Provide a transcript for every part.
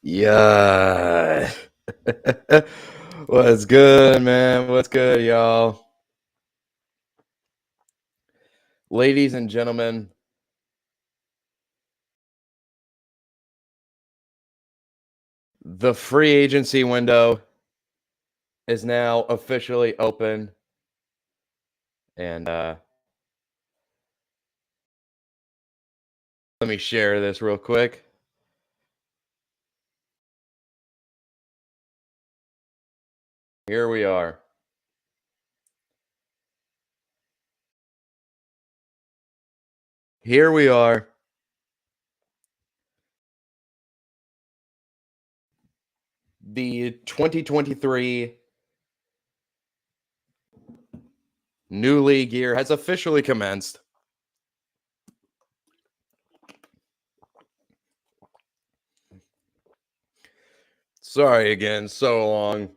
Yeah. What's good, man? What's good, y'all? Ladies and gentlemen, the free agency window is now officially open. And let me share this real quick. Here we are. Here we are. The 2023 new league year has officially commenced. Sorry again, so long.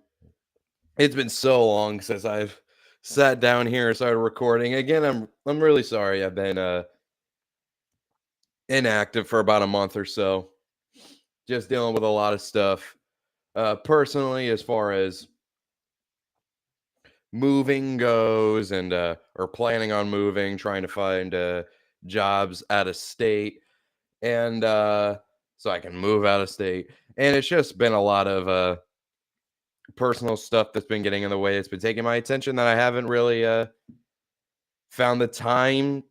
It's been so long since I've sat down here and started recording. Again, I'm really sorry. I've been inactive for about a month or so. Just dealing with a lot of stuff. Personally, as far as moving goes and or planning on moving, trying to find jobs out of state and so I can move out of state. And it's just been a lot of personal stuff that's been getting in the way. It's been taking my attention that I haven't really found the time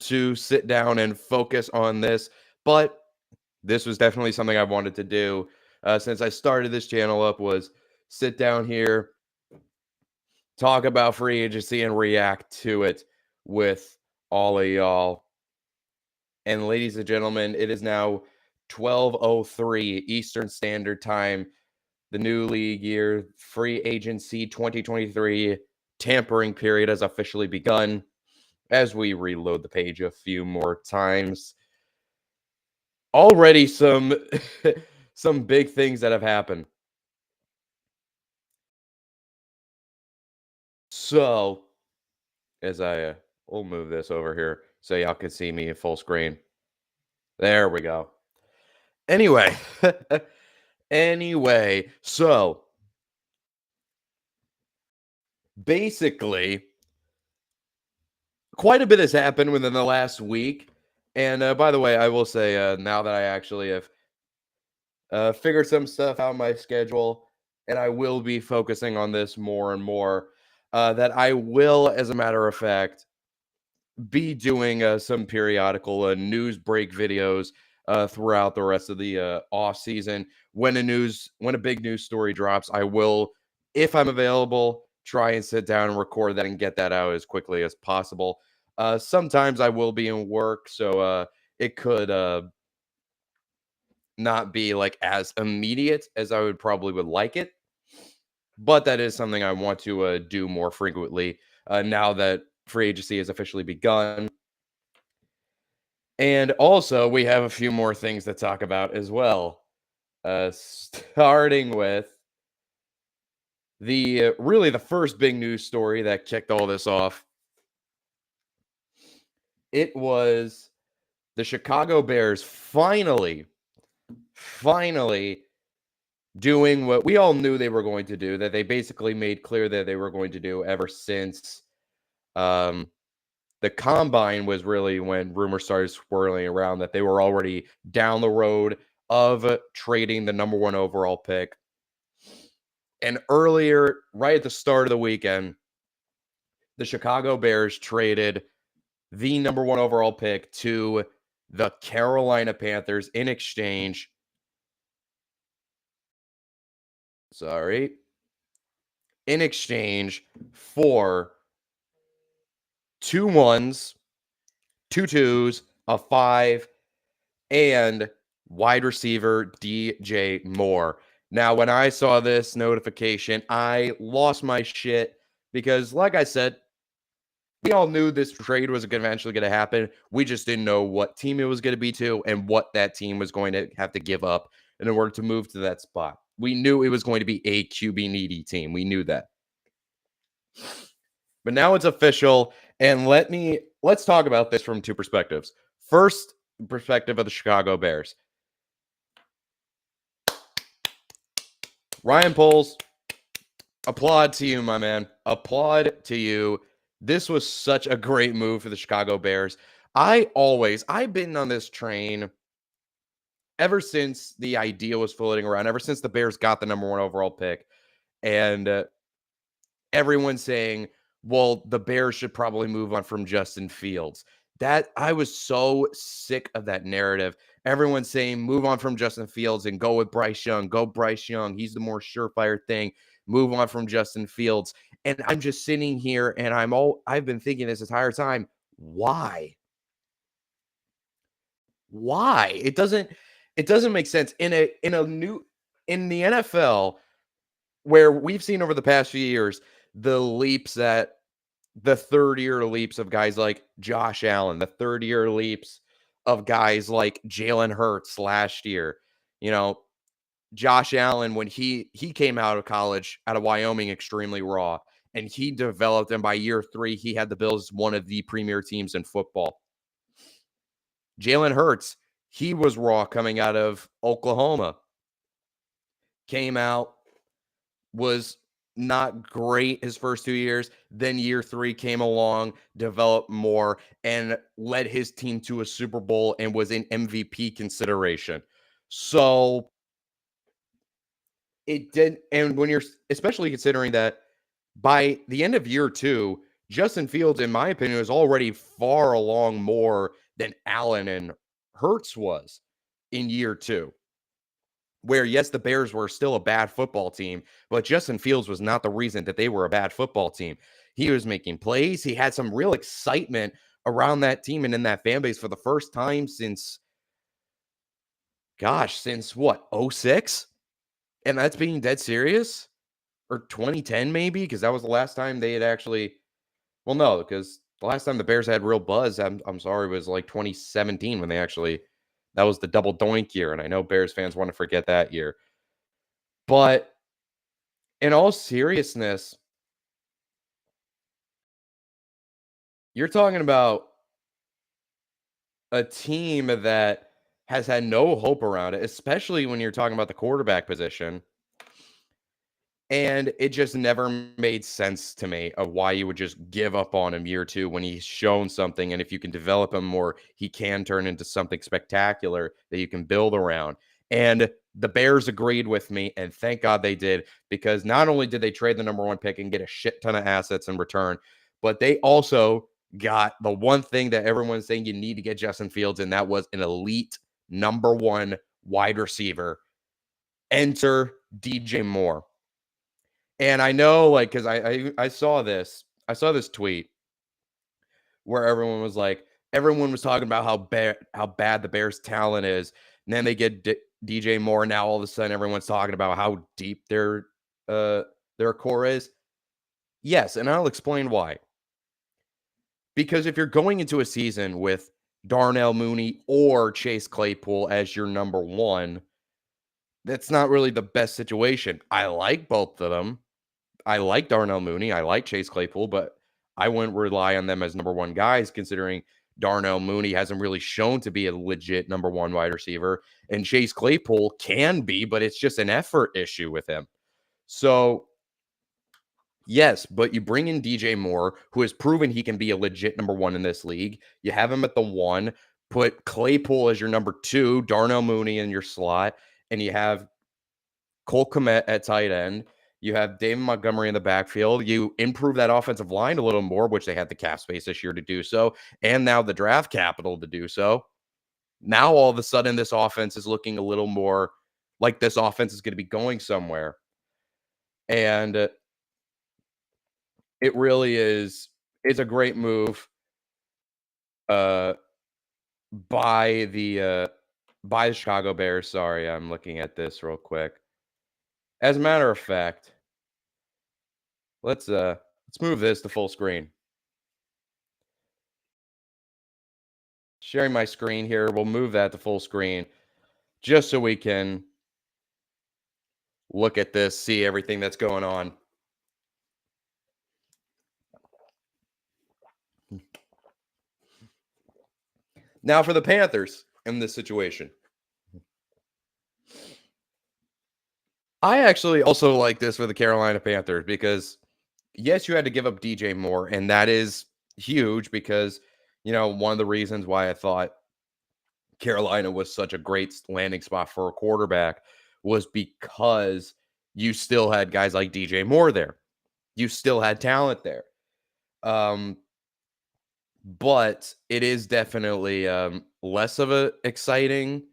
to sit down and focus on this. But this was definitely something I wanted to do since I started this channel up, was sit down here, talk about free agency, and react to it with all of y'all. And ladies and gentlemen, it is now 12:03 Eastern Standard Time. The new league year, free agency 2023 tampering period has officially begun. As we reload the page a few more times, already some some big things that have happened. So, as I will move this over here so y'all can see me in full screen. There we go. Anyway, so basically, quite a bit has happened within the last week. And by the way, I will say now that I actually have figured some stuff out in my schedule, and I will be focusing on this more and more, that I will, as a matter of fact, be doing some periodical news break videos throughout the rest of the off season. When a big news story drops, I will, if I'm available, try and sit down and record that and get that out as quickly as possible. Sometimes I will be in work, so it could not be like as immediate as I would like it, but that is something I want to do more frequently now that free agency has officially begun. And also, we have a few more things to talk about as well. Starting with the really the first big news story that kicked all this off. It was the Chicago Bears finally doing what we all knew they were going to do, that they basically made clear that they were going to do ever since the combine was really when rumors started swirling around that they were already down the road of trading the number one overall pick. And earlier, right at the start of the weekend, the Chicago Bears traded the number one overall pick to the Carolina Panthers in exchange. In exchange for 2 1s, 2 2s, a 5, and wide receiver DJ Moore. Now, when I saw this notification, I lost my shit because, like I said, we all knew this trade was eventually going to happen. We just didn't know what team it was going to be to and what that team was going to have to give up in order to move to that spot. We knew it was going to be a QB needy team. We knew that. But now it's official, and let's talk about this from two perspectives. First, perspective of the Chicago Bears. Ryan Poles, applaud to you, my man. Applaud to you. This was such a great move for the Chicago Bears. I've been on this train ever since the idea was floating around, ever since the Bears got the number one overall pick. And everyone saying, well, the Bears should probably move on from Justin Fields. That I was so sick of that narrative. Everyone saying, move on from Justin Fields and go with Bryce Young. Go Bryce Young. He's the more surefire thing. Move on from Justin Fields. And I'm just sitting here and I've been thinking this entire time, why? Why? It doesn't make sense in the NFL where we've seen over the past few years the third year leaps of guys like Josh Allen, the third year leaps of guys like Jalen Hurts last year. You know, Josh Allen, when he came out of college out of Wyoming extremely raw, and he developed, and by year 3, he had the Bills one of the premier teams in football. Jalen Hurts, he was raw coming out of Oklahoma. Came out, was not great his first 2 years. Then year 3 came along, developed more, and led his team to a Super Bowl and was in MVP consideration. So it did. And when you're especially considering that by the end of year 2, Justin Fields, in my opinion, was already far along more than Allen and Hurts was in year 2. Where, yes, the Bears were still a bad football team, but Justin Fields was not the reason that they were a bad football team. He was making plays. He had some real excitement around that team and in that fan base for the first time since what, '06? And that's being dead serious? Or 2010 maybe? Because that was the last time they had actually, well, no, because the last time the Bears had real buzz, I'm sorry, was like 2017 when that was the double doink year. And I know Bears fans want to forget that year. But in all seriousness, you're talking about a team that has had no hope around it, especially when you're talking about the quarterback position. And it just never made sense to me of why you would just give up on him year 2 when he's shown something. And if you can develop him more, he can turn into something spectacular that you can build around. And the Bears agreed with me, and thank God they did, because not only did they trade the number 1 pick and get a shit ton of assets in return, but they also got the one thing that everyone's saying you need to get Justin Fields, and that was an elite number 1 wide receiver. Enter DJ Moore. And I know, like, because I saw this tweet where everyone was talking about how bad the Bears' talent is, and then they get DJ Moore. Now all of a sudden, everyone's talking about how deep their core is. Yes, and I'll explain why. Because if you're going into a season with Darnell Mooney or Chase Claypool as your number 1, that's not really the best situation. I like both of them. I like Darnell Mooney. I like Chase Claypool, but I wouldn't rely on them as number 1 guys, considering Darnell Mooney hasn't really shown to be a legit number 1 wide receiver. And Chase Claypool can be, but it's just an effort issue with him. So, yes, but you bring in DJ Moore, who has proven he can be a legit number 1 in this league. You have him at the 1, put Claypool as your number 2, Darnell Mooney in your slot, and you have Cole Kmet at tight end. You have David Montgomery in the backfield. You improve that offensive line a little more, which they had the cap space this year to do so, and now the draft capital to do so. Now, all of a sudden, this offense is looking a little more like this offense is going to be going somewhere. And it really is. It's a great move uh, by the Chicago Bears. Sorry, I'm looking at this real quick. As a matter of fact, let's move this to full screen. Sharing my screen here. We'll move that to full screen just so we can look at this, see everything that's going on. Now for the Panthers in this situation. I actually also like this for the Carolina Panthers because yes, you had to give up DJ Moore, and that is huge because one of the reasons why I thought Carolina was such a great landing spot for a quarterback was because you still had guys like DJ Moore there. You still had talent there. Um, but it is definitely less of a exciting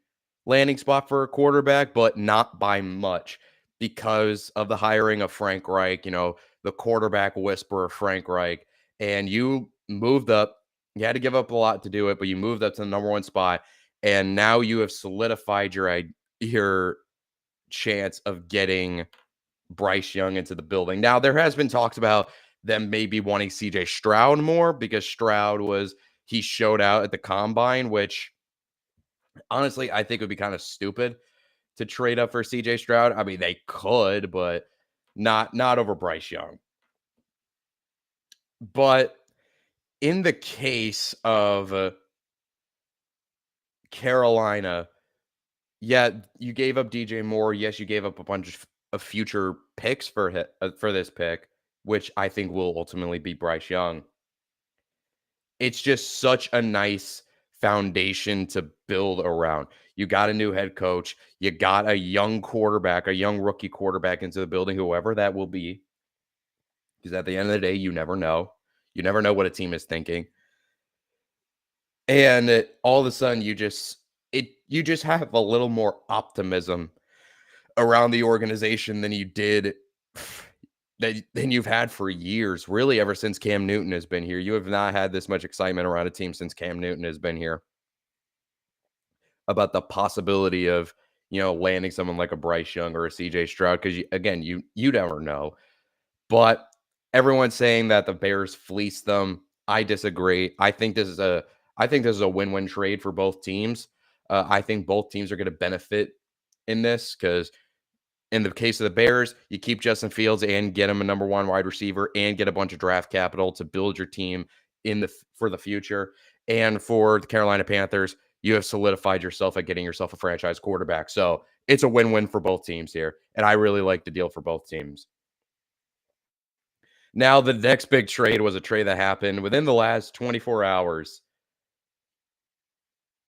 landing spot for a quarterback, but not by much because of the hiring of Frank Reich, the quarterback whisperer Frank Reich, and you moved up. You had to give up a lot to do it, but you moved up to the number one spot, and now you have solidified your chance of getting Bryce Young into the building. Now, there has been talks about them maybe wanting CJ Stroud more because he showed out at the combine, which honestly, I think would be kind of stupid to trade up for CJ Stroud. I mean, they could, but not over Bryce Young. But in the case of Carolina, yeah, you gave up DJ Moore. Yes, you gave up a bunch of future picks for this pick, which I think will ultimately be Bryce Young. It's just such a nice foundation to build around. You got a new head coach, you got a young quarterback, a young rookie quarterback into the building, whoever that will be. Because at the end of the day, you never know. You never know what a team is thinking. And all of a sudden you just have a little more optimism around the organization than you did than you've had for years, really ever since Cam Newton has been here. You have not had this much excitement around a team since Cam Newton has been here about the possibility of, landing someone like a Bryce Young or a CJ Stroud because again, you never know. But everyone's saying that the Bears fleeced them. I disagree. I think this is a win-win trade for both teams. I think both teams are going to benefit in this because in the case of the Bears, you keep Justin Fields and get him a number one wide receiver and get a bunch of draft capital to build your team for the future. And for the Carolina Panthers, you have solidified yourself at getting yourself a franchise quarterback. So it's a win-win for both teams here. And I really like the deal for both teams. Now, the next big trade was a trade that happened within the last 24 hours.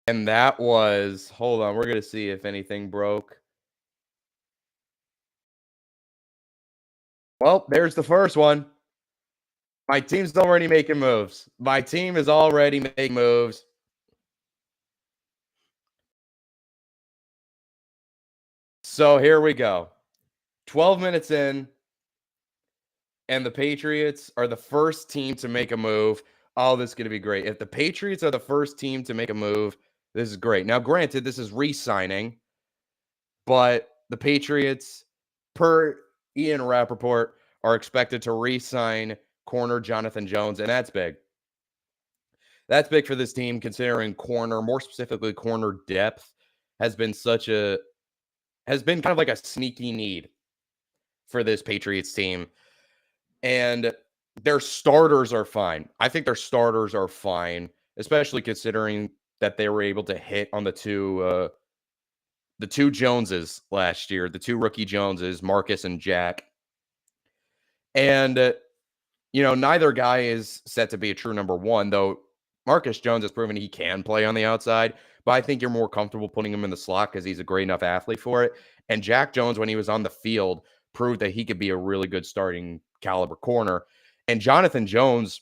And that was, hold on, we're going to see if anything broke. Well, there's the first one. My team's already making moves. My team is already making moves. So here we go. 12 minutes in, and the Patriots are the first team to make a move. Oh, this is going to be great. If the Patriots are the first team to make a move, this is great. Now, granted, this is re-signing, but the Patriots, per Ian Rappaport, are expected to re-sign corner Jonathan Jones, and that's big. That's big for this team considering corner, more specifically corner depth, has been kind of like a sneaky need for this Patriots team. And their starters are fine. I think their starters are fine, especially considering that they were able to hit on the two Joneses last year, the two rookie Joneses, Marcus and Jack. And neither guy is set to be a true number one, though Marcus Jones has proven he can play on the outside, but I think you're more comfortable putting him in the slot because he's a great enough athlete for it. And Jack Jones, when he was on the field, proved that he could be a really good starting caliber corner. And Jonathan Jones,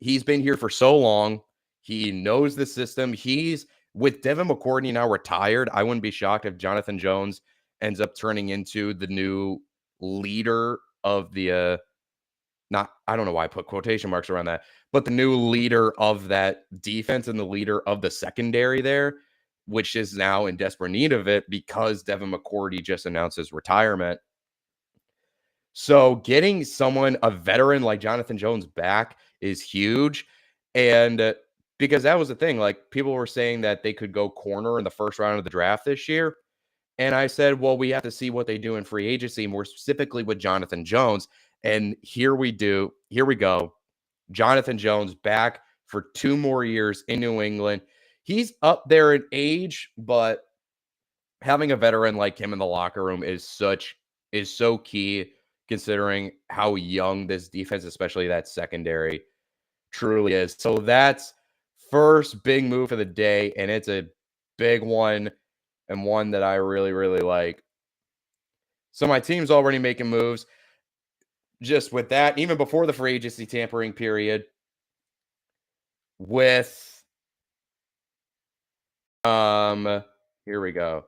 he's been here for so long. He knows the system. He's with Devin McCourty now retired. I wouldn't be shocked if Jonathan Jones ends up turning into the new leader of the not I don't know why I put quotation marks around that, but the new leader of that defense and the leader of the secondary there, which is now in desperate need of it because Devin McCourty just announced his retirement. So getting someone, a veteran like Jonathan Jones back is huge. And because that was the thing, like people were saying that they could go corner in the first round of the draft this year. And I said, well, we have to see what they do in free agency, more specifically with Jonathan Jones. And here we do. Here we go. Jonathan Jones back for 2 more years in New England. He's up there in age, but having a veteran like him in the locker room is so key considering how young this defense, especially that secondary, truly is. So that's first big move for the day, and it's a big one and one that I really, really like. So my team's already making moves just with that, even before the free agency tampering period, with here we go.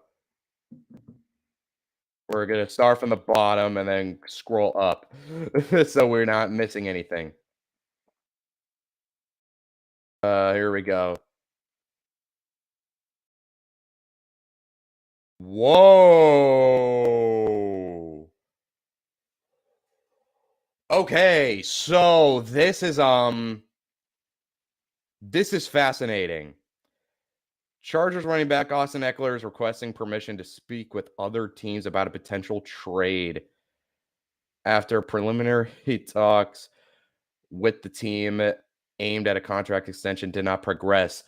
We're gonna start from the bottom and then scroll up so we're not missing anything. Here we go. Whoa. Okay, so this is fascinating. Chargers running back Austin Eckler is requesting permission to speak with other teams about a potential trade after preliminary talks with the team aimed at a contract extension did not progress.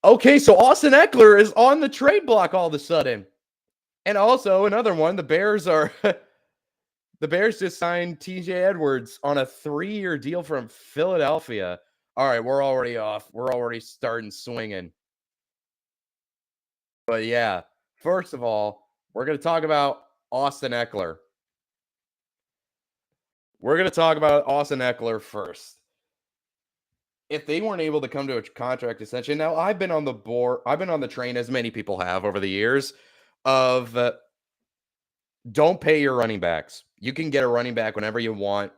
Okay, so Austin Eckler is on the trade block all of a sudden. And also another one, the Bears are the Bears just signed TJ Edwards on a 3-year deal from Philadelphia. All right, we're already off. We're already starting swinging. But yeah, first of all, we're going to talk about Austin Eckler. We're going to talk about Austin Eckler first. If they weren't able to come to a contract extension, now I've been on the train, as many people have over the years, of don't pay your running backs. You can get a running back whenever you want.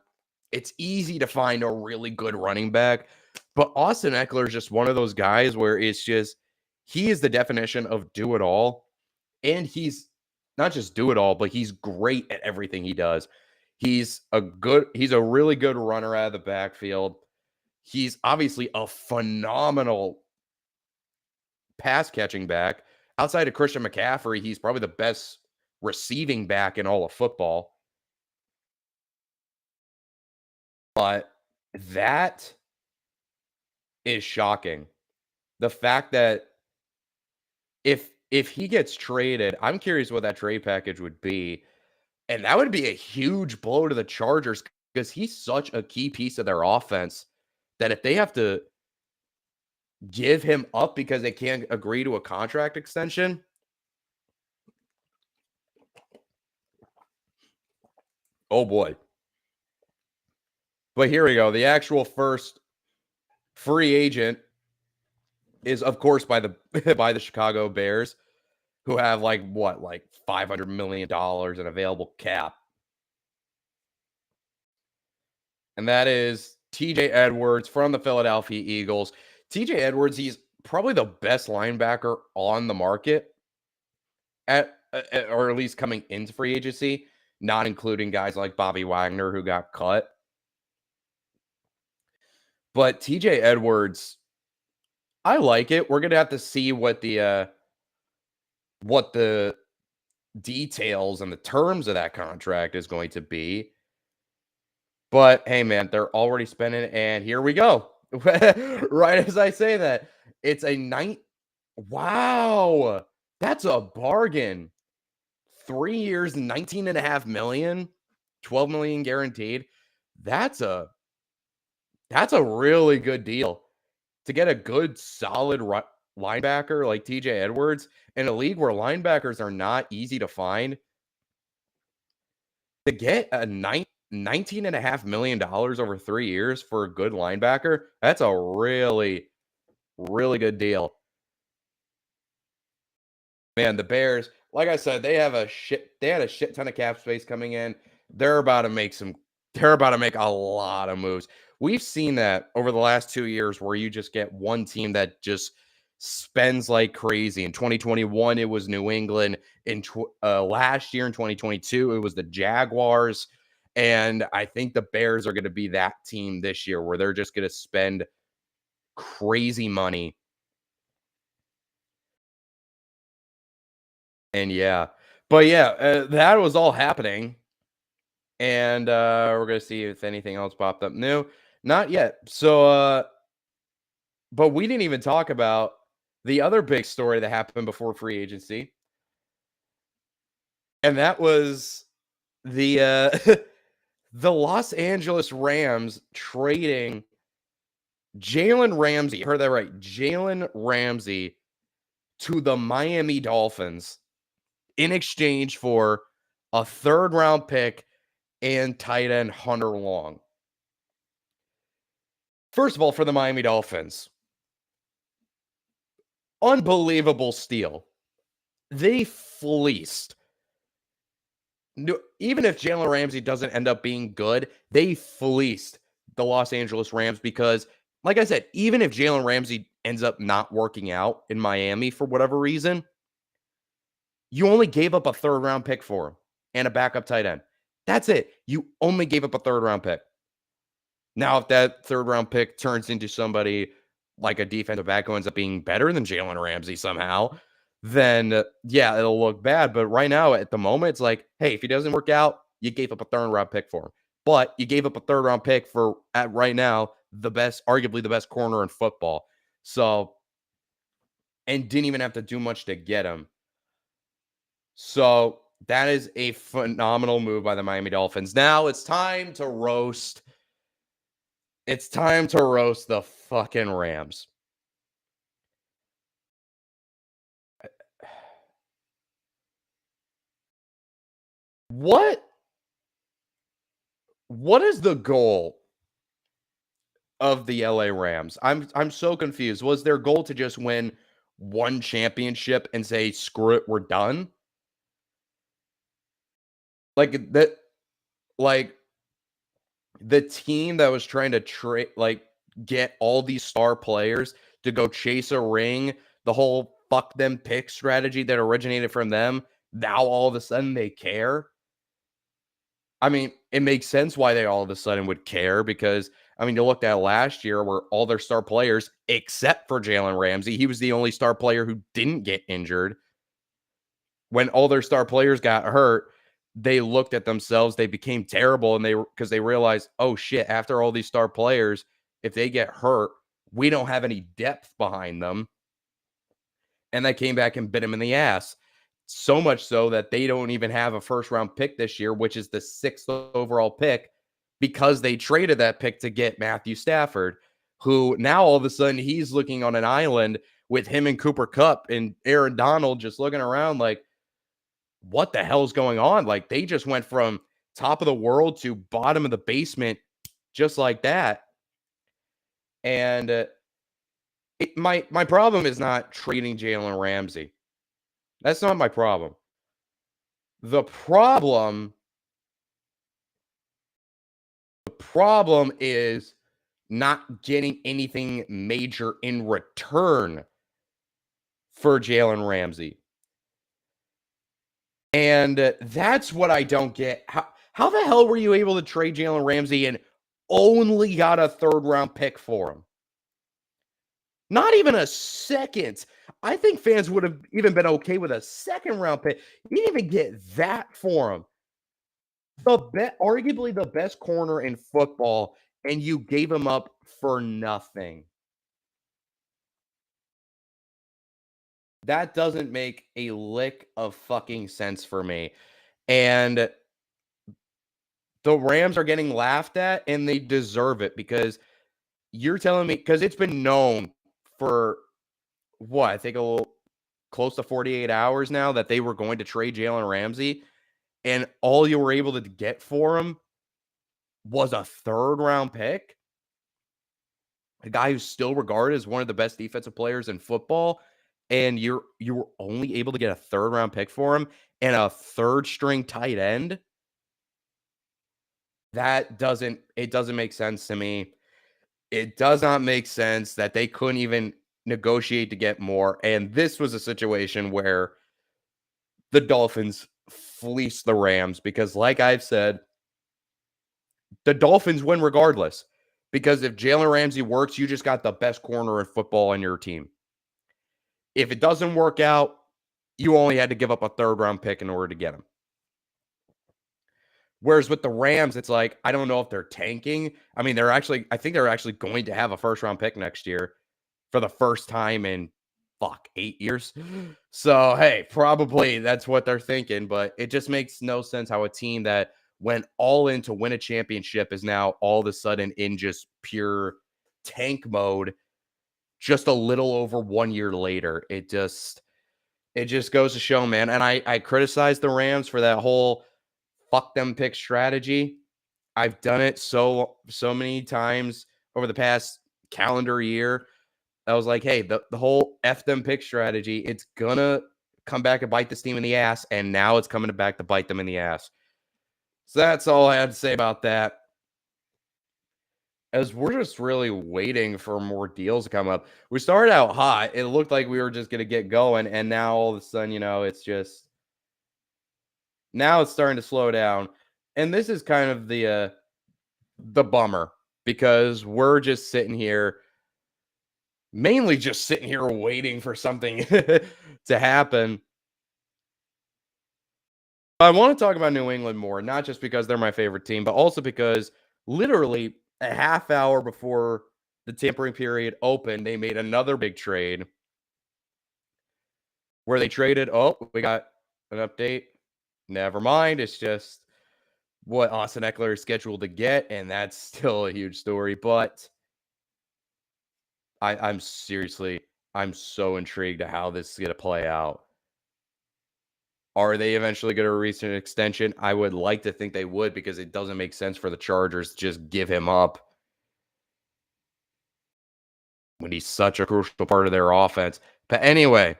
It's easy to find a really good running back, but Austin Eckler is just one of those guys where it's just he is the definition of do it all, and he's not just do it all, but he's great at everything he does. He's a really good runner out of the backfield. He's obviously a phenomenal pass catching back. Outside of Christian McCaffrey, he's probably the best receiving back in all of football. But that is shocking. The fact that if he gets traded, I'm curious what that trade package would be. And that would be a huge blow to the Chargers because he's such a key piece of their offense that if they have to give him up because they can't agree to a contract extension, oh boy. But here we go. The actual first free agent is, of course, by the by the Chicago Bears, who have like $500 million in available cap. And that is TJ Edwards from the Philadelphia Eagles. TJ Edwards, he's probably the best linebacker on the market or at least coming into free agency, not including guys like Bobby Wagner who got cut. But TJ Edwards, I like it. We're going to have to see what the details and the terms of that contract is going to be. But hey, man, they're already spending, and here we go. Right as I say that, it's a night. Wow, that's a bargain. 3 years, 19.5 million, 12 million guaranteed. That's a really good deal to get a good, solid linebacker like TJ Edwards in a league where linebackers are not easy to find. To get a $19.5 million over 3 years for a good linebacker, that's a really, really good deal. Man, the Bears, like I said, they had a shit ton of cap space coming in. They're about to make a lot of moves. We've seen that over the last 2 years where you just get one team that just spends like crazy. In 2021, it was New England. Last year in 2022, it was the Jaguars. And I think the Bears are going to be that team this year where they're just going to spend crazy money. And yeah, but yeah, that was all happening. And we're going to see if anything else popped up new. Not yet. So, but we didn't even talk about the other big story that happened before free agency, and that was the the Los Angeles Rams trading Jalen Ramsey. Heard that right? Jalen Ramsey to the Miami Dolphins in exchange for a third round pick and tight end Hunter Long. First of all, for the Miami Dolphins, unbelievable steal. They fleeced. No, even if Jalen Ramsey doesn't end up being good, they fleeced the Los Angeles Rams because, like I said, even if Jalen Ramsey ends up not working out in Miami for whatever reason, you only gave up a third round pick for him and a backup tight end. That's it. You only gave up a third round pick. Now, if that third round pick turns into somebody like a defensive back who ends up being better than Jalen Ramsey somehow, then yeah, it'll look bad. But right now, at the moment, it's like, hey, if he doesn't work out, you gave up a third round pick for him. But you gave up a third round pick for at right now the best, arguably the best corner in football. So, and didn't even have to do much to get him. So that is a phenomenal move by the Miami Dolphins. Now it's time to roast. It's time to roast the fucking Rams. What what is the goal of the LA Rams? I'm so confused. Was their goal to just win one championship and say screw it, we're done? Like that like the team that was trying to trade get all these star players to go chase a ring, the whole fuck them pick strategy that originated from them, now all of a sudden they care. I mean, it makes sense why they all of a sudden would care because I mean, you looked at last year where all their star players, except for Jalen Ramsey, he was the only star player who didn't get injured. When all their star players got hurt, they looked at themselves, they became terrible, and because they realized, oh shit, after all these star players, if they get hurt, we don't have any depth behind them. And they came back and bit him in the ass. So much so that they don't even have a first round pick this year, which is the 6th overall pick, because they traded that pick to get Matthew Stafford, who now all of a sudden he's looking on an island with him and Cooper Kupp and Aaron Donald just looking around like, what the hell's going on? Like they just went from top of the world to bottom of the basement just like that. And my problem is not trading Jalen Ramsey. That's not my problem. The problem the problem is not getting anything major in return for Jalen Ramsey. And that's what I don't get. How the hell were you able to trade Jalen Ramsey and only got a third round pick for him? Not even a second. I think fans would have even been okay with a second round pick. You didn't even get that for him. Arguably the best corner in football, and you gave him up for nothing. That doesn't make a lick of fucking sense for me. And the Rams are getting laughed at, and they deserve it because you're telling me because it's been known for what I think a little close to 48 hours now that they were going to trade Jalen Ramsey, and all you were able to get for him was a third round pick. A guy who's still regarded as one of the best defensive players in football, and you were only able to get a third round pick for him and a third string tight end. It doesn't make sense to me. It does not make sense that they couldn't even negotiate to get more. And this was a situation where the Dolphins fleeced the Rams because, like I've said, the Dolphins win regardless. Because if Jalen Ramsey works, you just got the best corner in football on your team. If it doesn't work out, you only had to give up a third round pick in order to get him. Whereas with the Rams, it's like, I don't know if they're tanking. I mean, I think they're actually going to have a first round pick next year for the first time in fuck, 8 years. So, hey, probably that's what they're thinking, but it just makes no sense how a team that went all in to win a championship is now all of a sudden in just pure tank mode just a little over 1 year later. It just goes to show, man. And I criticize the Rams for that whole fuck them pick strategy. I've done it so many times over the past calendar year. I was like, hey, the whole F them pick strategy, it's gonna come back and bite this team in the ass, and now it's coming back to bite them in the ass. So that's all I had to say about that. As we're just really waiting for more deals to come up. We started out hot. It looked like we were just gonna get going, and now all of a sudden, it's just now it's starting to slow down. And this is kind of the bummer because we're just sitting here, mainly just sitting here waiting for something to happen. I want to talk about New England more, not just because they're my favorite team, but also because literally a half hour before the tampering period opened, they made another big trade where they traded. Oh, we got an update. Never mind. It's just what Austin Eckler is scheduled to get, and that's still a huge story. But I'm seriously, I'm so intrigued at how this is going to play out. Are they eventually going to reach an extension? I would like to think they would because it doesn't make sense for the Chargers to just give him up when he's such a crucial part of their offense. But anyway,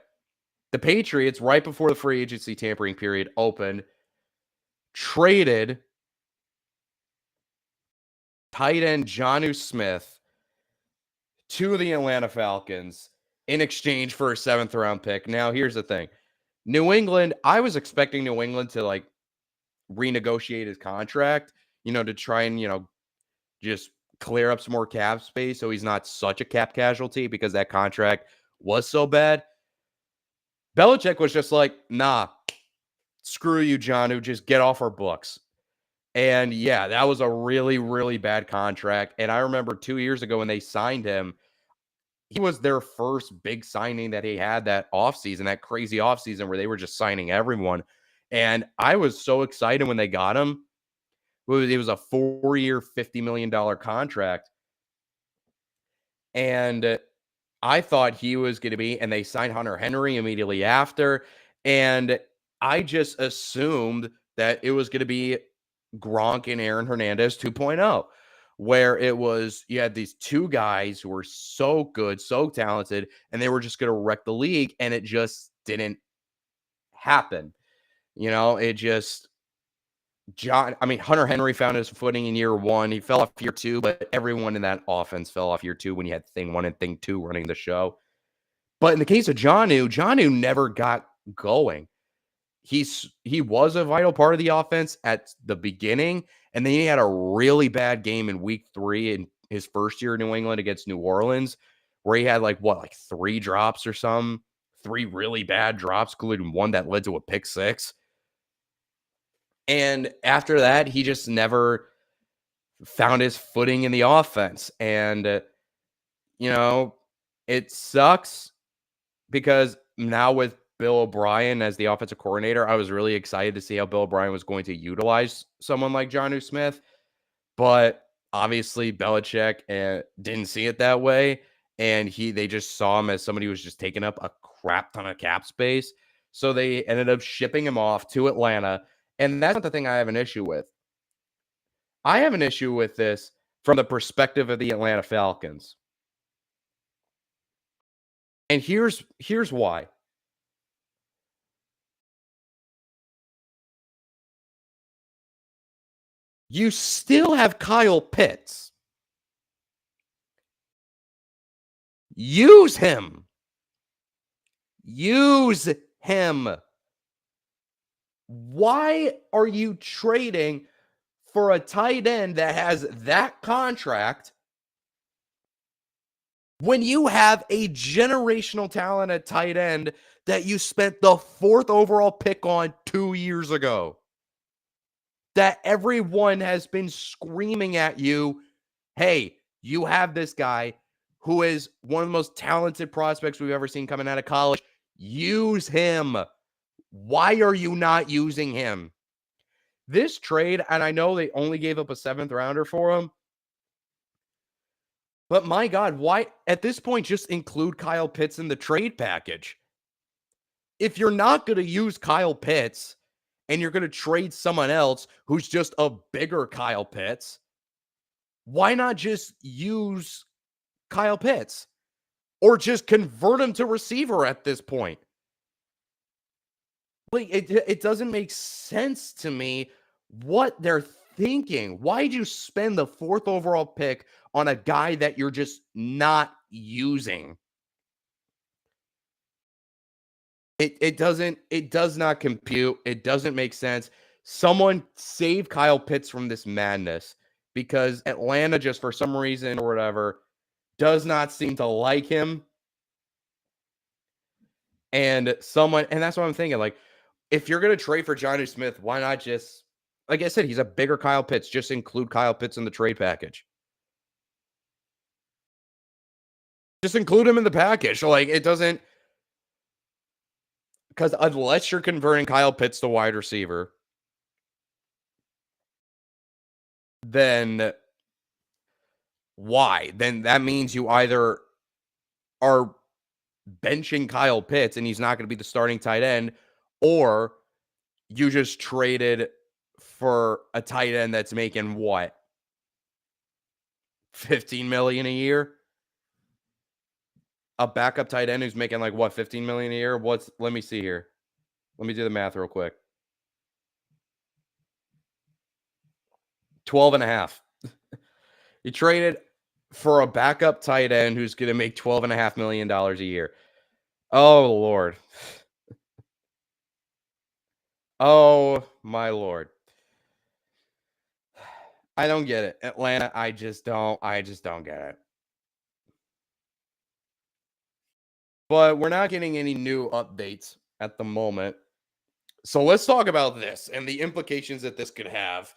the Patriots, right before the free agency tampering period opened, traded tight end Jonnu Smith to the Atlanta Falcons in exchange for a 7th round pick. Now, here's the thing. New England, I was expecting New England to renegotiate his contract, to try and, just clear up some more cap space so he's not such a cap casualty because that contract was so bad. Belichick was just like, nah, screw you, Jonnu, just get off our books. And yeah, that was a really, really bad contract. And I remember 2 years ago when they signed him, he was their first big signing that he had that offseason, that crazy offseason where they were just signing everyone. And I was so excited when they got him. It was a 4-year, $50 million contract. And I thought he was going to be, and they signed Hunter Henry immediately after. And I just assumed that it was going to be Gronk and Aaron Hernandez 2.0, where it was, you had these two guys who were so good, so talented, and they were just going to wreck the league. And it just didn't happen. It just, Hunter Henry found his footing in year 1. He fell off year 2, but everyone in that offense fell off year 2 when you had thing 1 and thing 2 running the show. But in the case of Jonnu never got going. He was a vital part of the offense at the beginning, and then he had a really bad game in week 3 in his first year in New England against New Orleans, where he had 3 drops or some, 3 really bad drops, including one that led to a pick 6. And after that, he just never found his footing in the offense. And, it sucks because now with Bill O'Brien as the offensive coordinator, I was really excited to see how Bill O'Brien was going to utilize someone like Jonnu Smith. But obviously, Belichick didn't see it that way. And they just saw him as somebody who was just taking up a crap ton of cap space. So they ended up shipping him off to Atlanta. And that's not the thing I have an issue with. I have an issue with this from the perspective of the Atlanta Falcons. And here's why. You still have Kyle Pitts. Use him. Use him. Why are you trading for a tight end that has that contract when you have a generational talent at tight end that you spent the 4th overall pick on 2 years ago? That everyone has been screaming at you, hey, you have this guy who is one of the most talented prospects we've ever seen coming out of college. Use him. Why are you not using him? This trade, and I know they only gave up a 7th rounder for him, but my God, why at this point just include Kyle Pitts in the trade package? If you're not going to use Kyle Pitts and you're going to trade someone else who's just a bigger Kyle Pitts, why not just use Kyle Pitts or just convert him to receiver at this point? Like it doesn't make sense to me what they're thinking. Why'd you spend the 4th overall pick on a guy that you're just not using? It does not compute. It doesn't make sense. Someone save Kyle Pitts from this madness because Atlanta just for some reason or whatever does not seem to like him. And that's what I'm thinking. Like, if you're gonna trade for Johnny Smith, why not just, like I said, he's a bigger Kyle Pitts. Just include Kyle Pitts in the trade package. Just include him in the package. Like, it doesn't, because unless you're converting Kyle Pitts to wide receiver, then why? Then that means you either are benching Kyle Pitts and he's not going to be the starting tight end, or you just traded for a tight end that's making what? 15 million a year? A backup tight end who's making like what, 15 million a year? Let me see here. Let me do the math real quick. 12 and a half. You traded for a backup tight end who's going to make $12.5 million a year. Oh, Lord. Oh, my Lord. I don't get it. Atlanta, I just don't get it. But we're not getting any new updates at the moment. So let's talk about this and the implications that this could have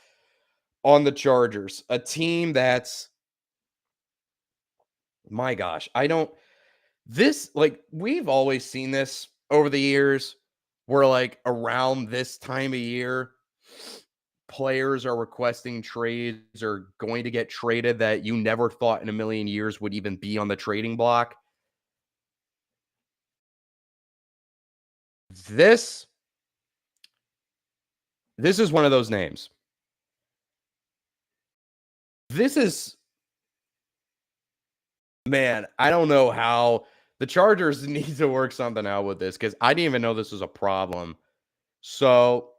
on the Chargers, a team that's, my gosh, we've always seen this over the years where like around this time of year, players are requesting trades or going to get traded that you never thought in a million years would even be on the trading block. This is one of those names. Man, I don't know how the Chargers need to work something out with this because I didn't even know this was a problem. So,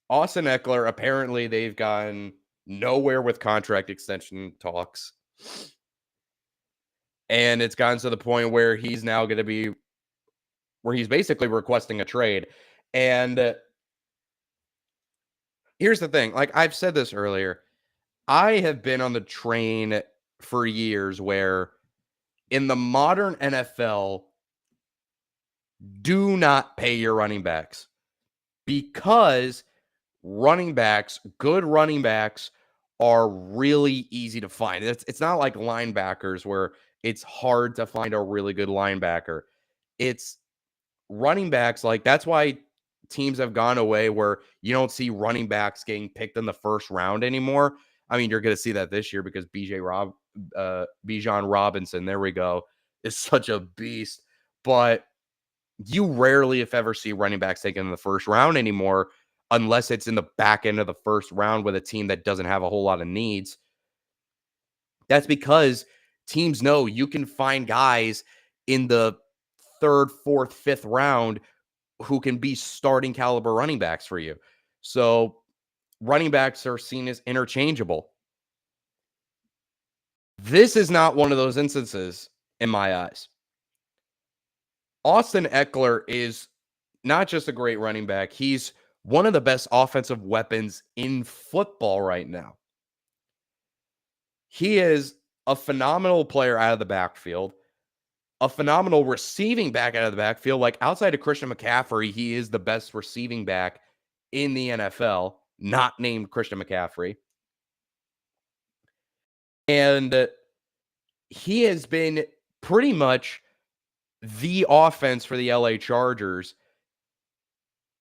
Austin Eckler, apparently they've gotten nowhere with contract extension talks. And it's gotten to the point where he's now going to be, where he's basically requesting a trade. And here's the thing, like I've said this earlier, I have been on the train for years where in the modern NFL, do not pay your running backs because good running backs are really easy to find. It's not like linebackers where it's hard to find a really good linebacker. It's running backs, like that's why teams have gone away where you don't see running backs getting picked in the first round anymore. I mean, you're going to see that this year because Bijan Robinson, there we go, is such a beast. But you rarely, if ever, see running backs taken in the first round anymore, unless it's in the back end of the first round with a team that doesn't have a whole lot of needs. That's because teams know you can find guys in the 3rd, 4th, 5th round who can be starting caliber running backs for you. So running backs are seen as interchangeable. This is not one of those instances in my eyes. Austin Eckler is not just a great running back. He's one of the best offensive weapons in football right now. He is a phenomenal player out of the backfield, a phenomenal receiving back out of the backfield. Like outside of Christian McCaffrey, he is the best receiving back in the NFL, not named Christian McCaffrey. And he has been pretty much the offense for the LA Chargers.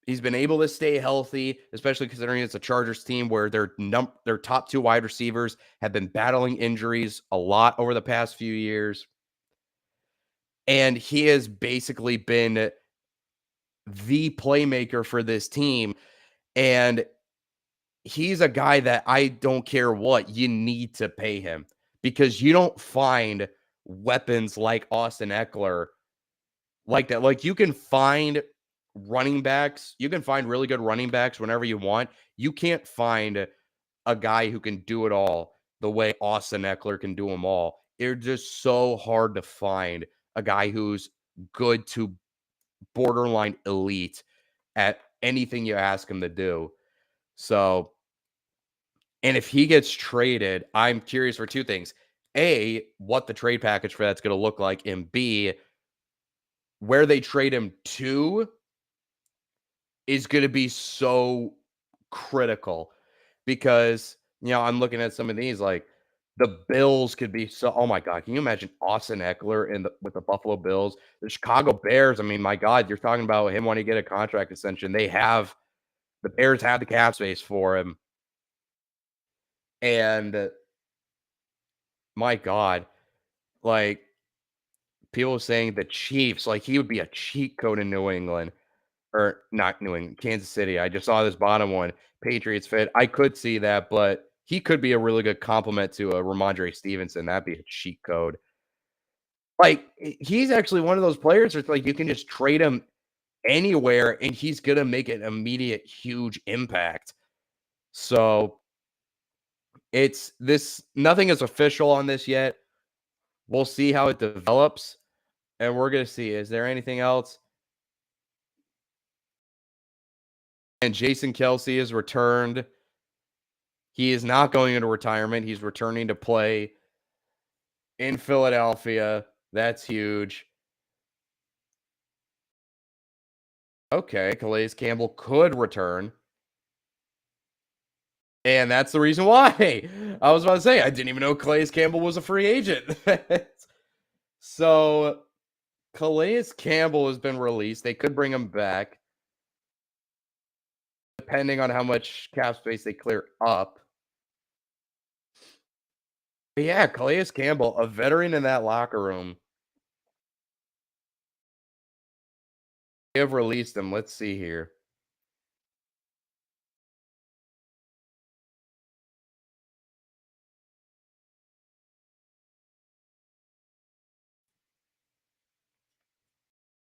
He's been able to stay healthy, especially considering it's a Chargers team where their top 2 wide receivers have been battling injuries a lot over the past few years, and he has basically been the playmaker for this team, and he's a guy that I don't care what, you need to pay him because you don't find weapons like Austin Eckler like that. Like, you can find running backs, you can find really good running backs whenever you want. You can't find a guy who can do it all the way Austin Eckler can do them all. It's just so hard to find a guy who's good to borderline elite at anything you ask him to do. So, and if he gets traded, I'm curious for 2 things. A, what the trade package for that's gonna look like, and B, where they trade him to is gonna be so critical because, I'm looking at some of these, like, the Bills could be so oh my god, can you imagine Austin Eckler with the Buffalo Bills? The Chicago Bears, I mean, my god, you're talking about him wanting to get a contract extension. The Bears have the cap space for him, and my god, like, people saying the Chiefs, like, he would be a cheat code in New England. Or not New England, Kansas City. I just saw this bottom one, Patriots fit. I could see that, but he could be a really good complement to a Ramondre Stevenson. That'd be a cheat code. Like, he's actually one of those players where it's like you can just trade him anywhere and he's gonna make an immediate huge impact. So it's this nothing is official on this yet. We'll see how it develops, and we're gonna see. Is there anything else? And Jason Kelsey is returned. He is not going into retirement. He's returning to play in Philadelphia. That's huge. Okay, Calais Campbell could return. And that's the reason why. I was about to say, I didn't even know Calais Campbell was a free agent. So, Calais Campbell has been released. They could bring him back, depending on how much cap space they clear up. But yeah, Calais Campbell, a veteran in that locker room. They have released him. Let's see here.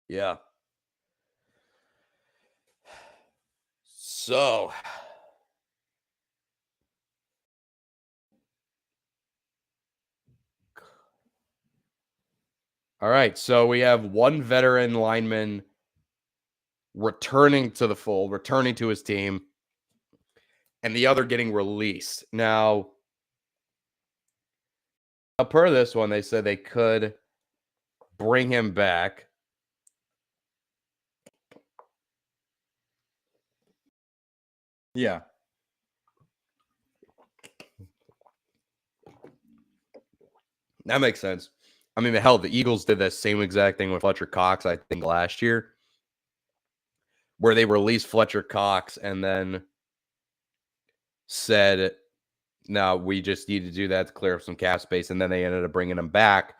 Yeah. So, all right. So we have one veteran lineman returning to the fold, returning to his team, and the other getting released. Now, per this one, they said they could bring him back. Yeah. That makes sense. I mean, hell, the Eagles did that same exact thing with Fletcher Cox, I think, last year, where they released Fletcher Cox and then said, no, we just need to do that to clear up some cap space. And then they ended up bringing him back.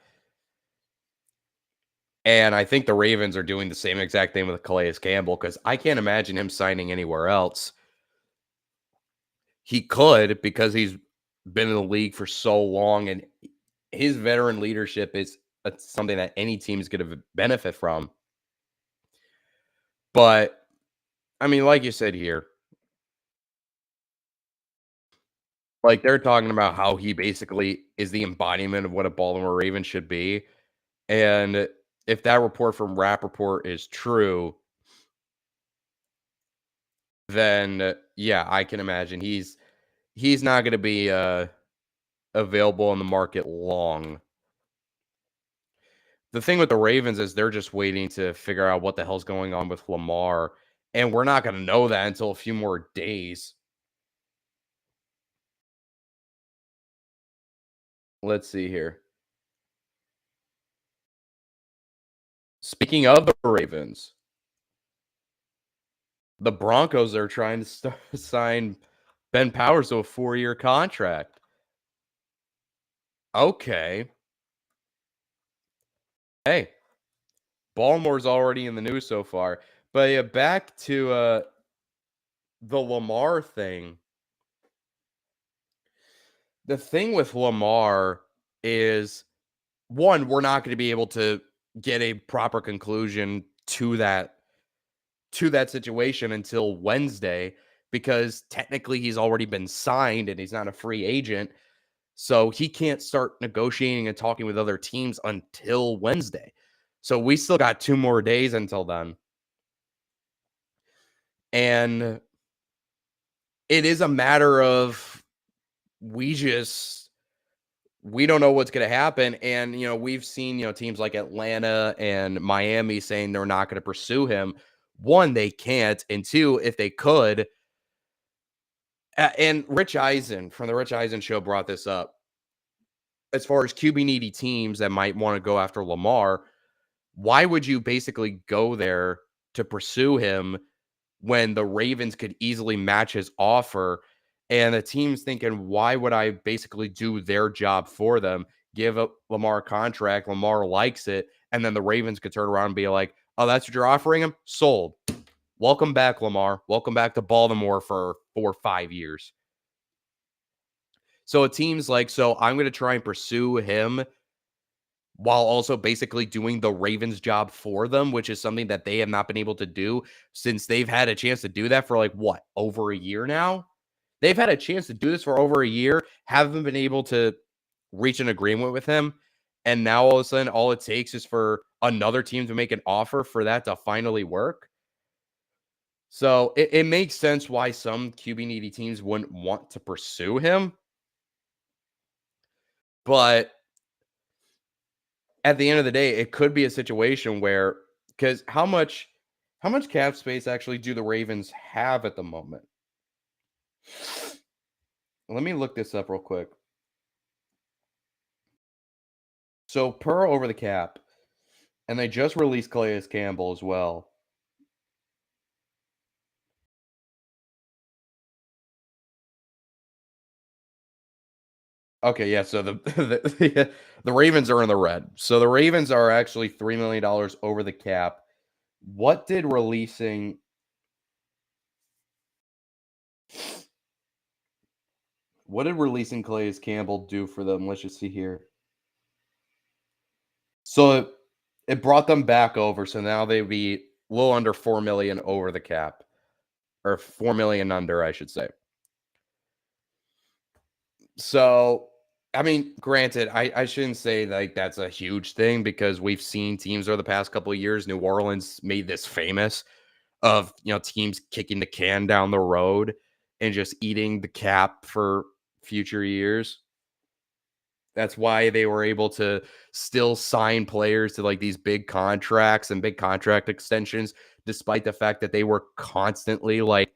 And I think the Ravens are doing the same exact thing with Calais Campbell because I can't imagine him signing anywhere else. He could because he's been in the league for so long, and his veteran leadership is something that any team is going to benefit from. But I mean, like you said here, like they're talking about how he basically is the embodiment of what a Baltimore Raven should be. And if that report from Rappaport is true, then yeah, I can imagine he's not going to be available on the market long. The thing with the Ravens is they're just waiting to figure out what the hell's going on with Lamar, and we're not gonna know that until a few more days. Let's see here. Speaking of the Ravens, the Broncos are trying to sign Ben Powers to a 4-year contract. Okay. Hey, Baltimore's already in the news so far. But yeah, back to the Lamar thing. The thing with Lamar is, one, we're not going to be able to get a proper conclusion to that situation until Wednesday, because technically he's already been signed and he's not a free agent. So he can't start negotiating and talking with other teams until Wednesday. So we still got 2 more days until then. And it is a matter of, we just we don't know what's going to happen. And we've seen teams like Atlanta and Miami saying they're not going to pursue him. One, they can't, and two, if they could, and Rich Eisen from the Rich Eisen show brought this up, as far as QB needy teams that might want to go after Lamar. Why would you basically go there to pursue him when the Ravens could easily match his offer? And the team's thinking, why would I basically do their job for them? Give up Lamar a contract. Lamar likes it. And then the Ravens could turn around and be like, oh, that's what you're offering him? Sold. Welcome back, Lamar. Welcome back to Baltimore for 4 or 5 years. So it seems like, so I'm going to try and pursue him while also basically doing the Ravens job for them, which is something that they have not been able to do since they've had a chance to do that for like what, over a year now? They've had a chance to do this for over a year, haven't been able to reach an agreement with him. And now all of a sudden, all it takes is for another team to make an offer for that to finally work. So it makes sense why some QB needy teams wouldn't want to pursue him. But at the end of the day, it could be a situation where, because how much cap space actually do the Ravens have at the moment? Let me look this up real quick. So per over the cap, and they just released Calais Campbell as well. Okay, yeah. So the Ravens are in the red. So the Ravens are actually $3 million over the cap. What did releasing Calais Campbell do for them? Let's just see here. So it brought them back over. So now they'd be a little under 4 million over the cap, or 4 million under, I should say. So, I mean, granted, I shouldn't say like that's a huge thing, because we've seen teams over the past couple of years. New Orleans made this famous of teams kicking the can down the road and just eating the cap for future years. That's why they were able to still sign players to like these big contracts and big contract extensions, despite the fact that they were constantly like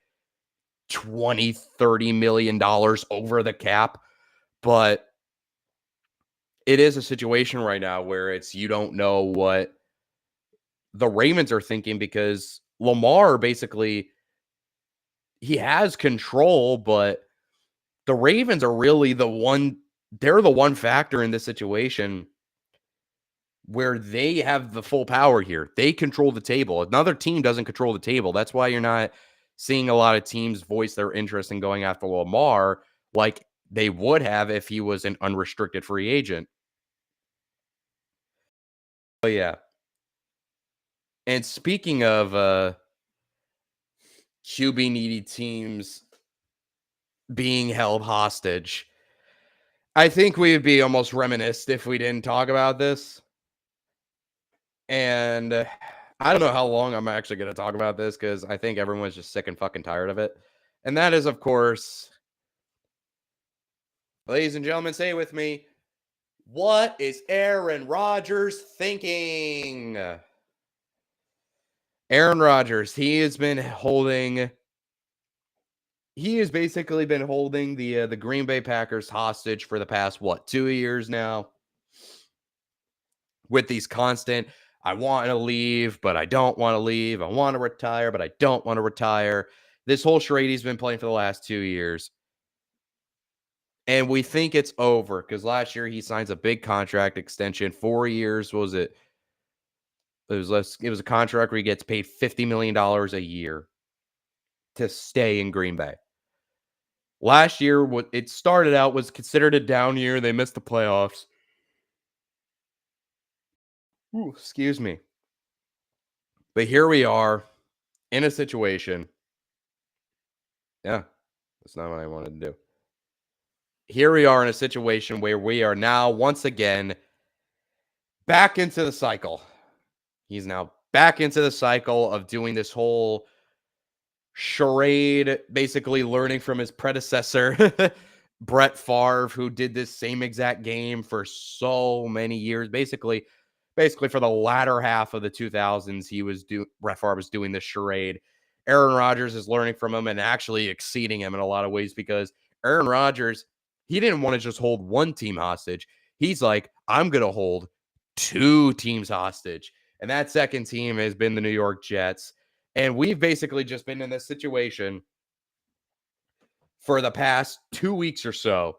20-30 million dollars over the cap. But it is a situation right now where it's, you don't know what the Ravens are thinking, because Lamar basically, he has control, but the Ravens are really they're the one factor in this situation where they have the full power here. They control the table. Another team doesn't control the table. That's why you're not seeing a lot of teams voice their interest in going after Lamar like they would have if he was an unrestricted free agent. But yeah. And speaking of QB needy teams being held hostage, I think we would be almost reminiscent if we didn't talk about this. And I don't know how long I'm actually going to talk about this, because I think everyone's just sick and fucking tired of it. And that is, of course, ladies and gentlemen, say it with me. What is Aaron Rodgers thinking? Aaron Rodgers, he has basically been holding the Green Bay Packers hostage for the past 2 years now, with these constant, I want to leave, but I don't want to leave. I want to retire, but I don't want to retire. This whole charade he's been playing for the last 2 years. And we think it's over because last year he signs a big contract extension, 4 years. What was it? It was less. It was a contract where he gets paid $50 million a year to stay in Green Bay. Last year, what it started out was considered a down year. They missed the playoffs. Ooh, excuse me. But here we are in a situation. Yeah, that's not what I wanted to do. Here we are in a situation where we are now once again back into the cycle. He's now back into the cycle of doing this whole charade, basically learning from his predecessor, Brett Favre, who did this same exact game for so many years. Basically for the latter half of the 2000s, Brett Favre was doing this charade. Aaron Rodgers is learning from him and actually exceeding him in a lot of ways because Aaron Rodgers, he didn't want to just hold one team hostage. He's like, I'm going to hold two teams hostage. And that second team has been the New York Jets. And we've basically just been in this situation for the past 2 weeks or so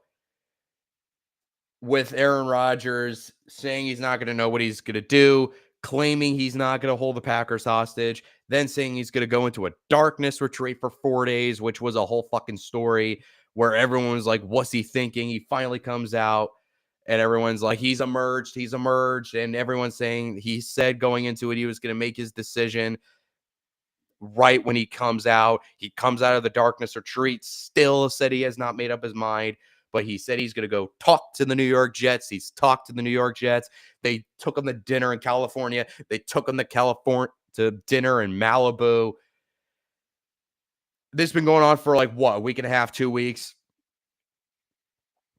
with Aaron Rodgers saying he's not going to know what he's going to do, claiming he's not going to hold the Packers hostage, then saying he's going to go into a darkness retreat for 4 days, which was a whole fucking story where everyone was like, what's he thinking? He finally comes out and everyone's like, he's emerged. And everyone's saying he said going into it, he was going to make his decision right when he comes out. He comes out of the darkness retreat, still said he has not made up his mind, but he said he's going to go talk to the New York Jets. He's talked to the New York Jets. They took him to dinner in California. They took him to dinner in Malibu. This has been going on for like what, a week and a half, 2 weeks,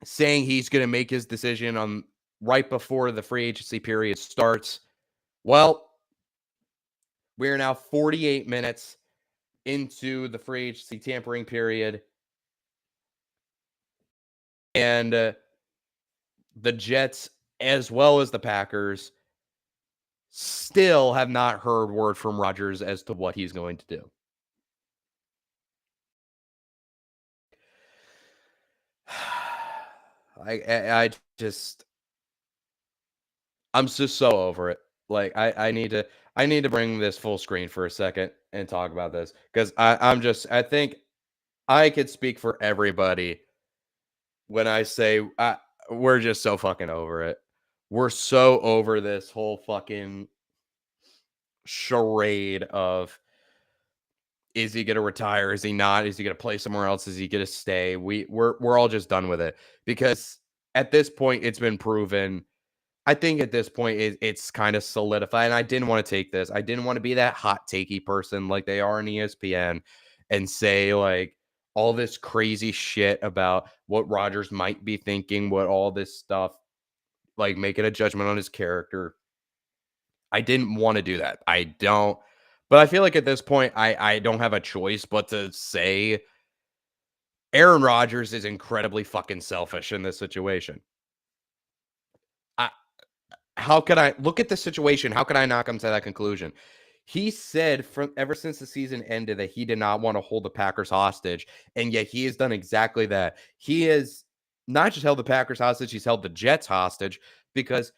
saying he's going to make his decision on right before the free agency period starts. Well, we're now 48 minutes into the free agency tampering period. And the Jets, as well as the Packers, still have not heard word from Rodgers as to what he's going to do. I just I'm just so over it. Like I need to bring this full screen for a second and talk about this because I think I could speak for everybody when I say we're just so fucking over it. We're so over this whole fucking charade of, is he going to retire? Is he not? Is he going to play somewhere else? Is he going to stay? We're all just done with it because at this point it's been proven. I think at this point it's kind of solidified. And I didn't want to take this. I didn't want to be that hot takey person like they are on ESPN and say like all this crazy shit about what Rodgers might be thinking, what all this stuff, like making a judgment on his character. I didn't want to do that. I don't. But I feel like at this point, I don't have a choice but to say Aaron Rodgers is incredibly fucking selfish in this situation. I, how could I look at the situation? How could I not come to that conclusion? He said from ever since the season ended that he did not want to hold the Packers hostage, and yet he has done exactly that. He has not just held the Packers hostage, he's held the Jets hostage because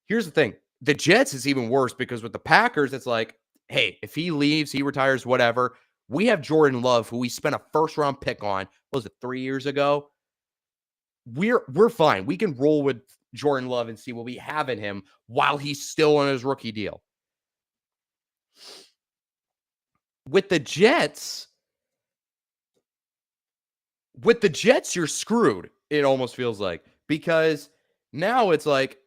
here's the thing. The Jets is even worse because with the Packers, it's like, hey, if he leaves, he retires, whatever. We have Jordan Love, who we spent a first round pick on, what was it, 3 years ago? We're fine. We can roll with Jordan Love and see what we have in him while he's still on his rookie deal. With the Jets, you're screwed. It almost feels like because now it's like,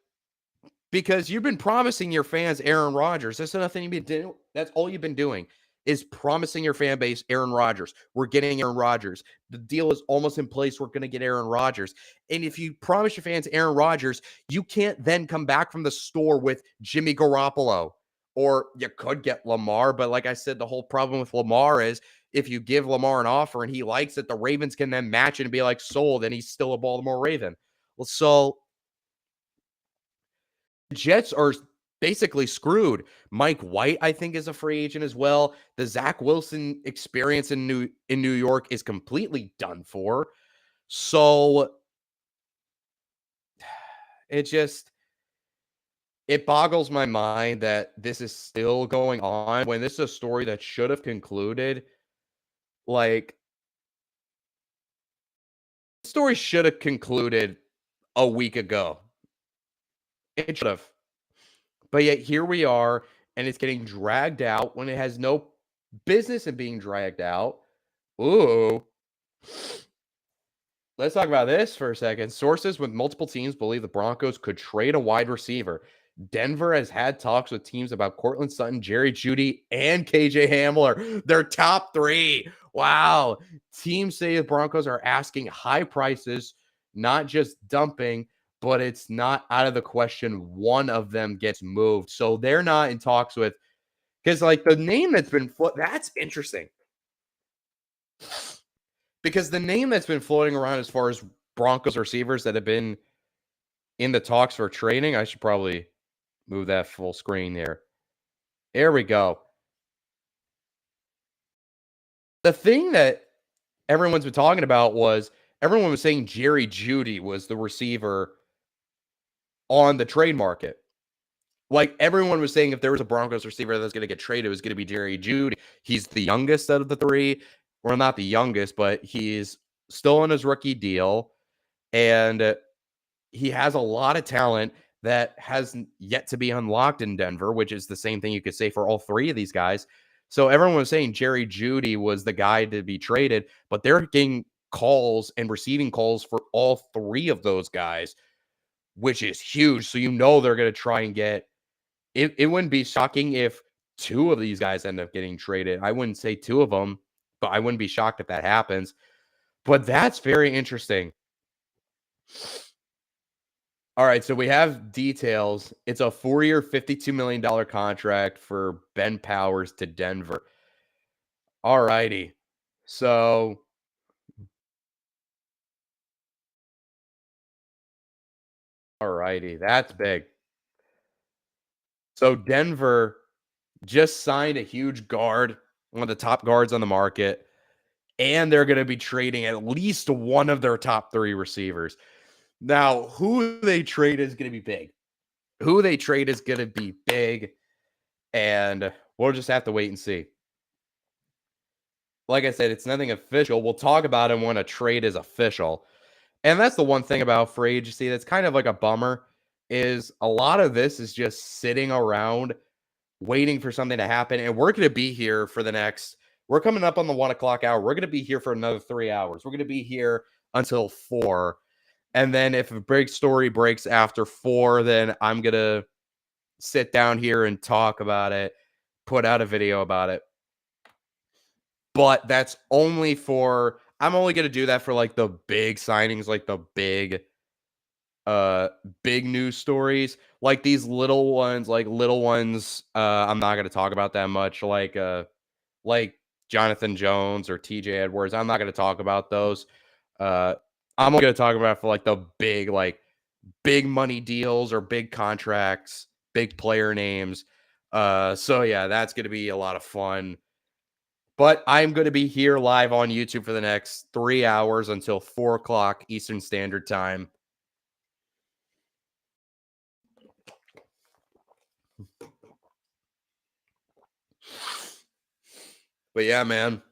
because you've been promising your fans Aaron Rodgers. That's nothing you've been doing. That's all you've been doing is promising your fan base Aaron Rodgers. We're getting Aaron Rodgers. The deal is almost in place. We're going to get Aaron Rodgers. And if you promise your fans Aaron Rodgers, you can't then come back from the store with Jimmy Garoppolo. Or you could get Lamar. But like I said, the whole problem with Lamar is if you give Lamar an offer and he likes it, the Ravens can then match it and be like, sold, and he's still a Baltimore Raven. Well, so Jets are basically screwed. Mike White, I think, is a free agent as well. The Zach Wilson experience in New York is completely done for. So it just it boggles my mind that this is still going on when this is a story that should have concluded. Like, story should have concluded a week ago. It should have. But yet here we are, and it's getting dragged out when it has no business in being dragged out. Ooh. Let's talk about this for a second. Sources with multiple teams believe the Broncos could trade a wide receiver. Denver has had talks with teams about Cortland Sutton, Jerry Jeudy, and KJ Hamler. Their top three. Wow. Teams say the Broncos are asking high prices, not just dumping, but it's not out of the question one of them gets moved. So they're not in talks with, because like the name that's been, that's interesting. Because the name that's been floating around as far as Broncos receivers that have been in the talks for trading, I should probably move that full screen there. There we go. The thing that everyone's been talking about was everyone was saying Jerry Jeudy was the receiver on the trade market. Like everyone was saying if there was a Broncos receiver that's going to get traded, it was going to be Jerry Jeudy. He's the youngest out of the three. Well, not the youngest, but he's still on his rookie deal. And he has a lot of talent that has yet to be unlocked in Denver, which is the same thing you could say for all three of these guys. So everyone was saying Jerry Jeudy was the guy to be traded, but they're getting calls and receiving calls for all three of those guys, which is huge. So you know they're going to try and get it. It wouldn't be shocking if two of these guys end up getting traded. I wouldn't say two of them, but I wouldn't be shocked if that happens. But that's very interesting. All right, so we have details. It's a 4-year, $52 million contract for Ben Powers to Denver. All righty. So, all righty. That's big. So, Denver just signed a huge guard, one of the top guards on the market, and they're going to be trading at least one of their top three receivers. Now, who they trade is going to be big. Who they trade is going to be big, and we'll just have to wait and see. Like I said, it's nothing official. We'll talk about it when a trade is official. And that's the one thing about free agency that's kind of like a bummer is a lot of this is just sitting around waiting for something to happen. And we're going to be here for the next, we're coming up on the 1 o'clock hour. We're going to be here for another 3 hours. We're going to be here until 4. And then if a big story breaks after 4, then I'm going to sit down here and talk about it, put out a video about it. But that's only for I'm only gonna do that for, like, the big signings, like, the uh, big news stories. Like, these little ones, I'm not gonna talk about that much, like Jonathan Jones or TJ Edwards, I'm not gonna talk about those. Uh, I'm only gonna talk about for, like, the big, big money deals or big contracts, big player names. So, yeah, that's gonna be a lot of fun. But I'm going to be here live on YouTube for the next 3 hours until 4 o'clock Eastern Standard Time. But yeah, man,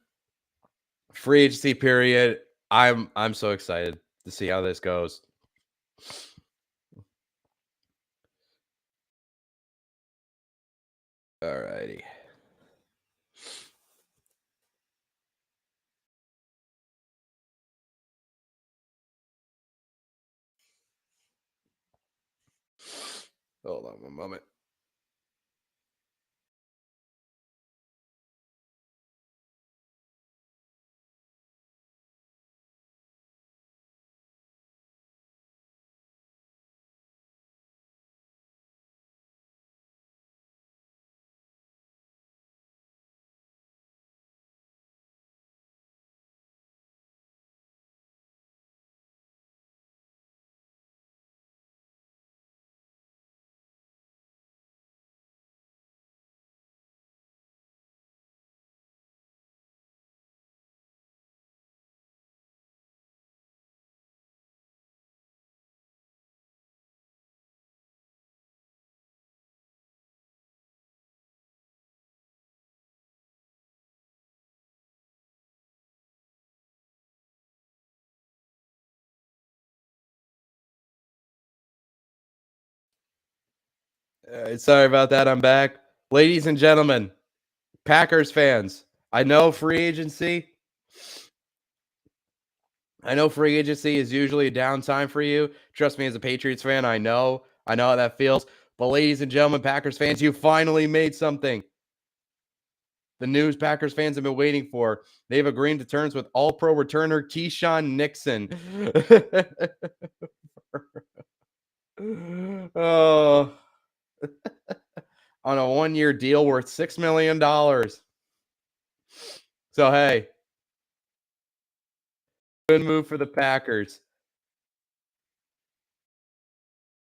free agency period. I'm so excited to see how this goes. All righty. Hold on one moment. Sorry about that. I'm back. Ladies and gentlemen, Packers fans, I know free agency. I know free agency is usually a downtime for you. Trust me, as a Patriots fan, I know. I know how that feels. But ladies and gentlemen, Packers fans, you finally made something. The news Packers fans have been waiting for. They've agreed to terms with All-Pro returner Keyshawn Nixon. Oh, on a one-year deal worth $6 million. So hey, good move for the Packers.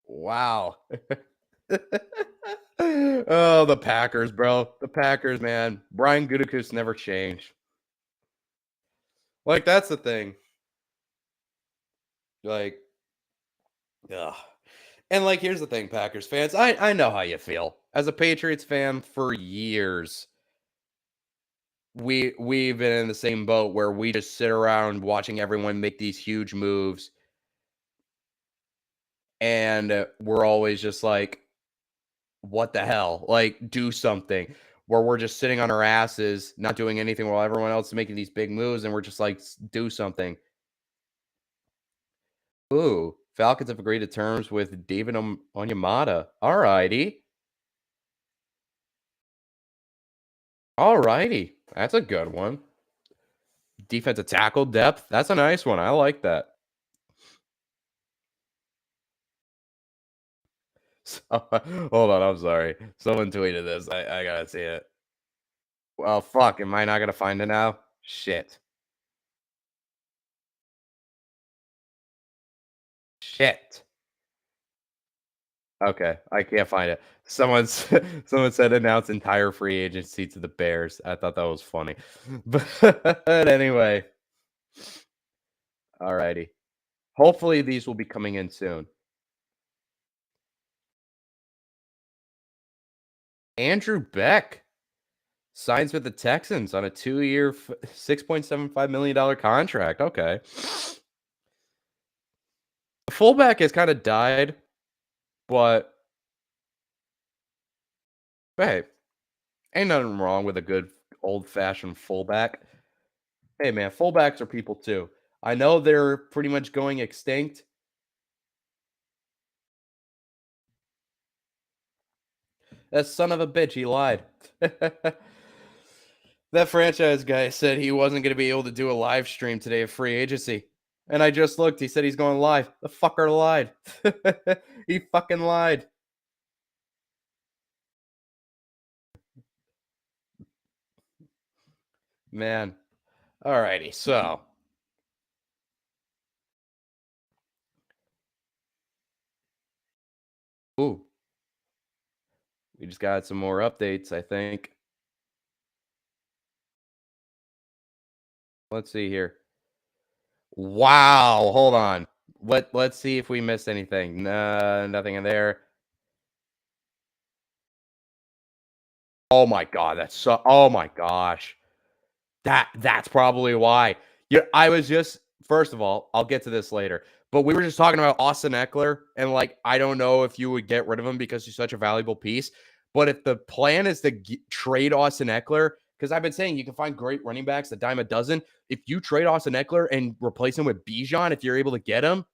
Wow. Oh, the Packers, bro. The Packers, man. Brian Gutekunst never changed. Like, that's the thing. Like, ugh. And like, here's the thing, Packers fans. I know how you feel. As a Patriots fan for years, we've been in the same boat where we just sit around watching everyone make these huge moves, and we're always just like, what the hell? Like, do something. Where we're just sitting on our asses, not doing anything while everyone else is making these big moves, and we're just like, do something. Ooh, Falcons have agreed to terms with David Onyemata. All righty. All righty. That's a good one. Defensive tackle depth. That's a nice one. I like that. So, hold on. I'm sorry. Someone tweeted this. I gotta see it. Well, fuck. Am I not gonna find it now? Shit. Shit. Okay, I can't find it. Someone said announce entire free agency to the Bears. I thought that was funny. But anyway, alrighty. Hopefully these will be coming in soon. Andrew Beck signs with the Texans on a 2-year, $6.75 million contract. Okay. The fullback has kind of died, but hey, ain't nothing wrong with a good old fashioned fullback. Hey man, fullbacks are people too. I know they're pretty much going extinct. That son of a bitch, he lied. That franchise guy said he wasn't going to be able to do a live stream today of free agency. And I just looked. He said he's going live. The fucker lied. He fucking lied. Man. Alrighty. So, ooh, we just got some more updates, I think. Let's see here. Wow. Hold on. Let's see if we missed anything. No, nothing in there. Oh my god, that's so oh my gosh. That's probably why. Yeah, I was just first of all, I'll get to this later. But we were just talking about Austin Eckler, and like I don't know if you would get rid of him because he's such a valuable piece. But if the plan is to trade Austin Eckler, because I've been saying you can find great running backs a dime a dozen. If you trade Austin Eckler and replace him with Bijan, if you're able to get him,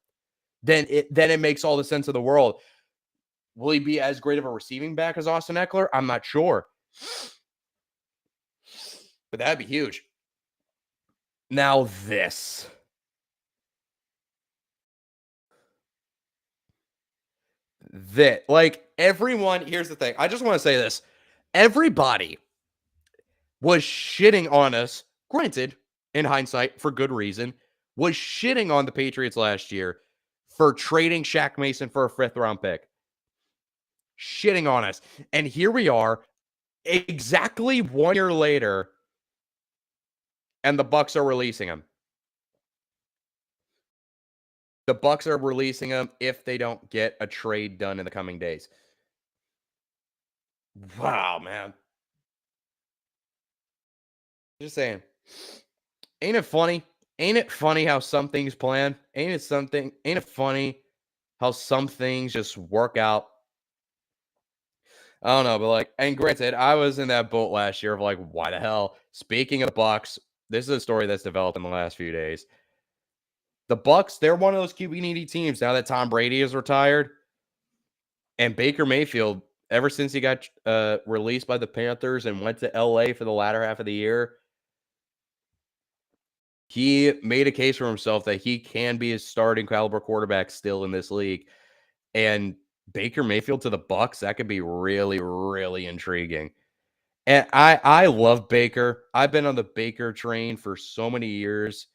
then it makes all the sense of the world. Will he be as great of a receiving back as Austin Eckler? I'm not sure. But that'd be huge. Now this. That like everyone, here's the thing. I just want to say this. Everybody was shitting on us, granted, in hindsight, for good reason, was shitting on the Patriots last year for trading Shaq Mason for a 5th-round pick. Shitting on us. And here we are, exactly 1 year later, and the Bucks are releasing him. The Bucks are releasing him if they don't get a trade done in the coming days. Wow, man. Just saying. Ain't it funny? Ain't it funny how some things plan? Ain't it funny how some things just work out? I don't know, but like, and granted, I was in that boat last year of like, why the hell? Speaking of the Bucks, this is a story that's developed in the last few days. The Bucks, they're one of those QB needy teams now that Tom Brady is retired, and Baker Mayfield, ever since he got released by the Panthers and went to LA for the latter half of the year, he made a case for himself that he can be a starting caliber quarterback still in this league. And Baker Mayfield to the Bucks, that could be really, really intriguing. And I love Baker. I've been on the Baker train for so many years,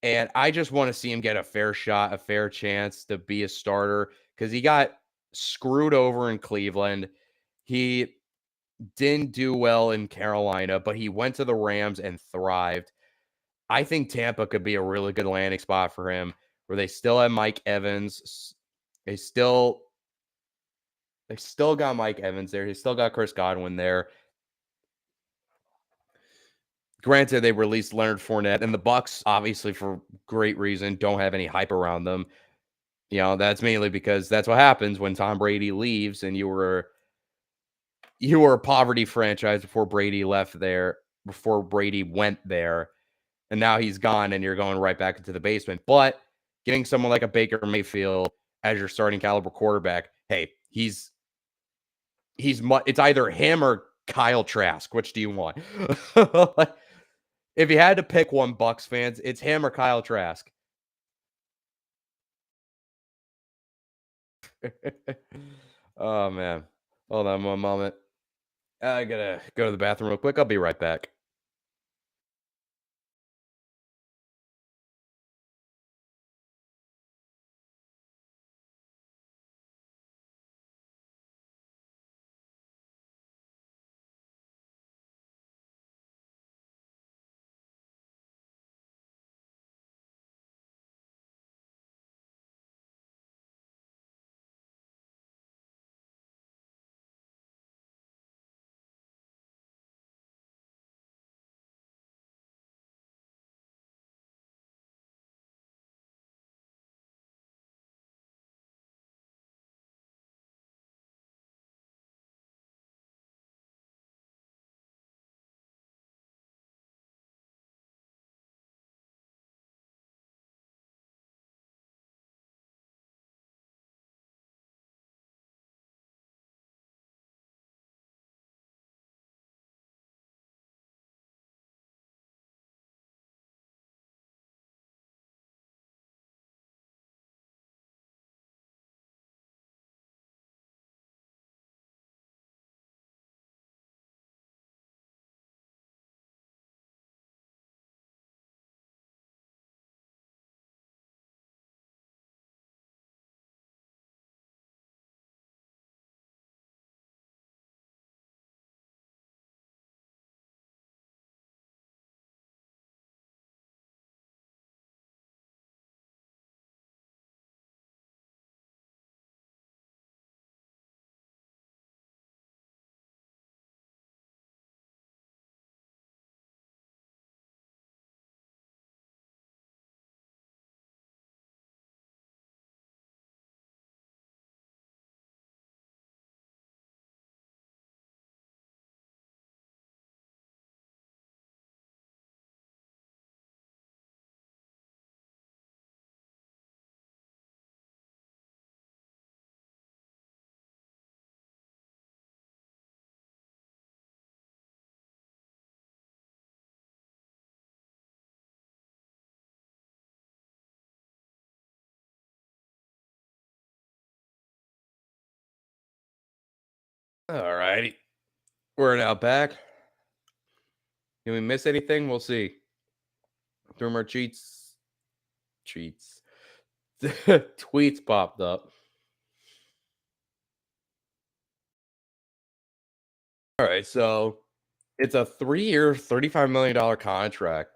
and I just want to see him get a fair shot, a fair chance to be a starter because he got screwed over in Cleveland. He didn't do well in Carolina, but he went to the Rams and thrived. I think Tampa could be a really good landing spot for him, where they still have Mike Evans. They still got Mike Evans there. They still got Chris Godwin there. Granted, they released Leonard Fournette, and the Bucks, obviously for great reason, don't have any hype around them. You know, that's mainly because that's what happens when Tom Brady leaves, and you were a poverty franchise before Brady left there, before Brady went there, and now he's gone, and you're going right back into the basement. But getting someone like a Baker Mayfield as your starting caliber quarterback, hey, it's either him or Kyle Trask. Which do you want? If you had to pick one, Bucks fans, it's him or Kyle Trask. Oh man. Hold on one moment. I gotta go to the bathroom real quick. I'll be right back. All righty. We're now back. Did we miss anything? We'll see. Three more cheats. Tweets popped up. All right, so it's a 3-year, $35 million contract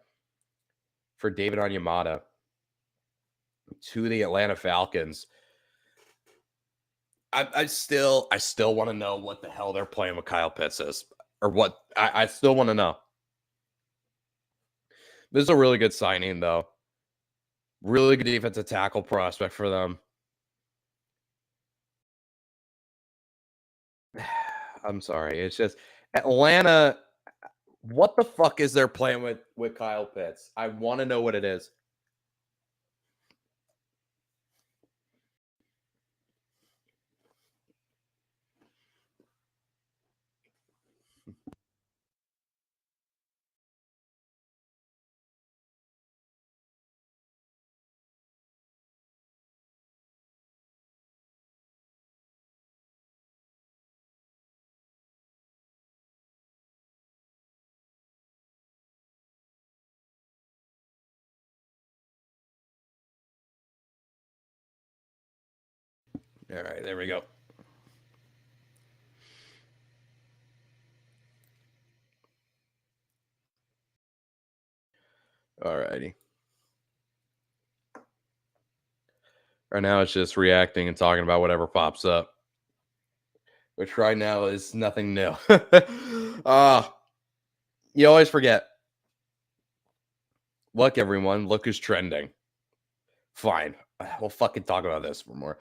for David Onyemata to the Atlanta Falcons. I still want to know what the hell they're playing with Kyle Pitts is, or what I still want to know. This is a really good signing, though. Really good defensive tackle prospect for them. I'm sorry. It's just Atlanta. What the fuck is their plan with Kyle Pitts? I want to know what it is. All right, there we go. All righty. Right now, it's just reacting and talking about whatever pops up, which right now is nothing new. uh, you always forget. Look, everyone, look who's trending. Fine. We'll fucking talk about this for more.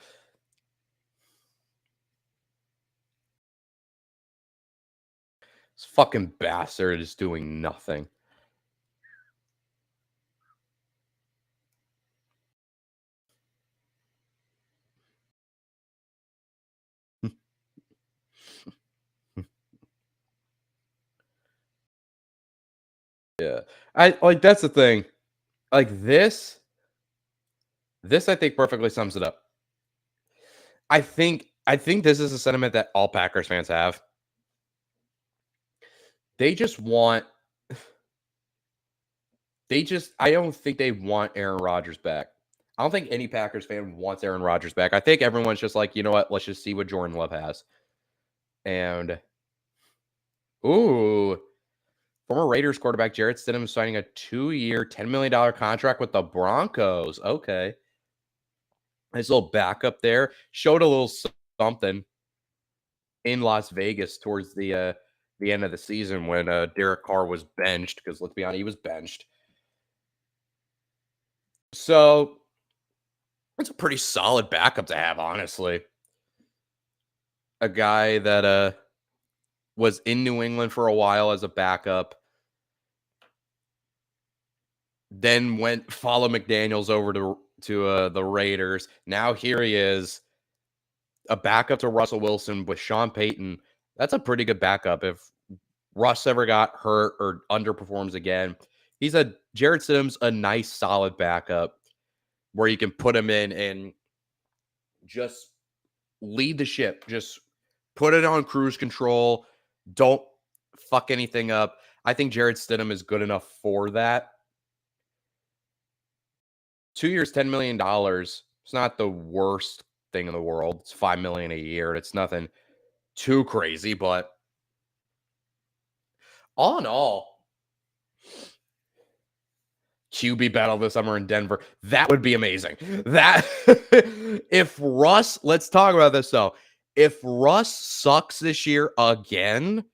This fucking bastard is doing nothing. Yeah. I like that's the thing. Like this I think perfectly sums it up. I think this is a sentiment that all Packers fans have. They just want I don't think they want Aaron Rodgers back. I don't think any Packers fan wants Aaron Rodgers back. I think everyone's just like, you know what? Let's just see what Jordan Love has. And ooh, former Raiders quarterback Jarrett Stidham is signing a 2-year, $10 million contract with the Broncos. Okay. His little backup there showed a little something in Las Vegas towards the end of the season when Derek Carr was benched, because let's be honest, he was benched. So it's a pretty solid backup to have, honestly. A guy that was in New England for a while as a backup, then went follow McDaniels over to the Raiders. Now here he is, a backup to Russell Wilson with Sean Payton. That's a pretty good backup. If Russ ever got hurt or underperforms again, Jared Stidham's a nice solid backup where you can put him in and just lead the ship. Just put it on cruise control. Don't fuck anything up. I think Jared Stidham is good enough for that. 2 years, $10 million. It's not the worst thing in the world. It's $5 million a year. It's nothing too crazy, but all in all, QB battle this summer in Denver. That would be amazing. That if Russ, let's talk about this though. If Russ sucks this year again,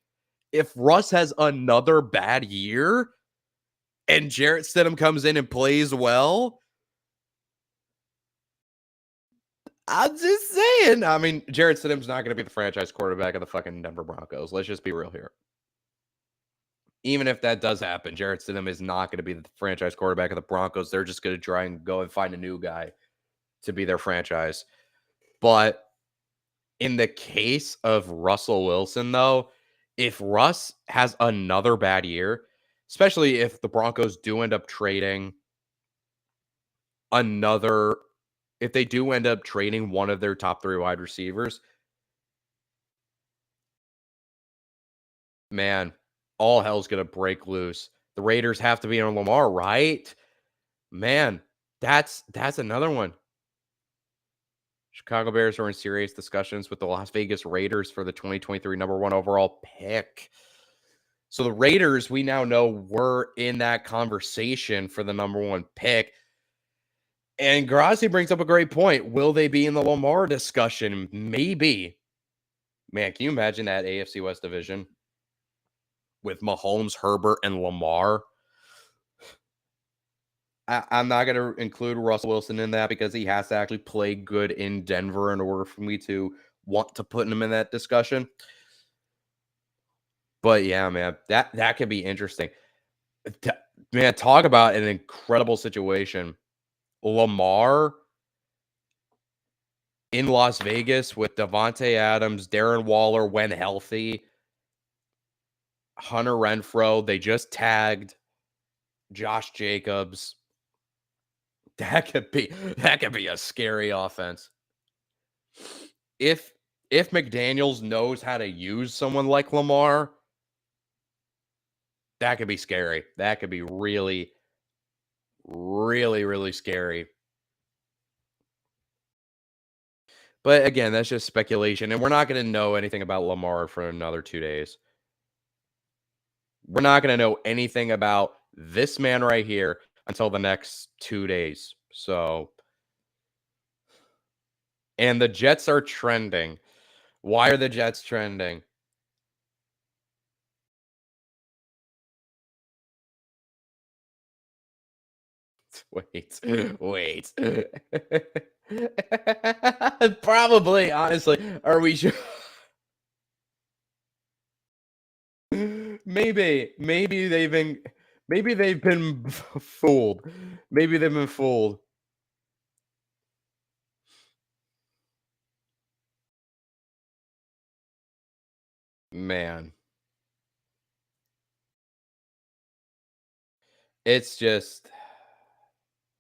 if Russ has another bad year and Jarrett Stidham comes in and plays well, I'm just saying. I mean, Jarrett Stidham's not going to be the franchise quarterback of the fucking Denver Broncos. Let's just be real here. Even if that does happen, Jarrett Stidham is not going to be the franchise quarterback of the Broncos. They're just going to try and go and find a new guy to be their franchise. But in the case of Russell Wilson, though, if Russ has another bad year, especially if the Broncos do end up trading another, if they do end up trading one of their top 3 wide receivers, man, all hell's going to break loose. The Raiders have to be on Lamar, right? Man, that's another one. Chicago Bears are in serious discussions with the Las Vegas Raiders for the 2023 number 1 overall pick. So the Raiders, we now know, were in that conversation for the number 1 pick. And Grazi brings up a great point. Will they be in the Lamar discussion? Maybe. Man, can you imagine that AFC West division with Mahomes, Herbert, and Lamar? I'm not going to include Russell Wilson in that because he has to actually play good in Denver in order for me to want to put him in that discussion. But yeah, man, that could be interesting. T Man, talk about an incredible situation. Lamar in Las Vegas with Devontae Adams, Darren Waller when healthy, Hunter Renfrow, they just tagged Josh Jacobs. That could be a scary offense. If if McDaniels knows how to use someone like Lamar, that could be scary. That could be really, really, really scary. But again, that's just speculation, and we're not going to know anything about Lamar for another 2 days. We're not going to know anything about this man right here until the next 2 days. So, and the Jets are trending. Why are the Jets trending? Wait, wait. Probably, honestly. Are we sure? Maybe they've been fooled. Maybe they've been fooled. Man, it's just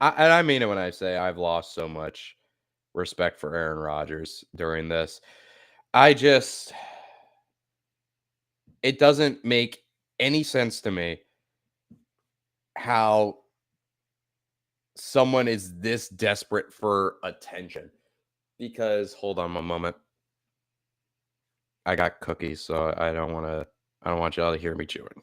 and I mean it when I say I've lost so much respect for Aaron Rodgers during this. I just it doesn't make any sense to me how someone is this desperate for attention. Because hold on a moment. I got cookies, so I don't want y'all to hear me chewing.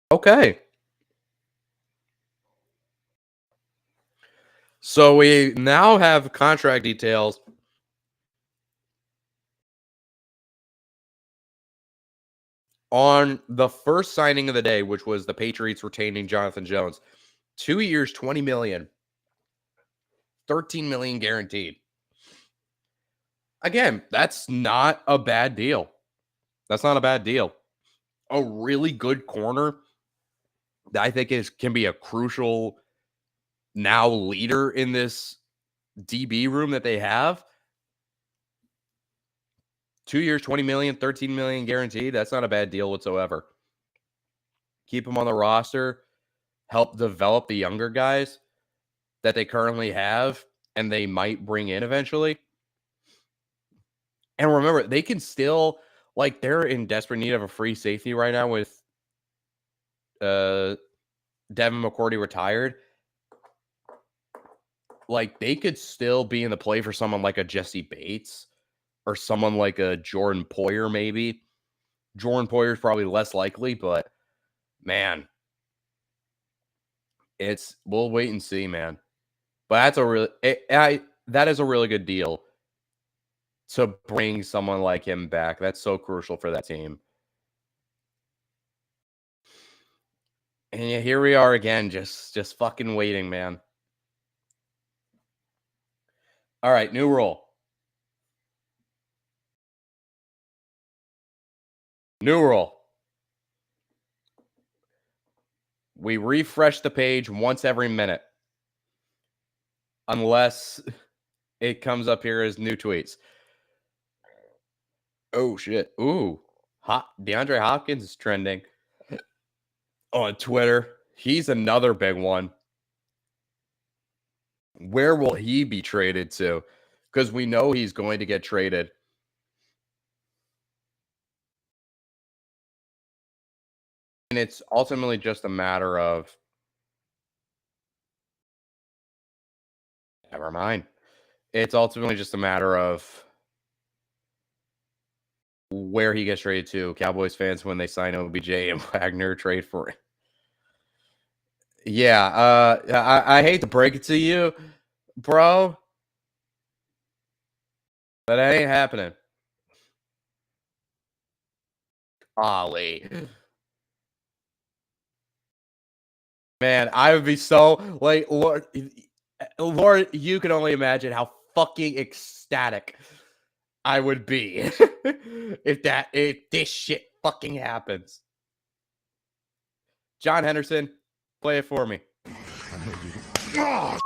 Okay. So we now have contract details on the first signing of the day, which was the Patriots retaining Jonathan Jones. 2 years, 20 million, 13 million guaranteed. Again, that's not a bad deal. That's not a bad deal. A really good corner that I think is can be a crucial now leader in this DB room that they have. 2 years, 20 million, 13 million guaranteed. That's not a bad deal whatsoever. Keep him on the roster, help develop the younger guys that they currently have and they might bring in eventually. And remember, they can still like they're in desperate need of a free safety right now with uh Devin McCourty retired. Like they could still be in the play for someone like a Jesse Bates or someone like a Jordan Poyer, maybe. Jordan Poyer is probably less likely, but man, it's we'll wait and see, man. But that's a really that is a really good deal to bring someone like him back. That's so crucial for that team. And yeah, here we are again, just fucking waiting, man. All right, new rule. New rule. We refresh the page once every minute, unless it comes up here as new tweets. Oh shit. Ooh. DeAndre Hopkins is trending on Twitter. He's another big one. Where will he be traded to? Because we know he's going to get traded. And it's ultimately just a matter of Never mind. It's ultimately just a matter of where he gets traded to. Cowboys fans, when they sign OBJ and Wagner, trade for him. Yeah, I hate to break it to you, bro, but that ain't happening. Ollie. Man, I would be so like, Lord, you can only imagine how fucking ecstatic I would be if this shit fucking happens. John Henderson, play it for me. Oh,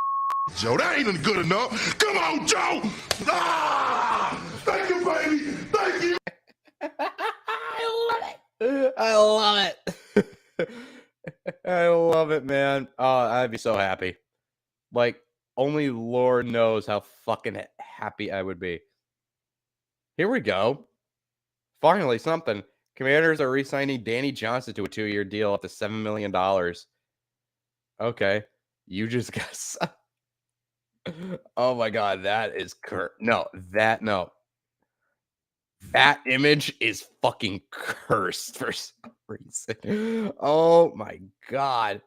Joe, that ain't good enough. Come on, Joe. Ah, thank you, baby. Thank you. I love it. I love it. I love it, man. Oh, I'd be so happy. Like, only Lord knows how fucking happy I would be. Here we go. Finally, something. Commanders are re-signing Danny Johnson to a 2-year deal up to $7 million. Okay. You just guess. Oh my god, that is no. That image is fucking cursed for some reason. Oh my god.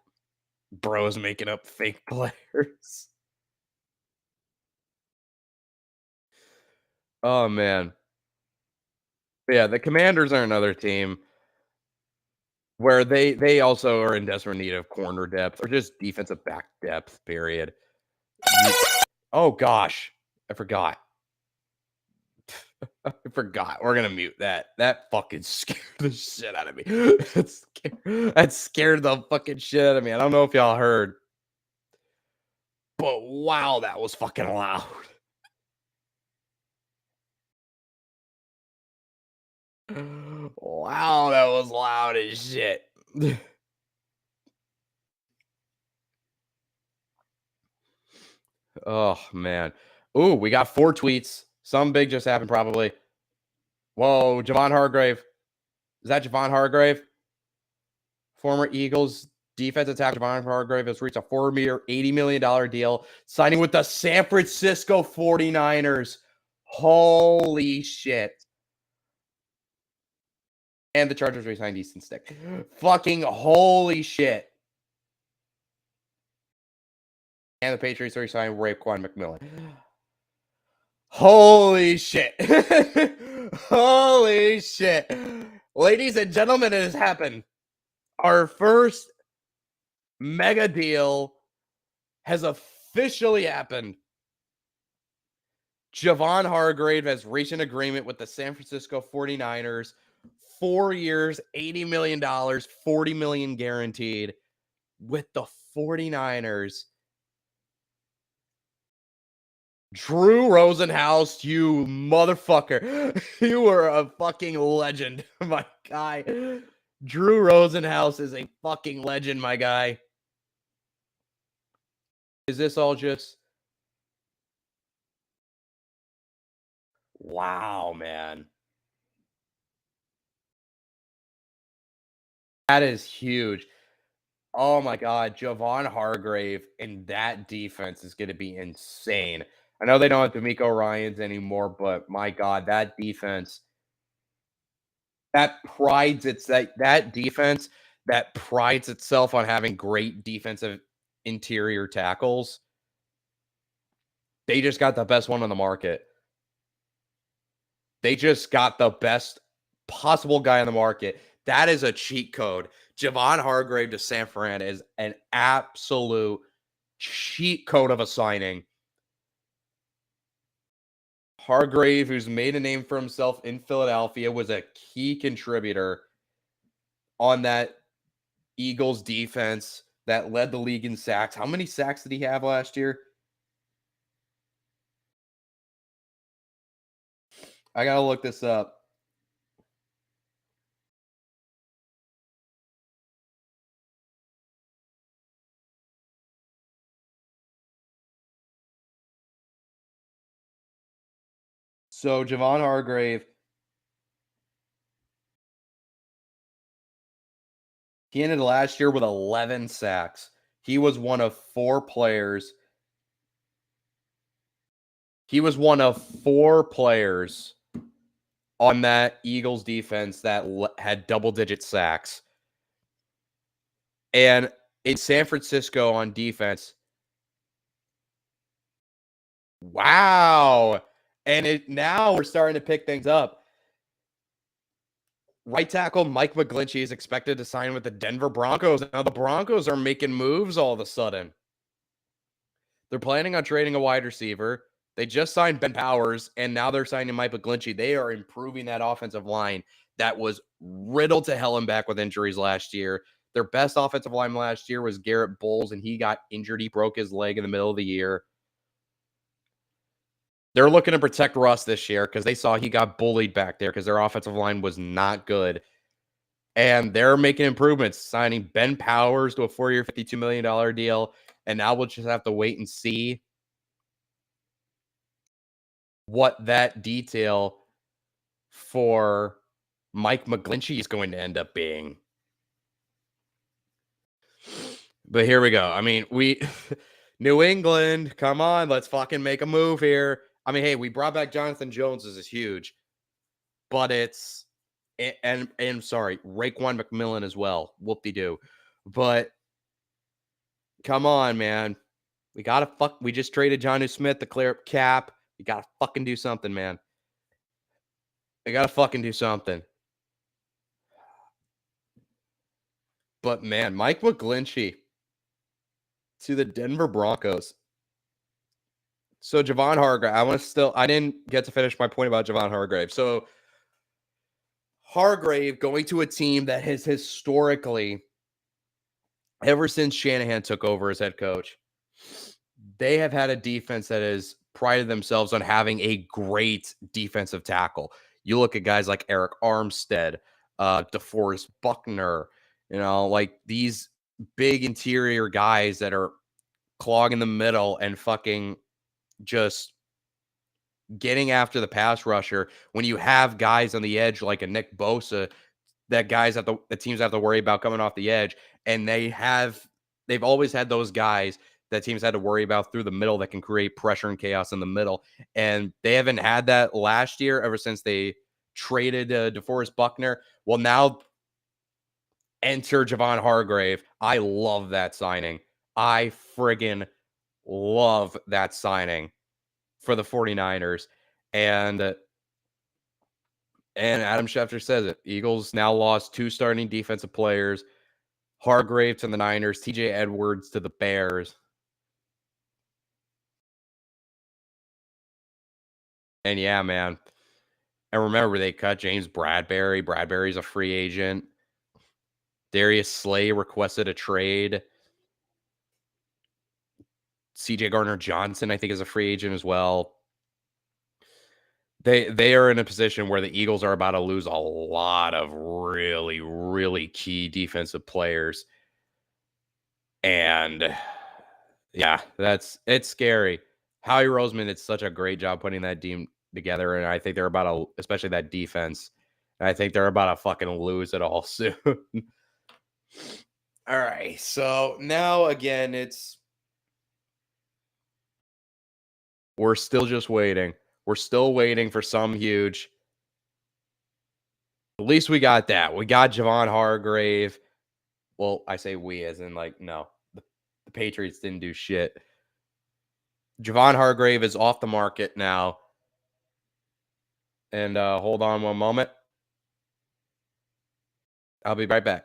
Bro's making up fake players. Oh man. Yeah, the Commanders are another team where they also are in desperate need of corner depth or just defensive back depth, period. Oh gosh, I forgot. I forgot. We're gonna mute that. That fucking scared the shit out of me. That scared the fucking shit out of me. I don't know if y'all heard, but wow, that was fucking loud. Wow, that was loud as shit. Oh man. Ooh, we got 4 tweets. Some big just happened probably. Whoa, Javon Hargrave. Is that Javon Hargrave? Former Eagles defensive tackle Javon Hargrave has reached a 4-year, $80 million deal, signing with the San Francisco 49ers. Holy shit. And the Chargers re-signed Easton Stick. Fucking holy shit. And the Patriots re-signed Raekwon McMillan. Holy shit. Holy shit. Ladies and gentlemen, it has happened. Our first mega deal has officially happened. Javon Hargrave has reached an agreement with the San Francisco 49ers. 4 years, $80 million, $40 million guaranteed with the 49ers. Drew Rosenhaus, you motherfucker. You were a fucking legend, my guy. Drew Rosenhaus is a fucking legend, my guy. Is this all just... Wow, man. That is huge. Oh my god, Javon Hargrave and that defense is gonna be insane. I know they don't have D'Amico Ryans anymore, but my god, that defense that defense that prides itself on having great defensive interior tackles. They just got the best one on the market. They just got the best possible guy on the market. That is a cheat code. Javon Hargrave to San Fran is an absolute cheat code of a signing. Hargrave, who's made a name for himself in Philadelphia, was a key contributor on that Eagles defense that led the league in sacks. How many sacks did he have last year? I gotta look this up. So Javon Hargrave, he ended last year with 11 sacks. He was one of 4 players He was one of 4 players on that Eagles defense that had double-digit sacks. And in San Francisco on defense, wow. And now we're starting to pick things up. Right tackle Mike McGlinchey is expected to sign with the Denver Broncos. Now the Broncos are making moves all of a sudden. They're planning on trading a wide receiver. They just signed Ben Powers, and now they're signing Mike McGlinchey. They are improving that offensive line that was riddled to hell and back with injuries last year. Their best offensive line last year was Garrett Bowles, and he got injured. He broke his leg in the middle of the year. They're looking to protect Russ this year because they saw he got bullied back there because their offensive line was not good. And they're making improvements, signing Ben Powers to a 4-year, $52 million deal. And now we'll just have to wait and see what that detail for Mike McGlinchey is going to end up being. But here we go. I mean, New England, come on, let's fucking make a move here. I mean, hey, we brought back Jonathan Jones. This is huge. But and sorry, Raekwon McMillan as well. Whoop-de-doo. But come on, man. We just traded Jonnu Smith to clear up cap. You gotta fucking do something, man. You gotta fucking do something. But man, Mike McGlinchey to the Denver Broncos. So Javon Hargrave, I didn't get to finish my point about Javon Hargrave. So Hargrave going to a team that has historically, ever since Shanahan took over as head coach, they have had a defense that has prided themselves on having a great defensive tackle. You look at guys like Eric Armstead, DeForest Buckner, like these big interior guys that are clogging the middle and fucking just getting after the pass rusher. When you have guys on the edge like a Nick Bosa, that the teams have to worry about coming off the edge, and they've always had those guys that teams had to worry about through the middle that can create pressure and chaos in the middle. And they haven't had that last year ever since they traded DeForest Buckner. Well, now enter Javon Hargrave. I love that signing. I friggin' love that signing for the 49ers. And Adam Schefter says it. Eagles now lost 2 starting defensive players. Hargrave to the Niners, TJ Edwards to the Bears. And yeah, man. And remember, they cut James Bradbury. Bradbury's a free agent. Darius Slay requested a trade. CJ Gardner-Johnson, I think, is a free agent as well. They are in a position where the Eagles are about to lose a lot of really, really key defensive players. And yeah, it's scary. Howie Roseman did such a great job putting that team together, and I think they're especially that defense. And I think they're about to fucking lose it all soon. All right, so now again, we're still just waiting. We're still waiting for some huge. At least we got that. We got Javon Hargrave. Well, I say we as in no, the Patriots didn't do shit. Javon Hargrave is off the market now. And hold on one moment. I'll be right back.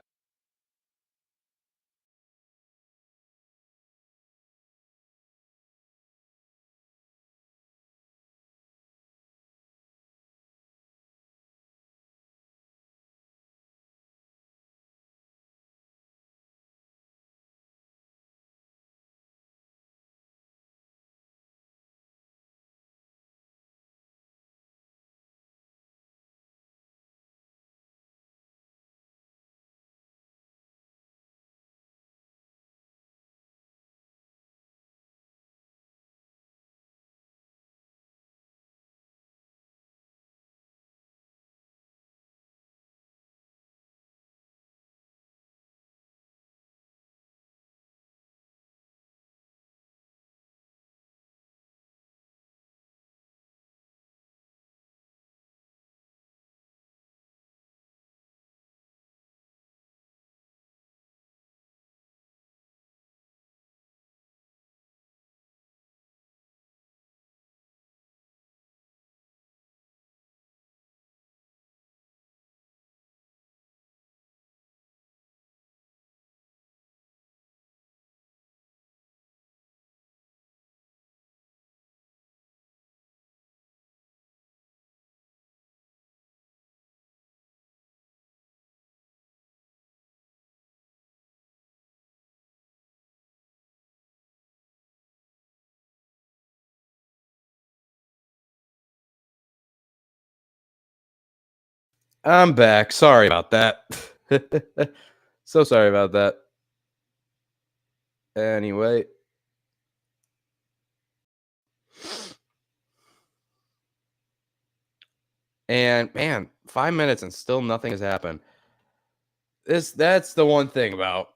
I'm back. Sorry about that. So sorry about that. Anyway, and man, 5 minutes and still nothing has happened. That's the one thing about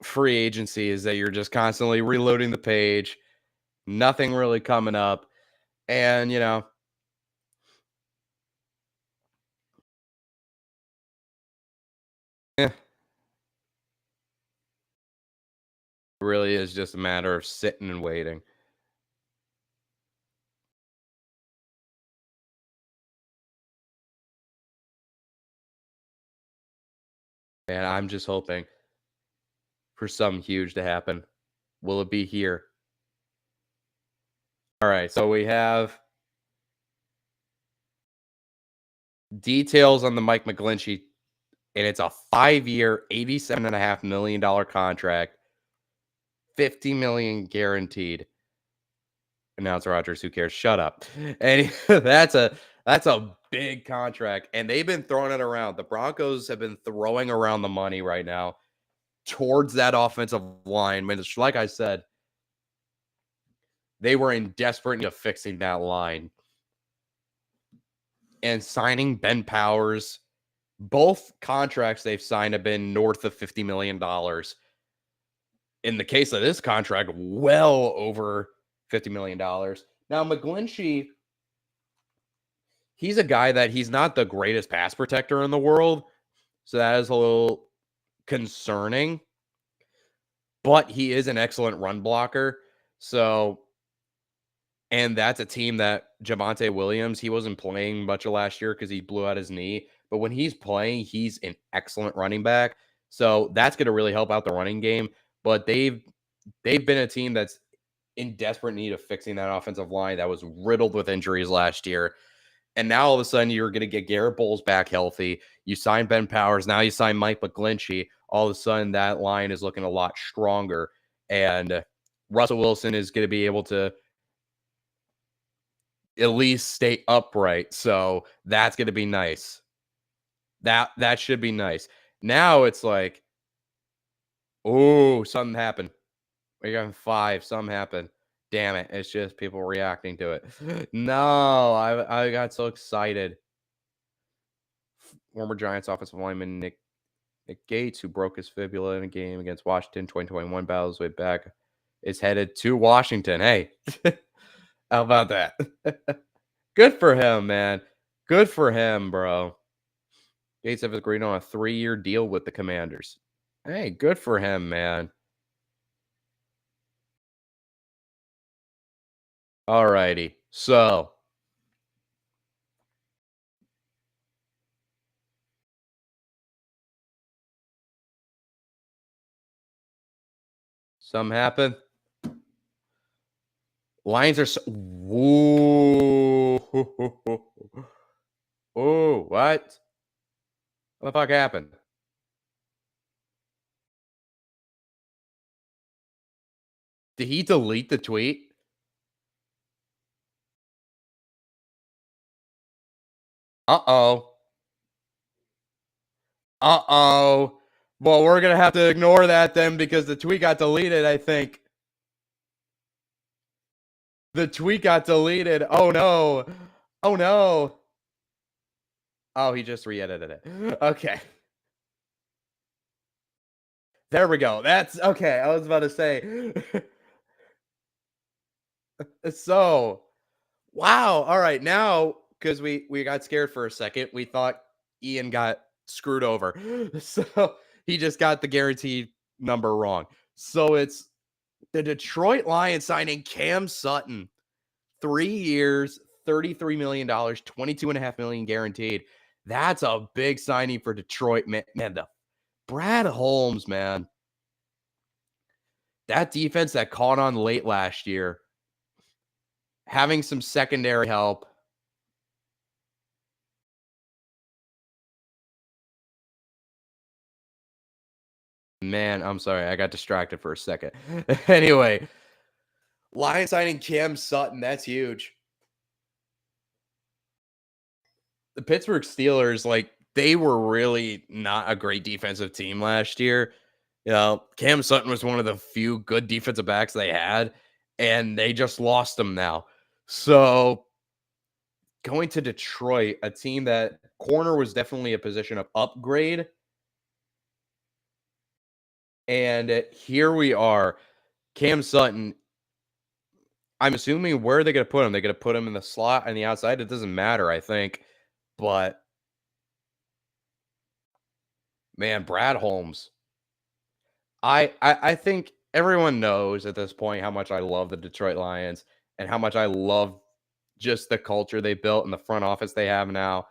free agency is that you're just constantly reloading the page, nothing really coming up, and it really is just a matter of sitting and waiting. And I'm just hoping for something huge to happen. Will it be here? All right, so we have details on the Mike McGlinchey, and it's a 5-year, $87.5 million contract, 50 million guaranteed. Announcer Rogers, who cares? Shut up. And that's a big contract, and they've been throwing it around. The Broncos have been throwing around the money right now towards that offensive line. Which, like I said, they were in desperate need of fixing that line. And signing Ben Powers, both contracts they've signed have been north of $50 million. In the case of this contract, well over $50 million. Now, McGlinchey, he's a guy that he's not the greatest pass protector in the world. So that is a little concerning. But he is an excellent run blocker. So, and that's a team that Javonte Williams, he wasn't playing much of last year because he blew out his knee. But when he's playing, he's an excellent running back. So that's going to really help out the running game. But they've been a team that's in desperate need of fixing that offensive line that was riddled with injuries last year. And now all of a sudden you're going to get Garrett Bowles back healthy. You sign Ben Powers. Now you sign Mike McGlinchey. All of a sudden that line is looking a lot stronger. And Russell Wilson is going to be able to at least stay upright. So that's going to be nice. That should be nice. Now it's like, oh, something happened. We got 5. Something happened. Damn it. It's just people reacting to it. No, I got so excited. Former Giants offensive lineman Nick Gates, who broke his fibula in a game against Washington, 2021 battles way back, is headed to Washington. Hey, how about that? Good for him, man. Good for him, bro. Gates have agreed on a 3-year deal with the Commanders. Hey, good for him, man. All righty. So, something happened. Lions are so. Whoa. Oh, what? What the fuck happened? Did he delete the tweet? Uh-oh. Uh-oh. Well, we're going to have to ignore that then because the tweet got deleted, I think. The tweet got deleted. Oh, no. Oh, no. Oh, he just re-edited it. Okay. There we go. That's okay. I was about to say. So, wow. All right. Now, because we got scared for a second, we thought Ian got screwed over. So he just got the guaranteed number wrong. So it's the Detroit Lions signing Cam Sutton, 3 years, $33 million, $22.5 million guaranteed. That's a big signing for Detroit, man. The Brad Holmes, man. That defense that caught on late last year, having some secondary help. Man, I'm sorry. I got distracted for a second. Anyway, Lions signing Cam Sutton. That's huge. The Pittsburgh Steelers, like, they were really not a great defensive team last year. You know, Cam Sutton was one of the few good defensive backs they had, and they just lost him now. So going to Detroit, a team that corner was definitely a position of upgrade. And here we are. Cam Sutton, I'm assuming where are they going to put him? They're going to put him in the slot on the outside. It doesn't matter, I think. But man, Brad Holmes. I think everyone knows at this point how much I love the Detroit Lions and how much I love just the culture they built and the front office they have now.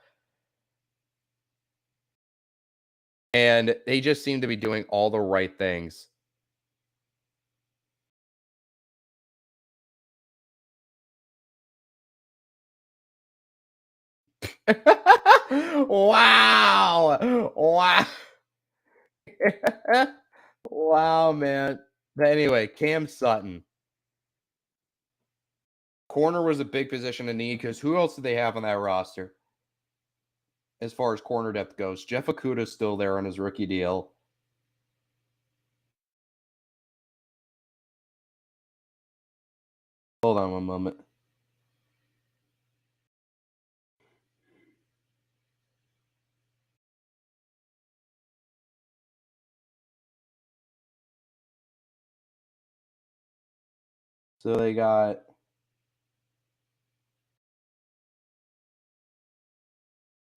And they just seem to be doing all the right things. Wow. Wow. Wow, man. But anyway, Cam Sutton. Corner was a big position of need because who else did they have on that roster as far as corner depth goes? Jeff Okudah's still there on his rookie deal. Hold on one moment. So they got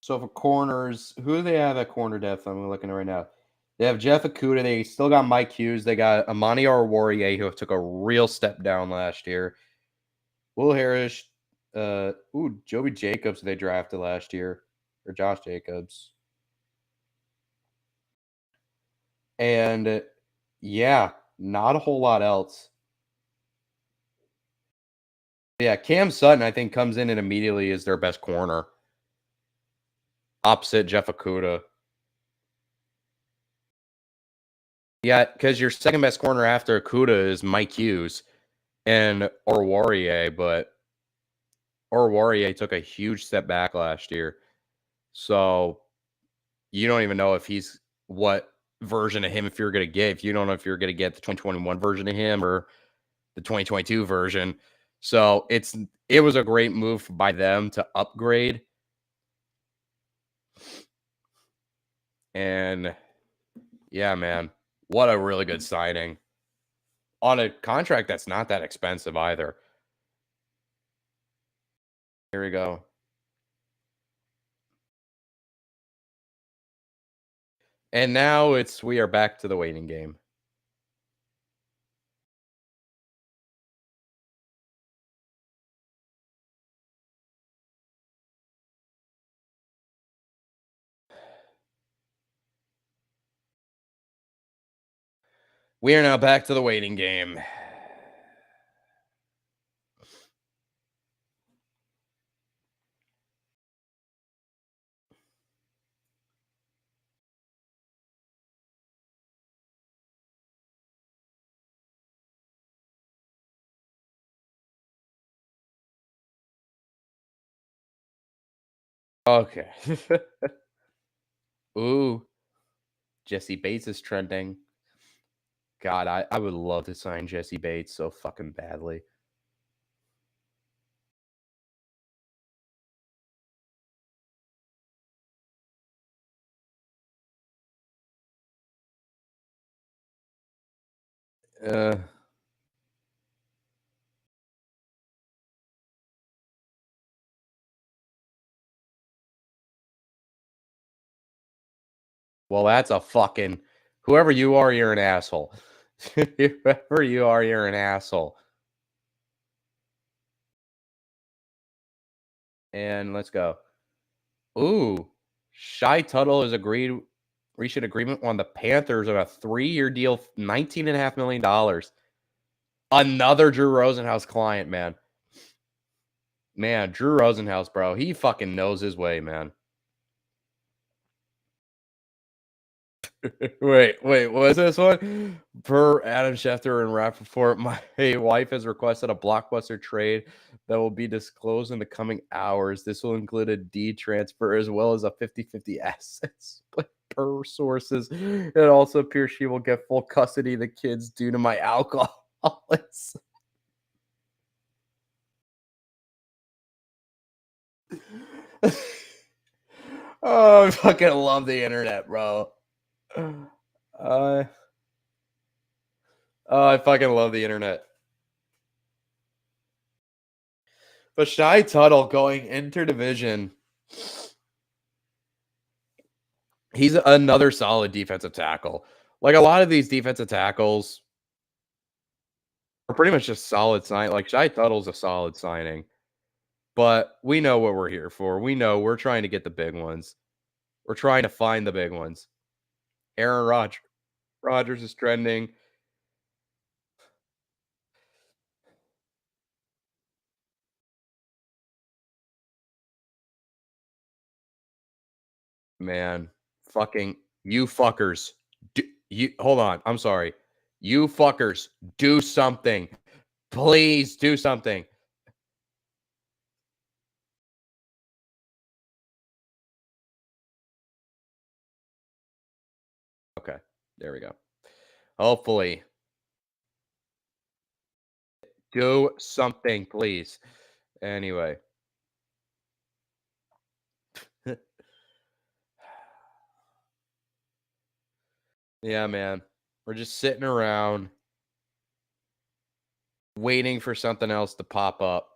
so for corners, who do they have at corner depth? I'm looking at right now. They have Jeff Okudah. They still got Mike Hughes. They got Amani Oruwariye, who took a real step down last year. Will Harris, Joby Jacobs they drafted last year, or Josh Jacobs. And yeah, not a whole lot else. Yeah, Cam Sutton, I think, comes in and immediately is their best corner. Opposite Jeff Okudah. Yeah, because your second best corner after Okudah is Mike Hughes and Oruwariye, but Oruwariye took a huge step back last year. So you don't even know if he's what version of him if you're going to get. If you don't know if you're going to get the 2021 version of him or the 2022 version. So it was a great move by them to upgrade. And yeah, man, what a really good signing on a contract that's not that expensive either. Here we go. And now we are back to the waiting game. We are now back to the waiting game. Okay. Ooh, Jesse Bates is trending. God, I would love to sign Jesse Bates so fucking badly. Uh, well, that's a fucking whoever you are, you're an asshole. Whoever you are, you're an asshole. And let's go. Ooh, Shy Tuttle has reached an agreement on the Panthers on a 3-year deal, $19.5 million. Another Drew Rosenhaus client, man. Man, Drew Rosenhaus, bro. He fucking knows his way, man. Wait, what is this one? Per Adam Schefter and Rappaport, my wife has requested a blockbuster trade that will be disclosed in the coming hours. This will include a D transfer as well as a 50-50 asset split per sources. It also appears she will get full custody of the kids due to my alcoholics. Oh, I fucking love the internet, bro. Uh, oh, I fucking love the internet. But Shy Tuttle going interdivision. He's another solid defensive tackle. Like a lot of these defensive tackles are pretty much just solid sign. Like Shy Tuttle's a solid signing. But we know what we're here for. We know we're trying to get the big ones. We're trying to find the big ones. Aaron Rodgers is trending. Man, fucking you fuckers. You hold on. I'm sorry. You fuckers, do something. Please do something. Okay. There we go. Hopefully. Do something, please. Anyway. Yeah, man. We're just sitting around waiting for something else to pop up.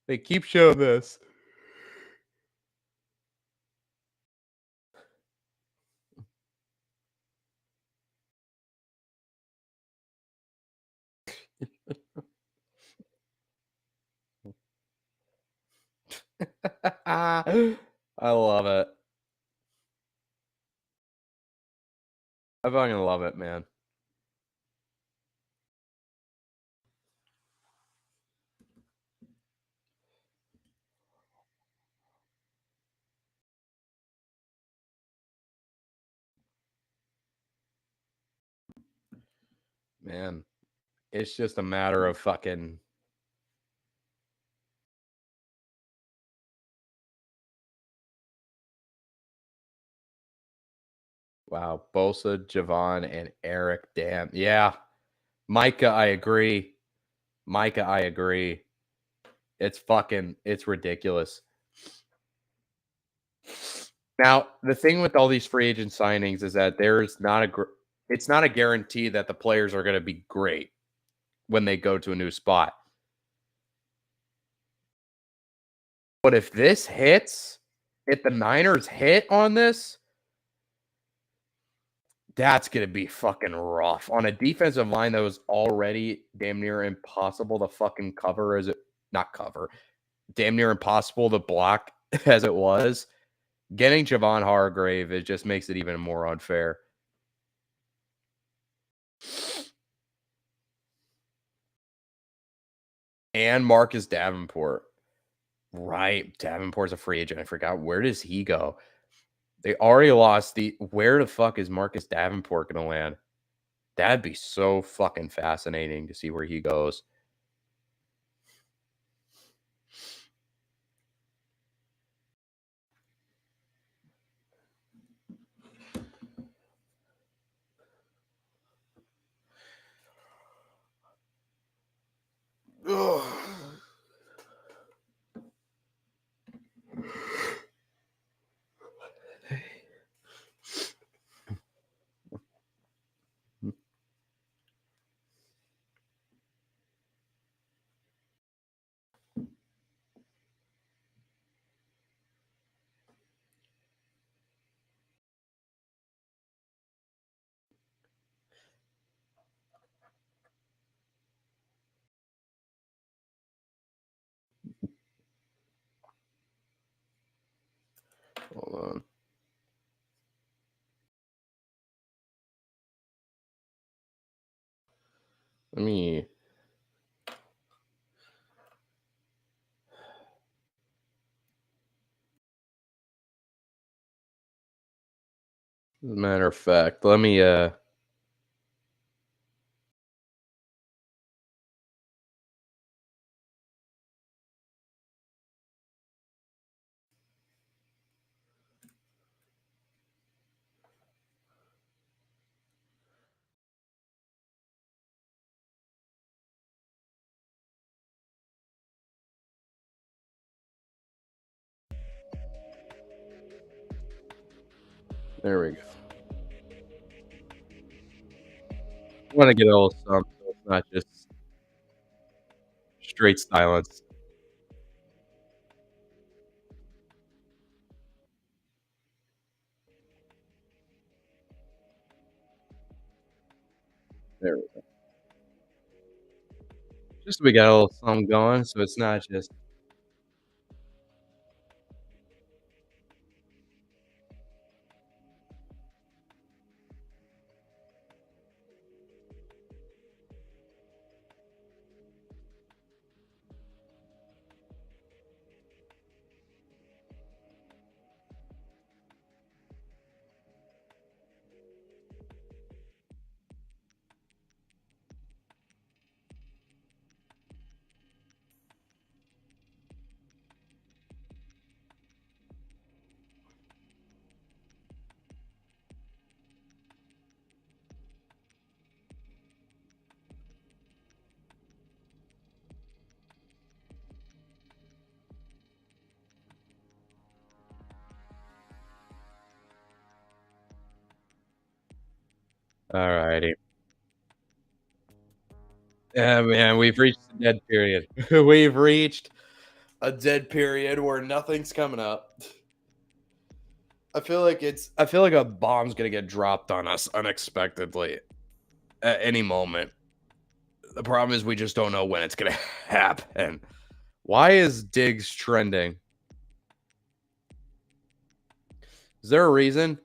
They keep showing this. I love it. I fucking love it, man. Man, it's just a matter of fucking. Wow. Bosa, Javon, and Eric. Damn. Yeah. Micah, I agree. Micah, I agree. It's ridiculous. Now, the thing with all these free agent signings is that it's not a guarantee that the players are going to be great when they go to a new spot. But if this hits, if the Niners hit on this, that's going to be fucking rough. On a defensive line that was already damn near impossible to fucking cover not cover, damn near impossible to block as it was. Getting Javon Hargrave, it just makes it even more unfair. And Marcus Davenport. Right. Davenport's a free agent. I forgot. Where does he go? They already lost where the fuck is Marcus Davenport going to land? That'd be so fucking fascinating to see where he goes. Ugh. Hold on. Let me. As a matter of fact, let me there we go. I want to get a little something so it's not just straight silence. There we go. Just so we got a little something going, so it's not just alrighty. Yeah, man, we've reached the dead period. We've reached a dead period where nothing's coming up. I feel like a bomb's gonna get dropped on us unexpectedly at any moment. The problem is we just don't know when it's gonna happen. Why is Diggs trending? Is there a reason?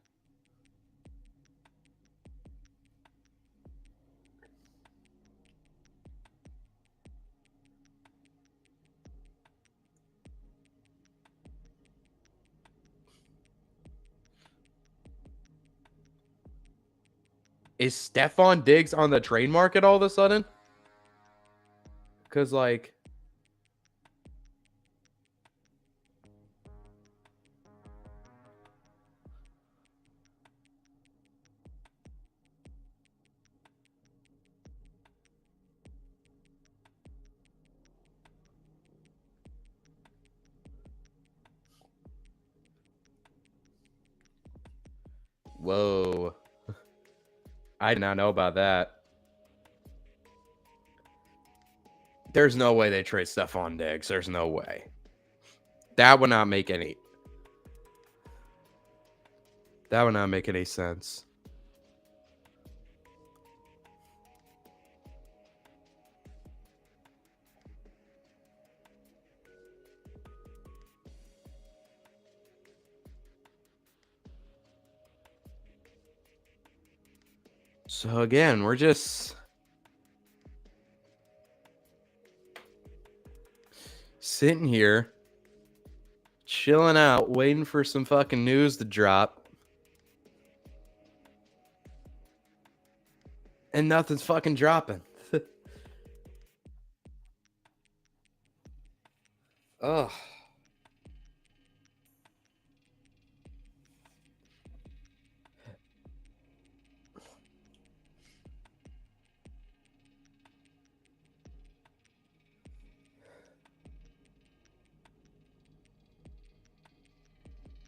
Is Stefan Diggs on the trade market all of a sudden? Because, like, whoa. I did not know about that. There's no way they trade Stefan Diggs. There's no way. That would not make any. That would not make any sense. So again, we're just sitting here, chilling out, waiting for some fucking news to drop, and nothing's fucking dropping. Ugh.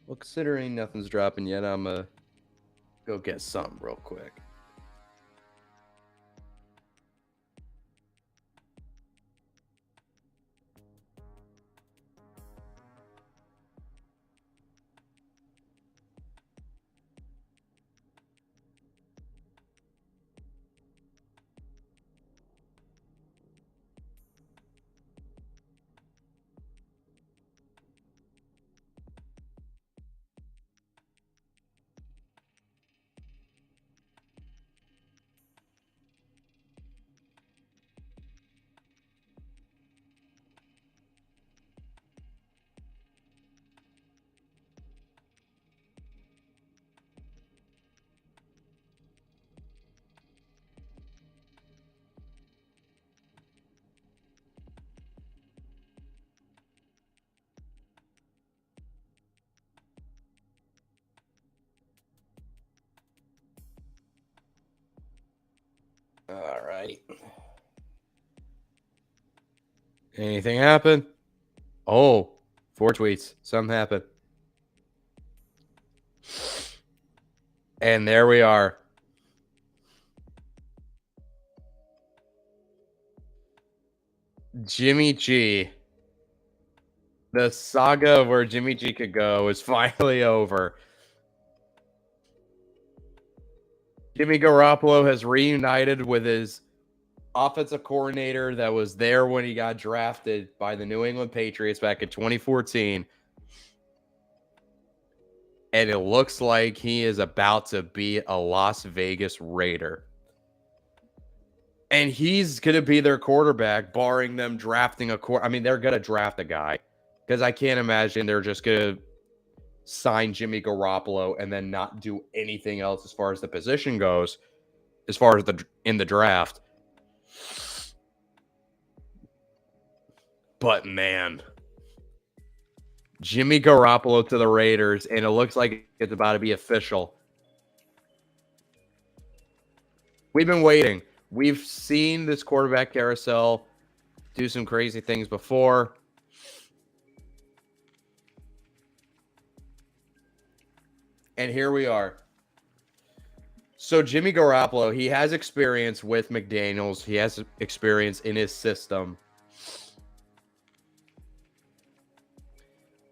Well, considering nothing's dropping yet, I'm go get something real quick. All right. Anything happen? Oh, 4 tweets. Something happened. And there we are. Jimmy G. The saga of where Jimmy G could go is finally over. Jimmy Garoppolo has reunited with his offensive coordinator that was there when he got drafted by the New England Patriots back in 2014. And it looks like he is about to be a Las Vegas Raider. And he's going to be their quarterback, barring them drafting a I mean, they're going to draft a guy because I can't imagine they're just going to sign Jimmy Garoppolo and then not do anything else as far as the position goes, as far as in the draft. But man, Jimmy Garoppolo to the Raiders, and it looks like it's about to be official. We've been waiting. We've seen this quarterback carousel do some crazy things before. And here we are. So Jimmy Garoppolo, he has experience with McDaniels. He has experience in his system.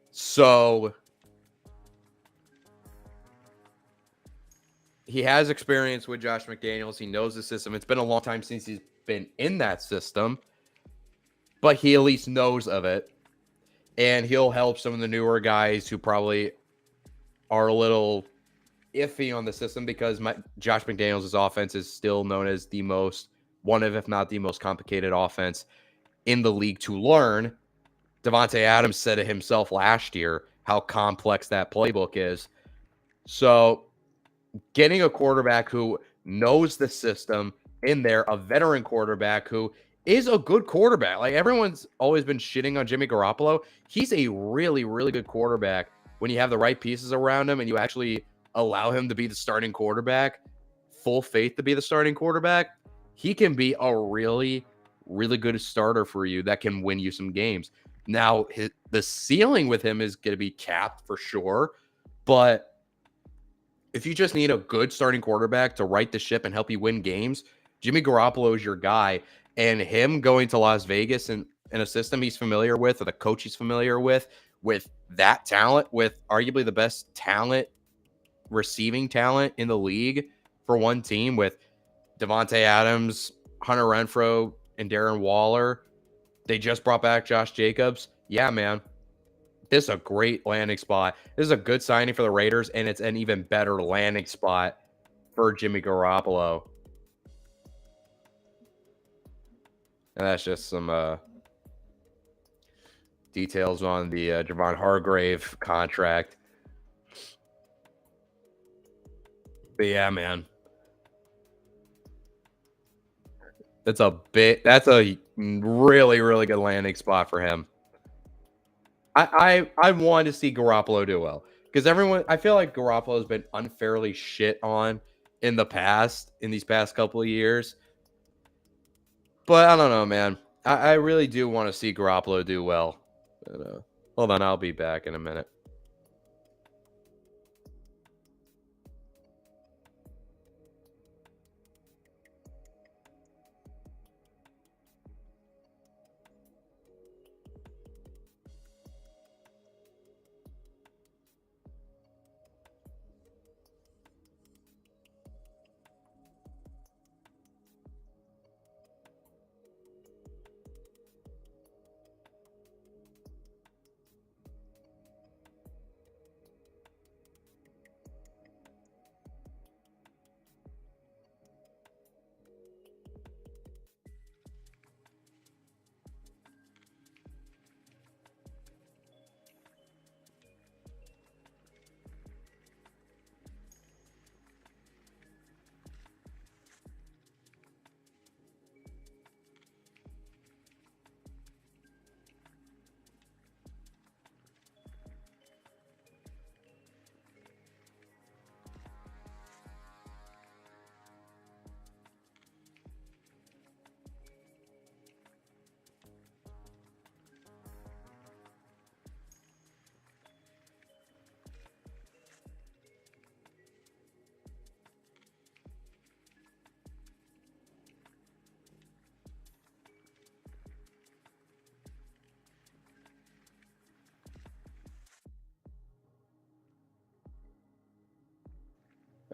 So he has experience with Josh McDaniels. He knows the system. It's been a long time since he's been in that system, but he at least knows of it. And he'll help some of the newer guys who probably are a little iffy on the system because Josh McDaniels' offense is still known as the most, one of, if not the most complicated offense in the league to learn. Davante Adams said it himself last year, how complex that playbook is. So getting a quarterback who knows the system in there, a veteran quarterback who is a good quarterback. Like, everyone's always been shitting on Jimmy Garoppolo. He's a really, really good quarterback when you have the right pieces around him and you actually allow him to be the starting quarterback, full faith to be the starting quarterback. He can be a really, really good starter for you that can win you some games. Now, the ceiling with him is going to be capped for sure, but if you just need a good starting quarterback to right the ship and help you win games, Jimmy Garoppolo is your guy. And him going to Las Vegas and in a system he's familiar with, or the coach he's familiar with that talent, with arguably the best talent, receiving talent in the league for one team, with Davante Adams, Hunter Renfrow, and Darren Waller. They just brought back Josh Jacobs. Yeah, man. This is a great landing spot. This is a good signing for the Raiders, and it's an even better landing spot for Jimmy Garoppolo. And that's just some details on the Javon Hargrave contract. But yeah, man. That's a really, really good landing spot for him. I want to see Garoppolo do well because I feel like Garoppolo has been unfairly shit on in the past, in these past couple of years. But I don't know, man. I really do want to see Garoppolo do well. But, hold on, I'll be back in a minute.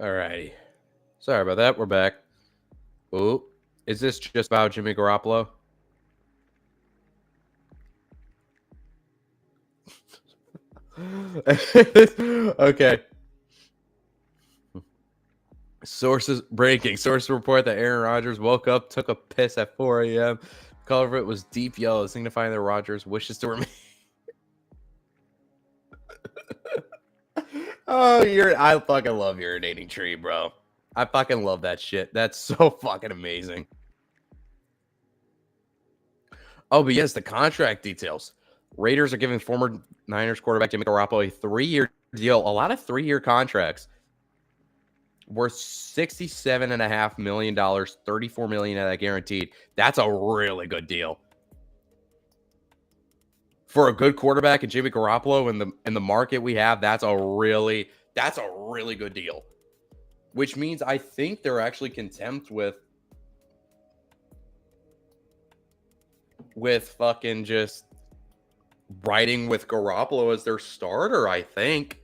All righty. Sorry about that. We're back. Ooh, is this just about Jimmy Garoppolo? Okay. Sources report that Aaron Rodgers woke up, took a piss at 4 a.m. Color of it was deep yellow, signifying that Rodgers wishes to remain. Oh, I fucking love urinating tree, bro. I fucking love that shit. That's so fucking amazing. Oh, but yes, the contract details. Raiders are giving former Niners quarterback Jimmy Garoppolo a 3-year deal. A lot of 3-year contracts worth $67.5 million, $34 million of that guaranteed. That's a really good deal. For a good quarterback and Jimmy Garoppolo in the market we have, that's a really good deal. Which means I think they're actually content with fucking just riding with Garoppolo as their starter, I think.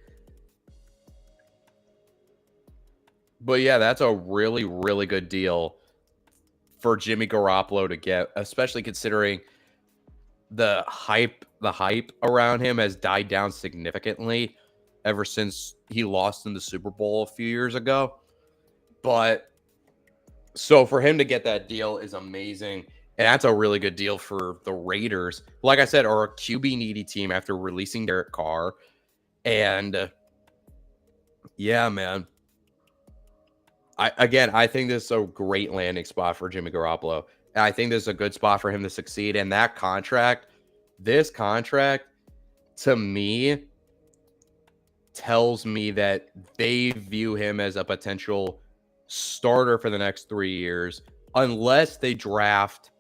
But yeah, that's a really, really good deal for Jimmy Garoppolo to get, especially considering the hype around him has died down significantly ever since he lost in the Super Bowl a few years ago. But so for him to get that deal is amazing. And that's a really good deal for the Raiders. Like I said, are a QB needy team after releasing Derek Carr. And yeah, man. I think this is a great landing spot for Jimmy Garoppolo. And I think this is a good spot for him to succeed. And this contract, to me, tells me that they view him as a potential starter for the next 3 years, unless they draft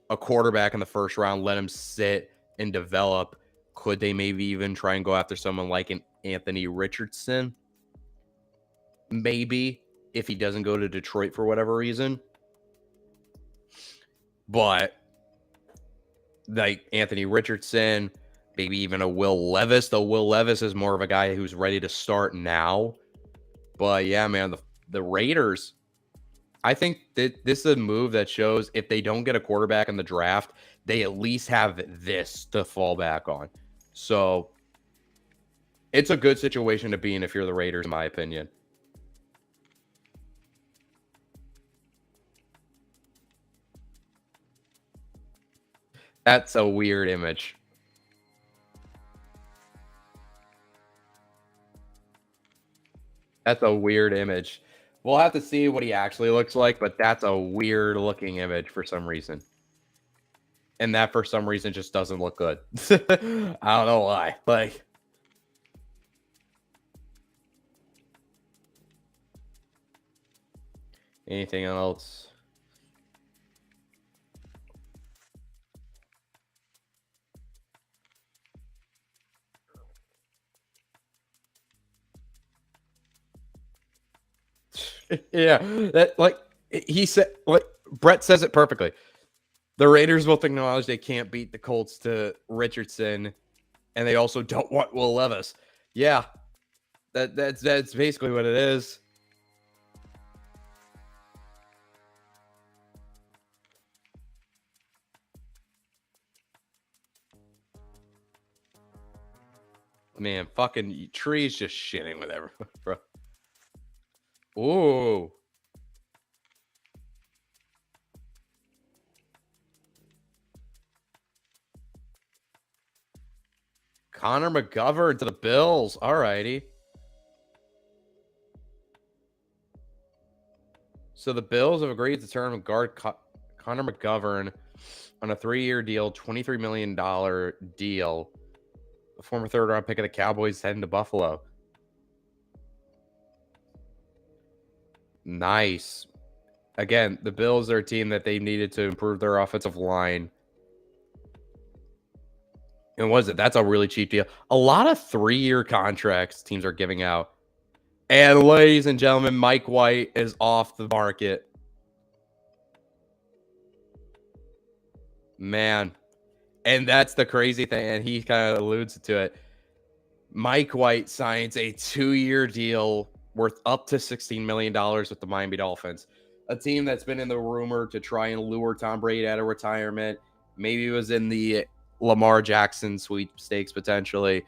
a quarterback in the first round, let him sit and develop. Could they maybe even try and go after someone like an Anthony Richardson? Maybe, if he doesn't go to Detroit for whatever reason. But like Anthony Richardson, maybe even a Will Levis, though Will Levis is more of a guy who's ready to start now. But yeah, man, the Raiders, I think that this is a move that shows if they don't get a quarterback in the draft, they at least have this to fall back on. So it's a good situation to be in if you're the Raiders, in my opinion. That's a weird image. That's a weird image. We'll have to see what he actually looks like, but that's a weird looking image for some reason. And that for some reason just doesn't look good. I don't know why. Like, anything else? Yeah, that like he said, like Brett says it perfectly. The Raiders both acknowledge they can't beat the Colts to Richardson, and they also don't want Will Levis. Yeah, that's basically what it is. Man, fucking trees just shitting with everyone, bro. Ooh. Connor McGovern to the Bills. All righty. So the Bills have agreed to term guard Connor McGovern on a 3-year deal, $23 million deal. The former third-round pick of the Cowboys heading to Buffalo. Nice. Again, the Bills are a team that they needed to improve their offensive line. And was it? That's a really cheap deal. A lot of 3-year contracts teams are giving out. And ladies and gentlemen, Mike White is off the market. Man. And that's the crazy thing. And he kind of alludes to it. Mike White signs a 2-year deal worth up to $16 million with the Miami Dolphins. A team that's been in the rumor to try and lure Tom Brady out of retirement. Maybe it was in the Lamar Jackson sweepstakes potentially.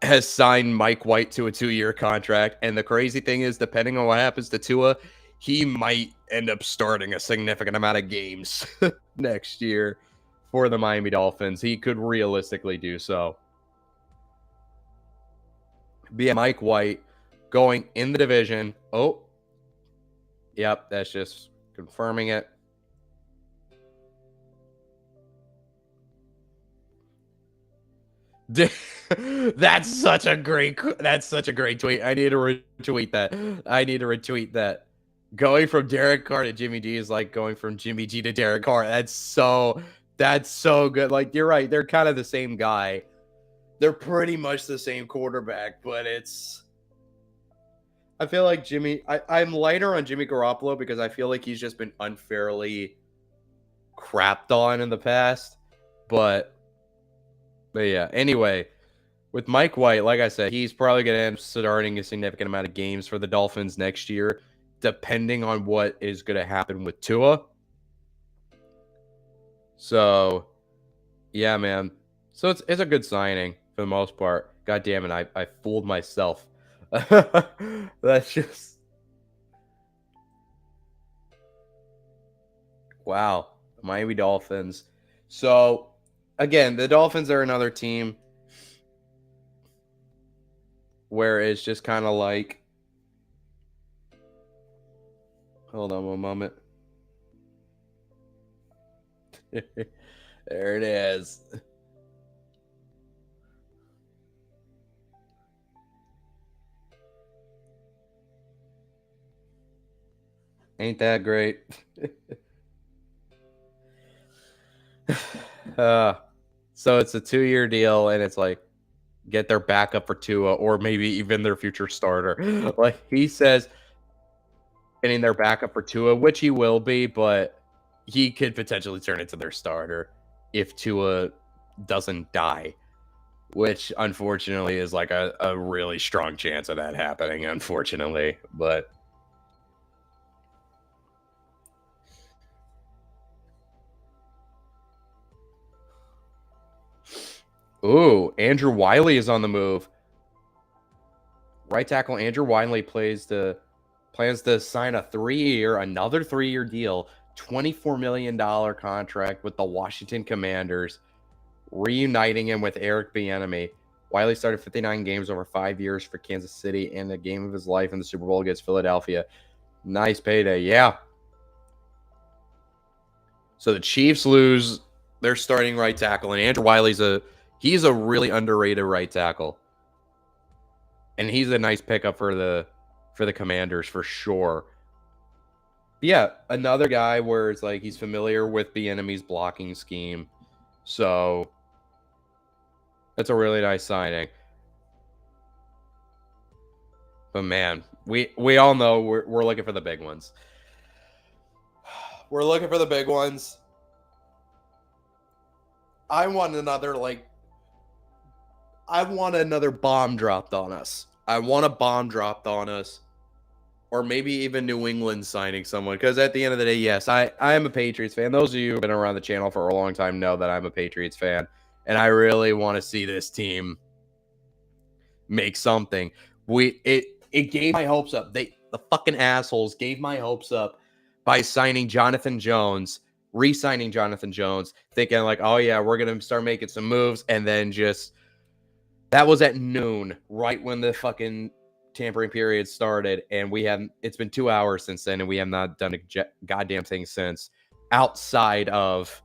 Has signed Mike White to a 2-year contract. And the crazy thing is, depending on what happens to Tua, he might end up starting a significant amount of games next year for the Miami Dolphins. He could realistically do so. Be Mike White going in the division. Oh, yep, that's just confirming it. That's such a great tweet. I need to retweet that. Going from Derek Carr to Jimmy G is like going from Jimmy G to Derek Carr. That's so good. Like, you're right. They're kind of the same guy. They're pretty much the same quarterback, but I feel like I'm lighter on Jimmy Garoppolo because I feel like he's just been unfairly crapped on in the past. But yeah, anyway, with Mike White, like I said, he's probably going to end up starting a significant amount of games for the Dolphins next year, depending on what is going to happen with Tua. So, yeah, man. So it's a good signing for the most part. God damn it, I fooled myself. That's just... Wow. Miami Dolphins. So, again, the Dolphins are another team where it's just kind of like... Hold on one moment. There it is. Ain't that great? So it's a 2-year deal, and it's like, get their backup for Tua, or maybe even their future starter. Like he says, getting their backup for Tua, which he will be, but he could potentially turn into their starter if Tua doesn't die, which unfortunately is like a really strong chance of that happening, unfortunately. But ooh, Andrew Wiley is on the move. Right tackle Andrew Wiley plans to sign another 3-year deal, $24 million contract with the Washington Commanders, reuniting him with Eric Bieniemy. Wiley started 59 games over 5 years for Kansas City and the game of his life in the Super Bowl against Philadelphia. Nice payday, yeah. So the Chiefs lose their starting right tackle, and Andrew Wiley's he's a really underrated right tackle. And he's a nice pickup for the Commanders for sure. But yeah, another guy where it's like he's familiar with Bieniemy's blocking scheme. So that's a really nice signing. But man, we all know we're looking for the big ones. We're looking for the big ones. I want another bomb dropped on us. I want a bomb dropped on us. Or maybe even New England signing someone. Because at the end of the day, yes, I am a Patriots fan. Those of you who have been around the channel for a long time know that I'm a Patriots fan. And I really want to see this team make something. It gave my hopes up. The fucking assholes gave my hopes up by signing Jonathan Jones, re-signing Jonathan Jones, thinking like, oh yeah, we're going to start making some moves. And then just... That was at noon, right when the fucking tampering period started, and it's been 2 hours since then, and we have not done a goddamn thing since, outside of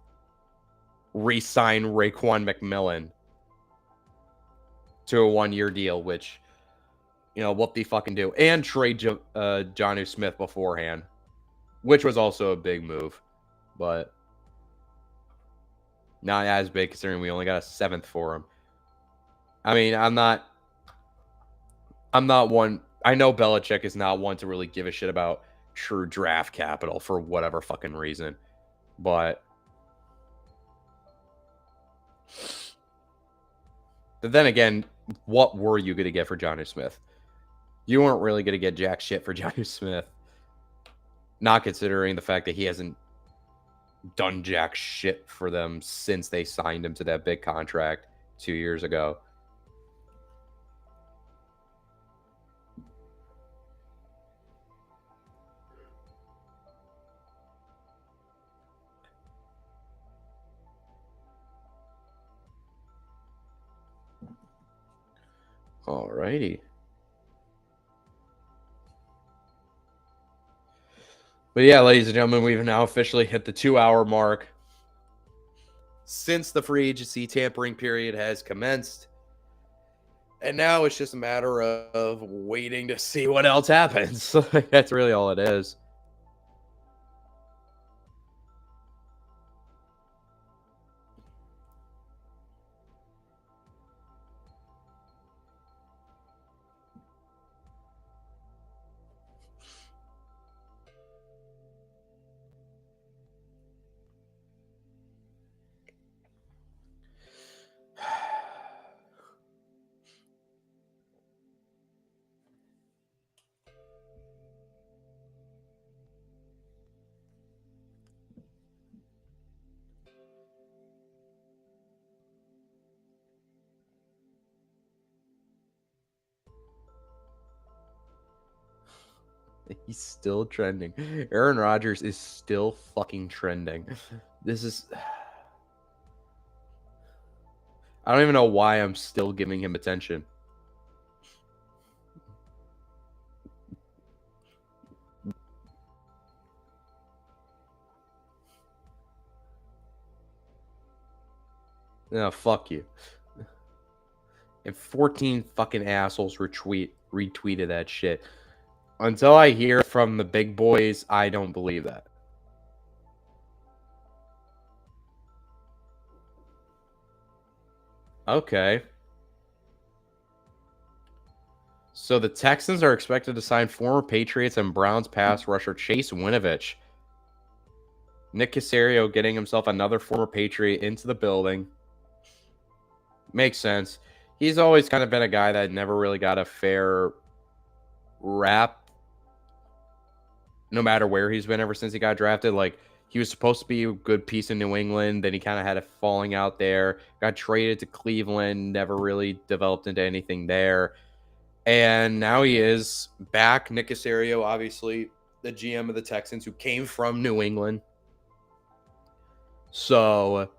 re-sign Raekwon McMillan to a 1-year deal, which, what they fucking do, and trade Jonnu Smith beforehand, which was also a big move, but not as big considering we only got a 7th for him. I mean, I'm not one. I know Belichick is not one to really give a shit about true draft capital for whatever fucking reason. But then again, what were you going to get for Jonnu Smith? You weren't really going to get jack shit for Johnny Smith. Not considering the fact that he hasn't done jack shit for them since they signed him to that big contract 2 years ago. Alrighty. But yeah, ladies and gentlemen, we've now officially hit the 2-hour mark since the free agency tampering period has commenced. And now it's just a matter of waiting to see what else happens. That's really all it is. He's still trending. Aaron Rodgers is still fucking trending. This is... I don't even know why I'm still giving him attention. No, fuck you. And 14 fucking assholes retweeted that shit. Until I hear from the big boys, I don't believe that. Okay. So the Texans are expected to sign former Patriots and Browns pass rusher Chase Winovich. Nick Caserio getting himself another former Patriot into the building. Makes sense. He's always kind of been a guy that never really got a fair rap, no matter where he's been ever since he got drafted. Like, he was supposed to be a good piece in New England. Then he kind of had a falling out there. Got traded to Cleveland. Never really developed into anything there. And now he is back. Nick Caserio, obviously, the GM of the Texans, who came from New England. So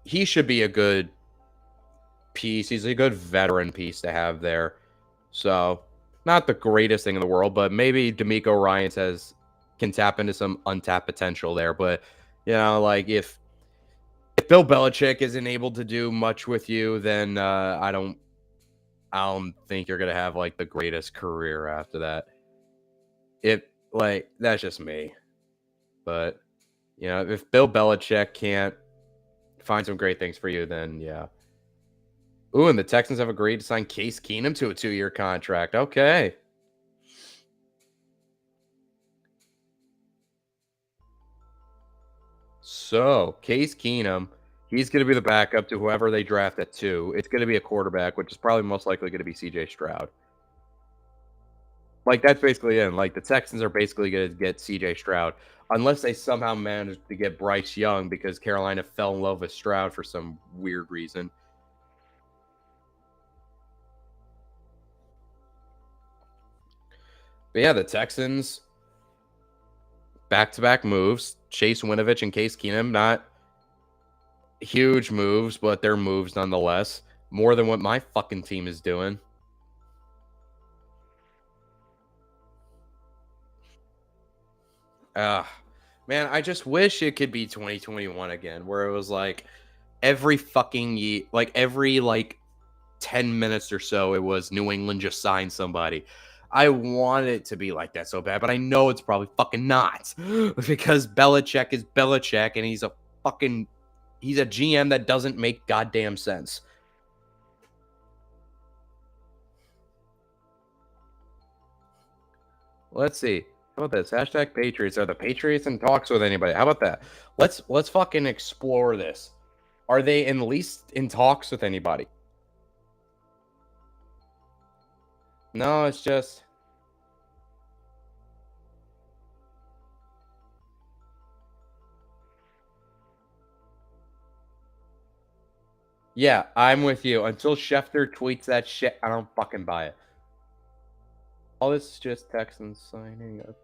he should be a good piece. He's a good veteran piece to have there. So not the greatest thing in the world, but maybe D'Amico Ryans can tap into some untapped potential there. But, you know, like if Bill Belichick isn't able to do much with you, then I don't think you're gonna have like the greatest career after that. That's just me. But, you know, if Bill Belichick can't find some great things for you, then yeah. Ooh, and the Texans have agreed to sign Case Keenum to a 2-year contract. Okay. So, Case Keenum, he's going to be the backup to whoever they draft at 2. It's going to be a quarterback, which is probably most likely going to be CJ Stroud. Like, that's basically it. Like, the Texans are basically going to get CJ Stroud, unless they somehow manage to get Bryce Young because Carolina fell in love with Stroud for some weird reason. But yeah, the Texans, back-to-back moves. Chase Winovich and Case Keenum, not huge moves, but they're moves nonetheless. More than what my fucking team is doing. Man, I just wish it could be 2021 again, where it was like every fucking year, like every 10 minutes or so, it was New England just signed somebody. I want it to be like that so bad, but I know it's probably fucking not because Belichick is Belichick and he's a GM that doesn't make goddamn sense. Let's see. How about this? Hashtag Patriots. Are the Patriots in talks with anybody? How about that? Let's fucking explore this. Are they at least in talks with anybody? No, it's just. Yeah, I'm with you. Until Schefter tweets that shit, I don't fucking buy it. All this is just Texans signing up.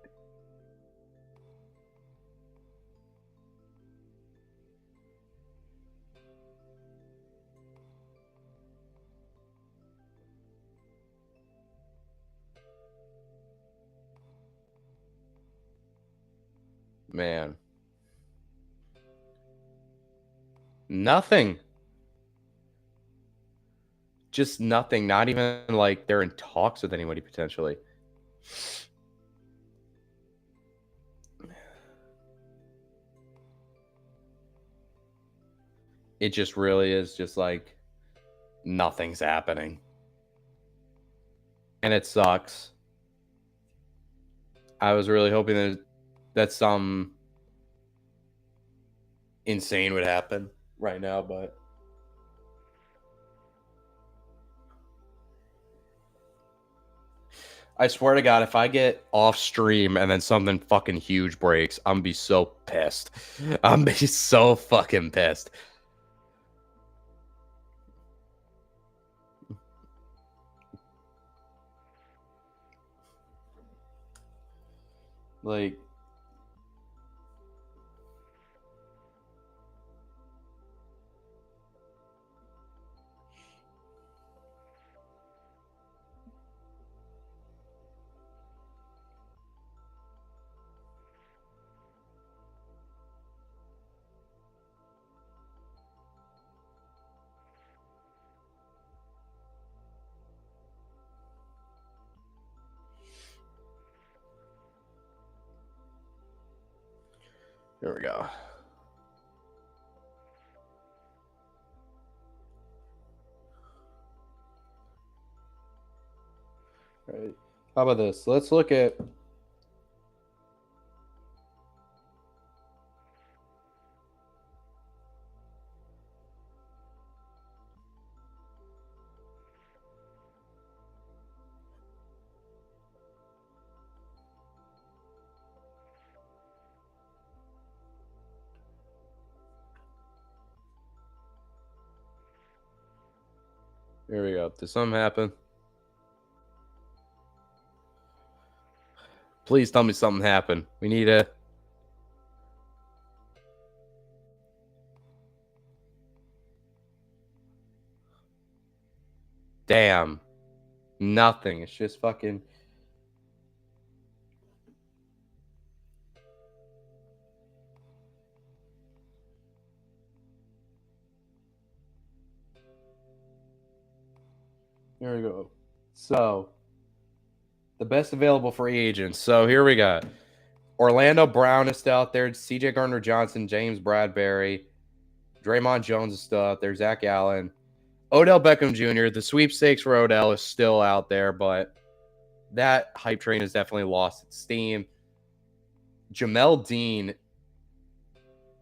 Man. Nothing. Just nothing. Not even like they're in talks with anybody potentially. It just really is just like nothing's happening. And it sucks. I was really hoping that some insane would happen right now, but I swear to God, if I get off stream and then something fucking huge breaks, I'm gonna be so pissed. I'm gonna be so fucking pissed. Like, here we go. All right. How about this? Let's look at. Here we go. Did something happen? Please tell me something happened. We need a. Damn. Nothing. It's just fucking. Here we go. So, the best available free agents. So here we got Orlando Brown is still out there. C.J. Gardner-Johnson, James Bradbury, Draymond Jones is still out there. Zach Allen, Odell Beckham Jr. The sweepstakes for Odell is still out there, but that hype train has definitely lost its steam. Jamel Dean,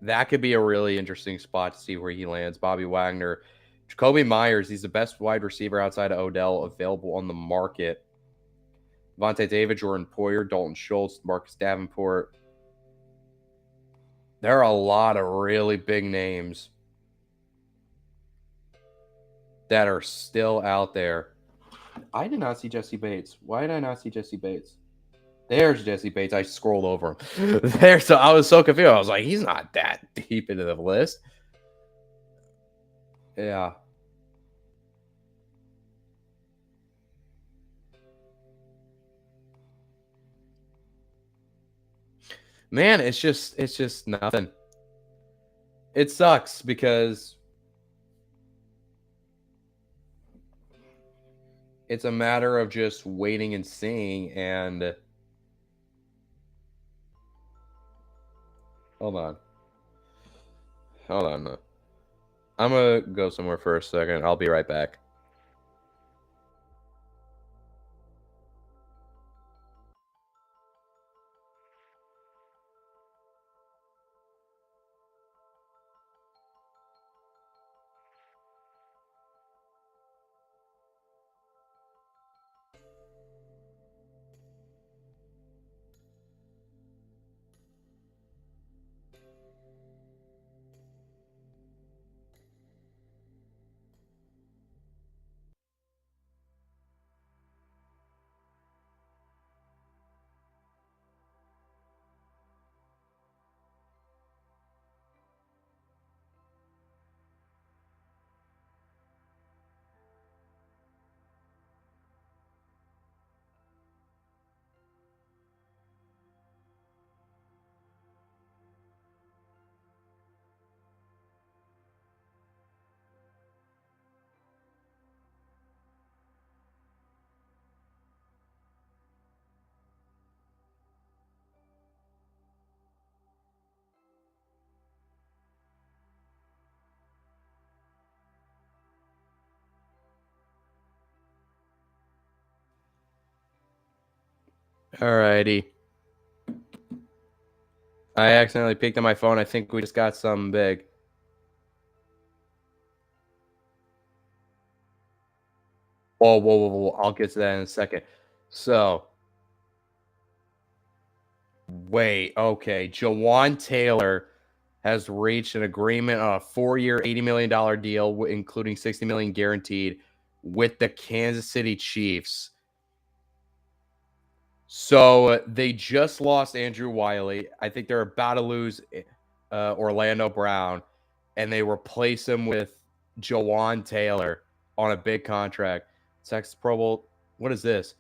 that could be a really interesting spot to see where he lands. Bobby Wagner, Jacoby Myers, he's the best wide receiver outside of Odell available on the market. Vontae David, Jordan Poyer, Dalton Schultz, Marcus Davenport. There are a lot of really big names that are still out there. I did not see Jesse Bates. Why did I not see Jesse Bates? There's Jesse Bates. I scrolled over him. So I was so confused. I was like, he's not that deep into the list. Yeah. Man, it's just nothing. It sucks because it's a matter of just waiting and seeing. And hold on. I'm gonna go somewhere for a second. I'll be right back. Alrighty. I accidentally peeked on my phone. I think we just got something big. Whoa, whoa, whoa, whoa. I'll get to that in a second. So, wait, okay. Jawan Taylor has reached an agreement on a 4-year, $80 million deal, including $60 million guaranteed, with the Kansas City Chiefs. So they just lost Andrew Wiley. I think they're about to lose Orlando Brown, and they replace him with Jawan Taylor on a big contract. Texas Pro Bowl. What is this?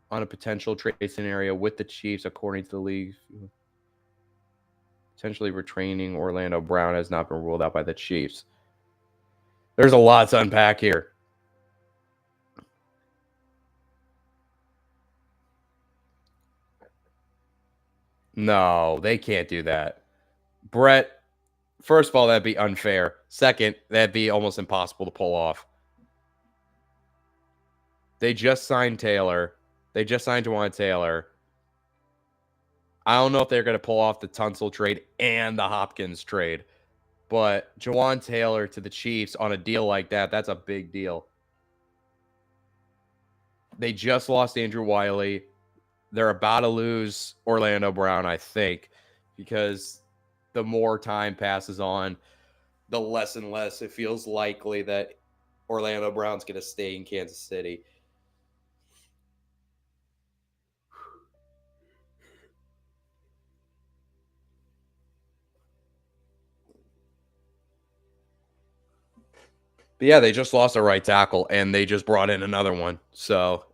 On a potential trade scenario with the Chiefs, according to the league. Potentially retraining Orlando Brown has not been ruled out by the Chiefs. There's a lot to unpack here. No, they can't do that. Brett, first of all, that'd be unfair. Second, that'd be almost impossible to pull off. They just signed Taylor. They just signed Jawan Taylor. I don't know if they're going to pull off the Tunsil trade and the Hopkins trade, but Jawan Taylor to the Chiefs on a deal like that, that's a big deal. They just lost Andrew Wiley. They're about to lose Orlando Brown, I think, because the more time passes on, the less and less it feels likely that Orlando Brown's going to stay in Kansas City. But yeah, they just lost a right tackle and they just brought in another one. So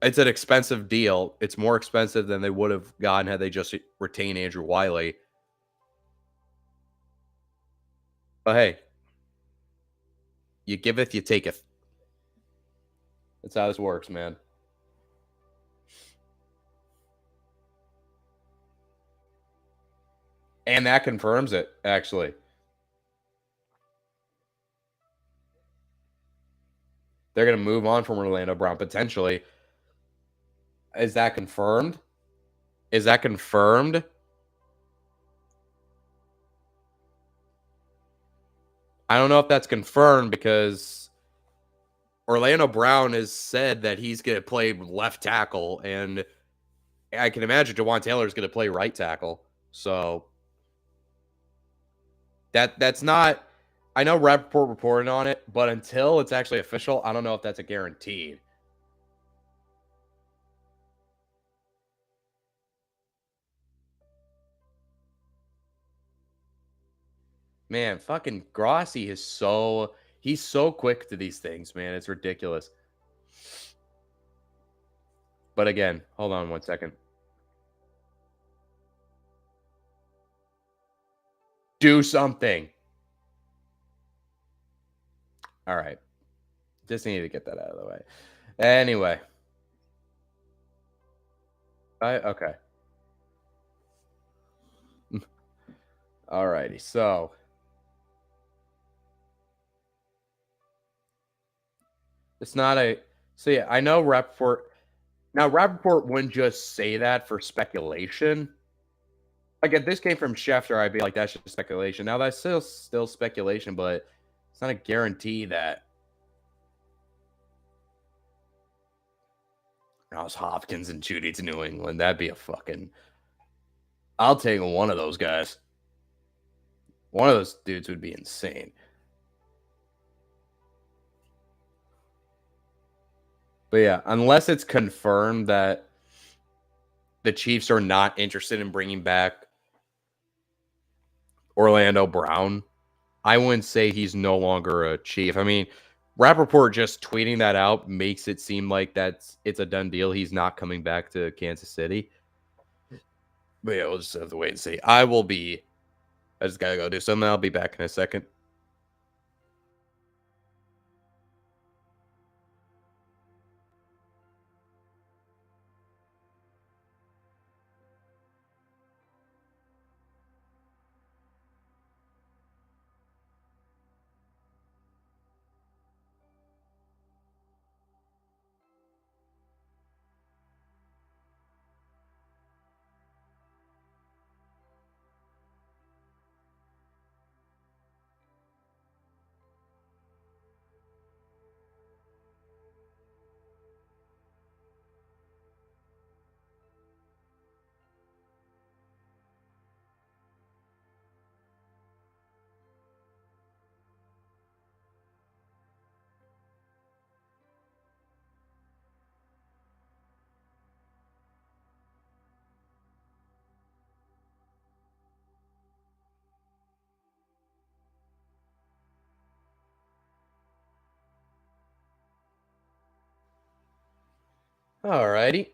it's an expensive deal. It's more expensive than they would have gotten had they just retained Andrew Wiley. But hey, you giveth, you taketh. That's how this works, man. And that confirms it, actually. They're going to move on from Orlando Brown potentially. Is that confirmed? Is that confirmed? I don't know if that's confirmed because Orlando Brown has said that he's going to play left tackle, and I can imagine Jawan Taylor is going to play right tackle. So that's not. I know Rappaport reported on it, but until it's actually official, I don't know if that's a guarantee. Man, fucking Grossi is he's so quick to these things, man. It's ridiculous. But again, hold on one second. Do something. All right. Just need to get that out of the way. Anyway. Okay. Alrighty. So it's not a so yeah, I know Rappaport now Rappaport wouldn't just say that for speculation. Like if this came from Schefter, I'd be like, that's just speculation. Now that's still speculation, but it's not a guarantee that Ross Hopkins and Judy to New England. That'd be a fucking. I'll take one of those guys. One of those dudes would be insane. But yeah, unless it's confirmed that the Chiefs are not interested in bringing back Orlando Brown, I wouldn't say he's no longer a Chief. I mean, Rappaport just tweeting that out makes it seem like it's a done deal. He's not coming back to Kansas City. But yeah, we'll just have to wait and see. I just gotta go do something. I'll be back in a second. Alrighty.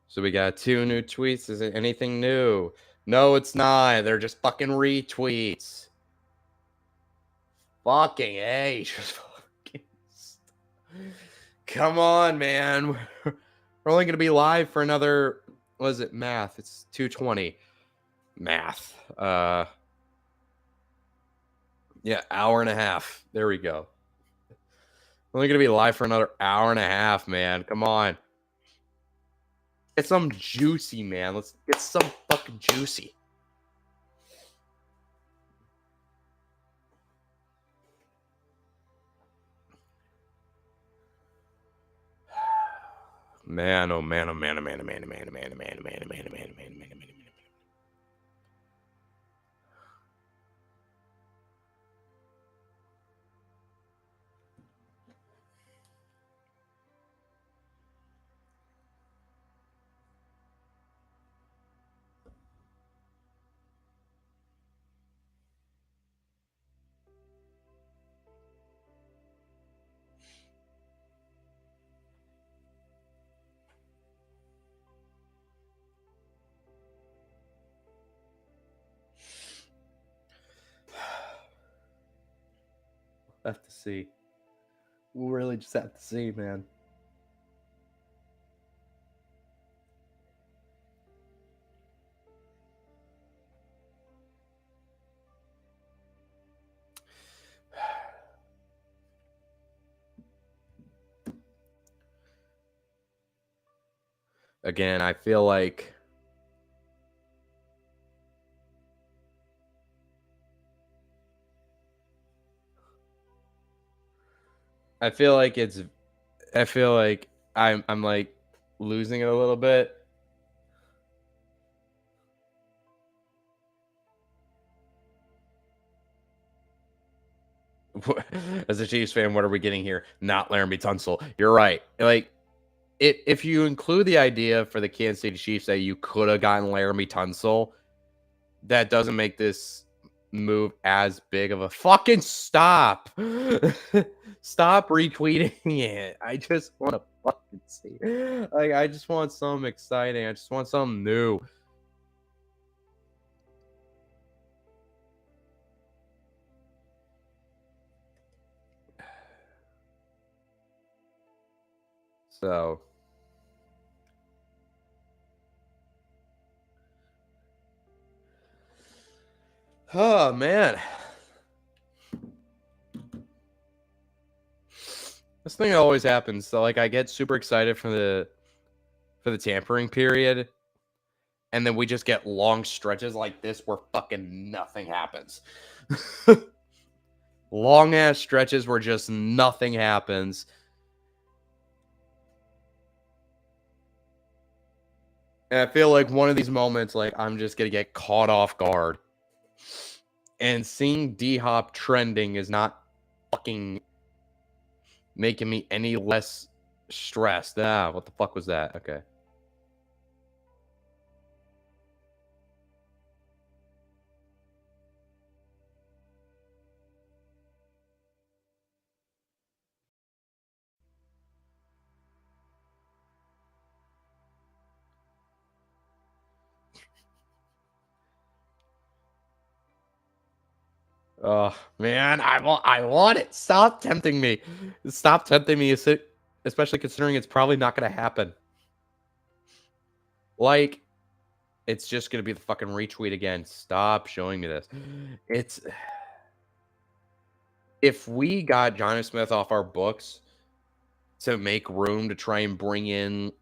So we got 2 new tweets. Is it anything new? No, it's not. They're just fucking retweets. Fucking A. Just fucking. Come on, man. We're only going to be live for another. What is it? Math. It's 2:20. Math. Yeah, hour and a half. There we go. We're only going to be live for another hour and a half, man. Come on. Get some juicy, man. Let's get some fucking juicy. Man, oh man, oh man, oh man, oh man, oh man, oh man, oh man, oh man, oh man, oh man, oh man, oh man, oh man, oh man. Have to see. We'll really just have to see, man. Again, I feel like it's I feel like I'm like losing it a little bit. As a Chiefs fan, what are we getting here? Not Laramie Tunsil. You're right. Like, if you include the idea for the Kansas City Chiefs that you could have gotten Laramie Tunsil, that doesn't make this move as big of a fucking stop. Stop retweeting it. I just want to fucking see. Like, I just want something exciting. I just want something new. So, oh man, this thing always happens. So, like, I get super excited for the tampering period, and then we just get long stretches like this where fucking nothing happens. Long ass stretches where just nothing happens. And I feel like one of these moments, like, I'm just going to get caught off guard. And seeing D-Hop trending is not fucking making me any less stressed. Ah, what the fuck was that? Okay. Oh, man, I want it. Stop tempting me. Stop tempting me, especially considering it's probably not going to happen. Like, it's just going to be the fucking retweet again. Stop showing me this. It's... If we got Johnny Smith off our books to make room to try and bring in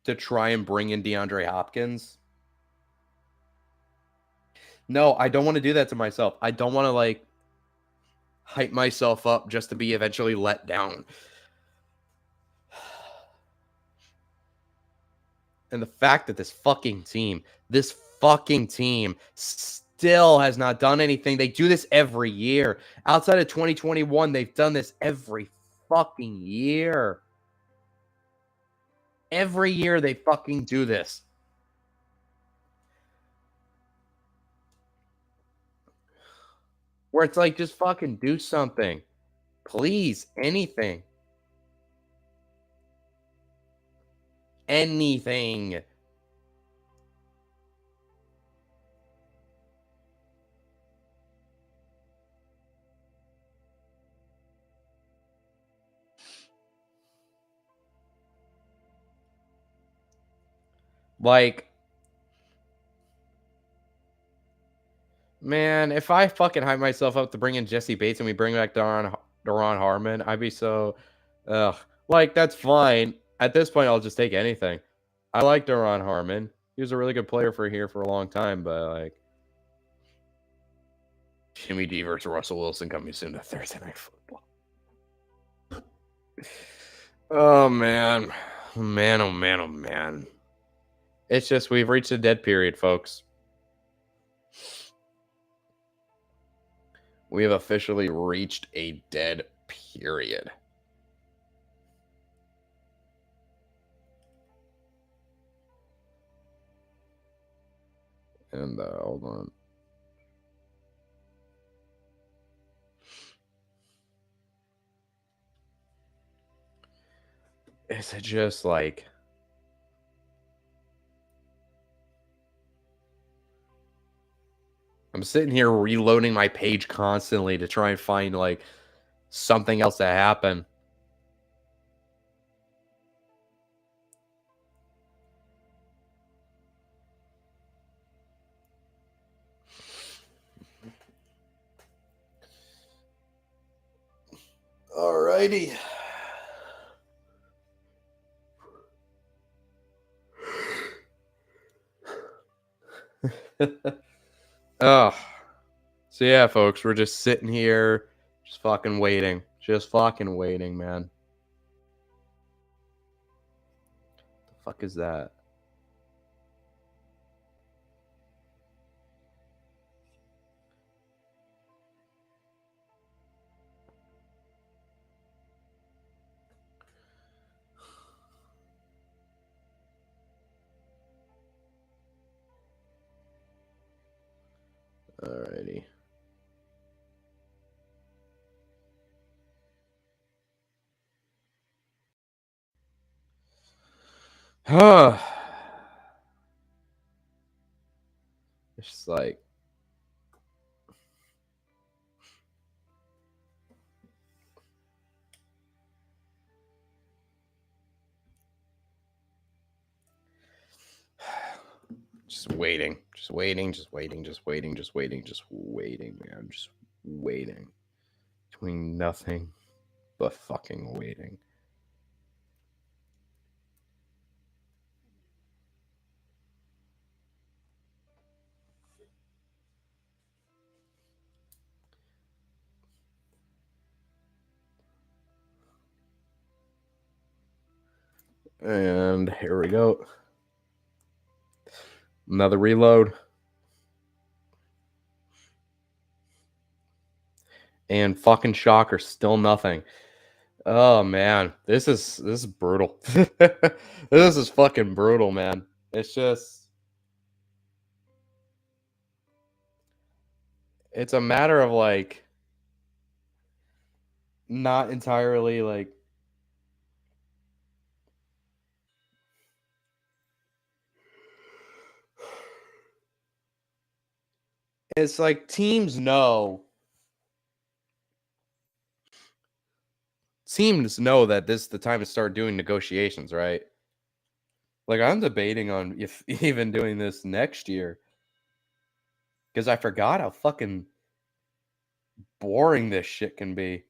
DeAndre Hopkins. No, I don't want to do that to myself. I don't want to, like, hype myself up just to be eventually let down. And the fact that this fucking team still has not done anything. They do this every year. Outside of 2021, they've done this every fucking year. Every year they fucking do this. where it's like, just fucking do something. Please, anything. Anything. Like, man, if I fucking hype myself up to bring in Jesse Bates and we bring back Daron Harmon, I'd be so, ugh. Like, that's fine. At this point, I'll just take anything. I like Daron Harmon. He was a really good player for here for a long time, but like, Jimmy D versus Russell Wilson coming soon to Thursday Night Football. Oh man, man, oh man, oh man. It's just we've reached a dead period, folks. We have officially reached a dead period. And hold on. Is it just like, I'm sitting here reloading my page constantly to try and find like something else to happen. Alrighty. Oh. So yeah, folks, we're just sitting here, just fucking waiting. Just fucking waiting, man. The fuck is that? Alrighty. Huh. It's just like, just waiting, just waiting, just waiting, just waiting, just waiting, just waiting, man. Just waiting. Doing nothing but fucking waiting. And here we go. Another reload. And fucking shocker, still nothing. Oh man, this is brutal. This is fucking brutal, man. It's just, it's a matter of like not entirely like, it's like teams know that this is the time to start doing negotiations, right? Like I'm debating on if even doing this next year because I forgot how fucking boring this shit can be.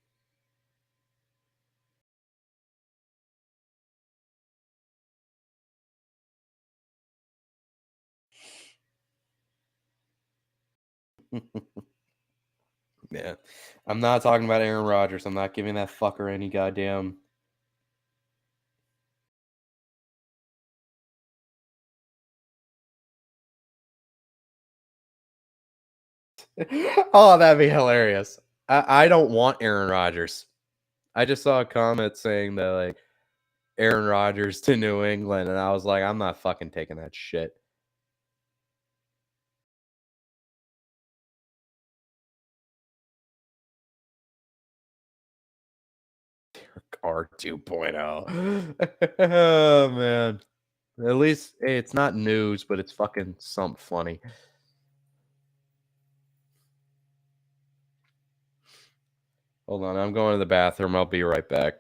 Yeah. I'm not talking about Aaron Rodgers. I'm not giving that fucker any goddamn. Oh, that'd be hilarious. I don't want Aaron Rodgers. I just saw a comment saying that like Aaron Rodgers to New England, and I was like, I'm not fucking taking that shit. car 2.0. Oh, man. At least hey, it's not news, but it's fucking something funny. Hold on, I'm going to the bathroom. I'll be right back.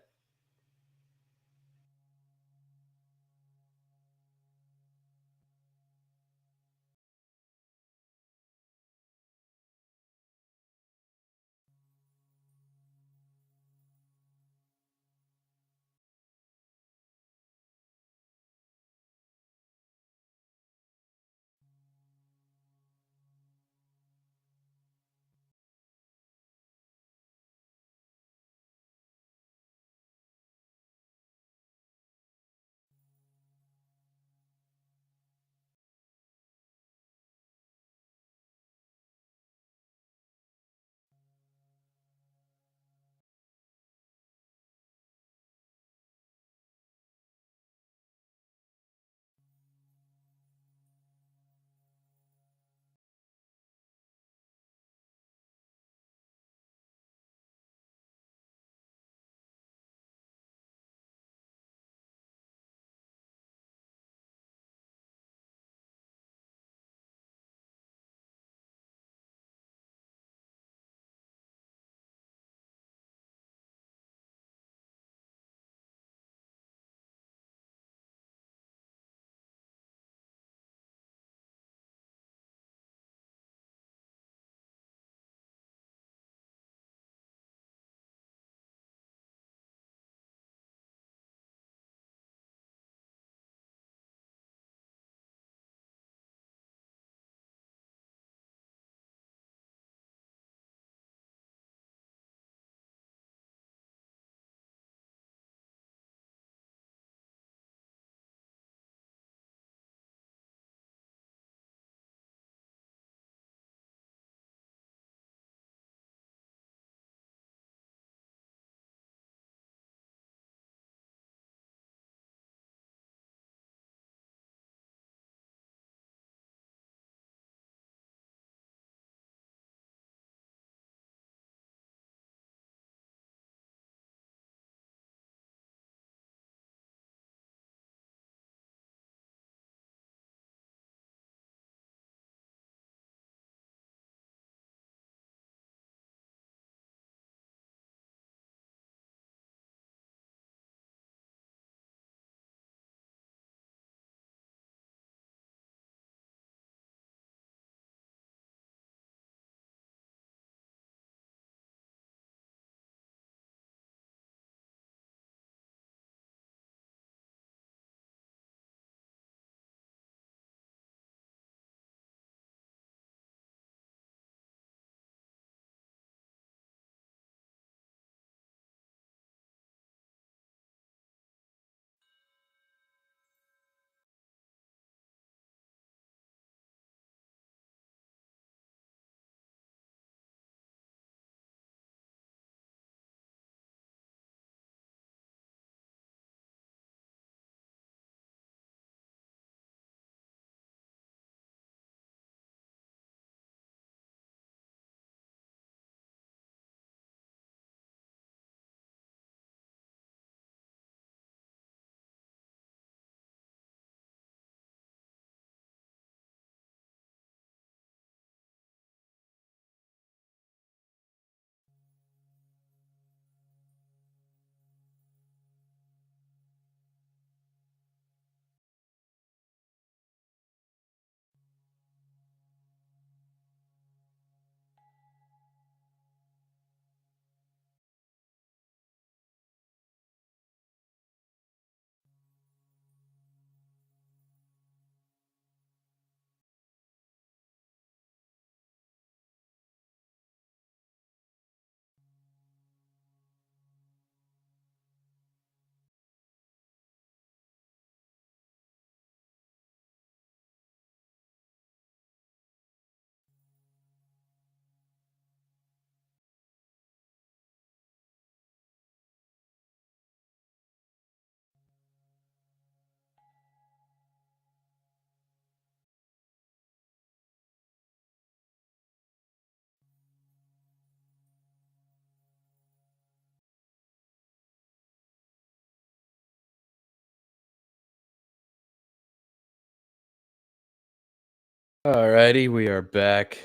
Alrighty, we are back.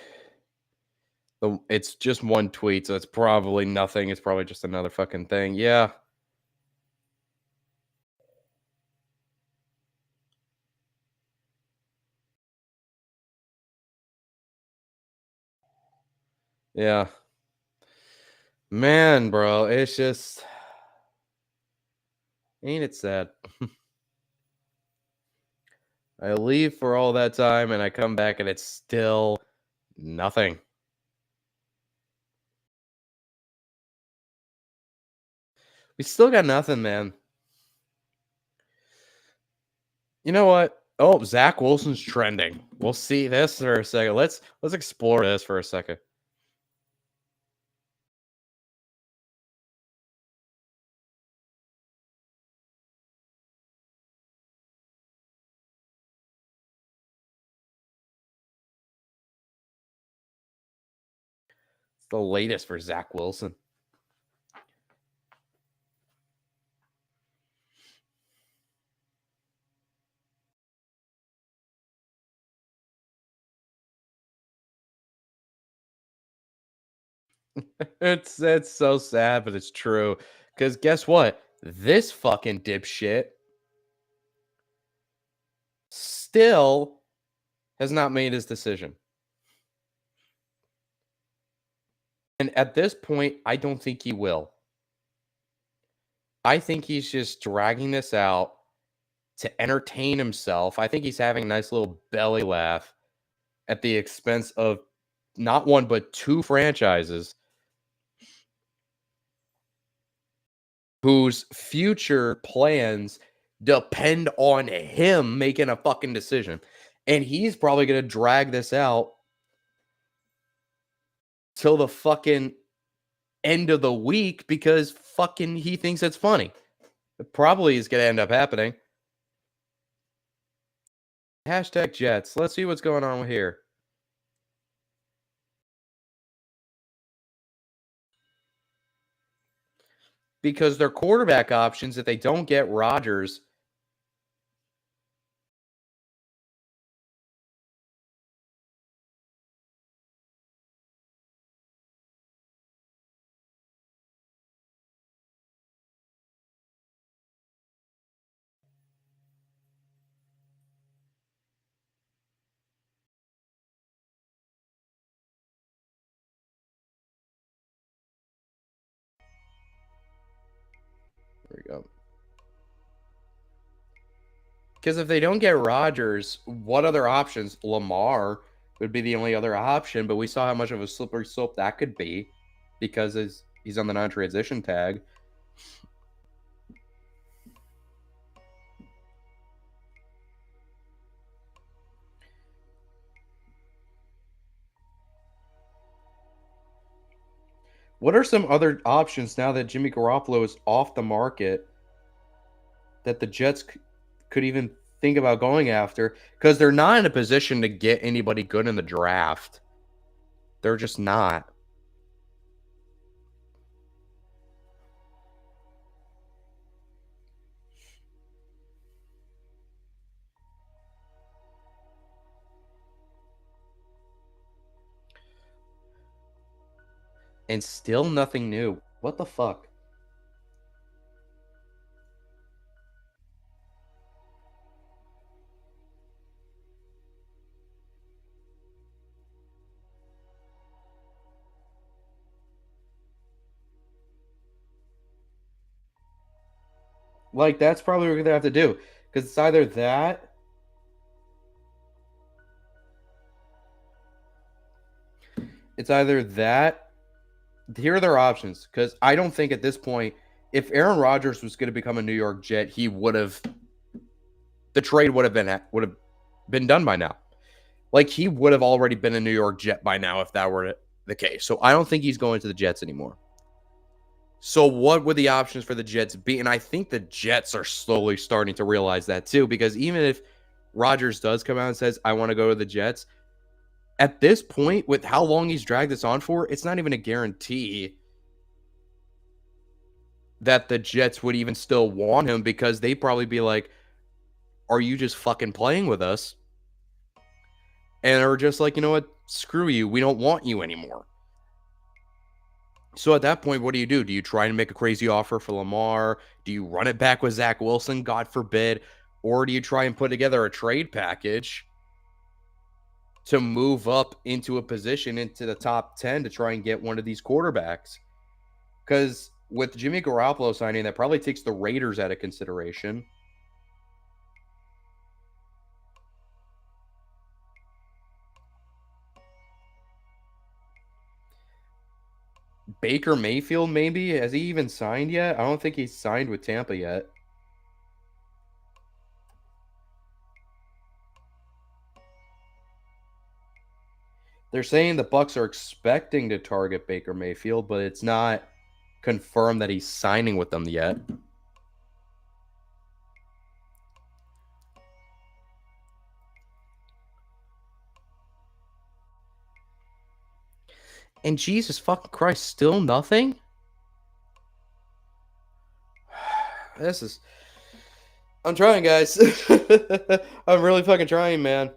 It's just one tweet, so it's probably nothing. It's probably just another fucking thing. Yeah. Yeah. Man, bro, it's just ain't it sad? I leave for all that time and I come back and it's still nothing. We still got nothing, man. You know what? Oh, Zach Wilson's trending. We'll see this for a second. Let's explore this for a second. It's the latest for Zach Wilson. It's so sad, but it's true. Because guess what? This fucking dipshit still has not made his decision. And at this point, I don't think he will. I think he's just dragging this out to entertain himself. I think he's having a nice little belly laugh at the expense of not one, but two franchises whose future plans depend on him making a fucking decision. And he's probably going to drag this out till the fucking end of the week because fucking he thinks it's funny. It probably is going to end up happening. Hashtag Jets. Let's see what's going on here. Because their quarterback options, if they don't get Rodgers, there we go. Because if they don't get Rodgers, what other options? Lamar would be the only other option, but we saw how much of a slippery slope that could be because he's on the non-transition tag. What are some other options now that Jimmy Garoppolo is off the market that the Jets could even think about going after? Because they're not in a position to get anybody good in the draft. They're just not. And still nothing new. What the fuck? Like, that's probably what we're gonna have to do. Because it's either that. It's either that. Here are their options. Because I don't think at this point, if Aaron Rodgers was going to become a New York Jet, he would have. The trade would have been done by now. Like, he would have already been a New York Jet by now if that were the case. So I don't think he's going to the Jets anymore. So what would the options for the Jets be? And I think the Jets are slowly starting to realize that too, because even if Rodgers does come out and says, I want to go to the Jets, at this point, with how long he's dragged this on for, it's not even a guarantee that the Jets would even still want him because they'd probably be like, are you just fucking playing with us? and are just like, you know what, screw you, we don't want you anymore. So at that point, what do? Do you try and make a crazy offer for Lamar? Do you run it back with Zach Wilson, God forbid? Or do you try and put together a trade package to move up into a position into the top 10 to try and get one of these quarterbacks? Because with Jimmy Garoppolo signing, that probably takes the Raiders out of consideration. Baker Mayfield, maybe? Has he even signed yet? I don't think he's signed with Tampa yet. They're saying the Bucs are expecting to target Baker Mayfield, but it's not confirmed that he's signing with them yet. And Jesus fucking Christ, still nothing? This is... I'm trying, guys. I'm really fucking trying, man.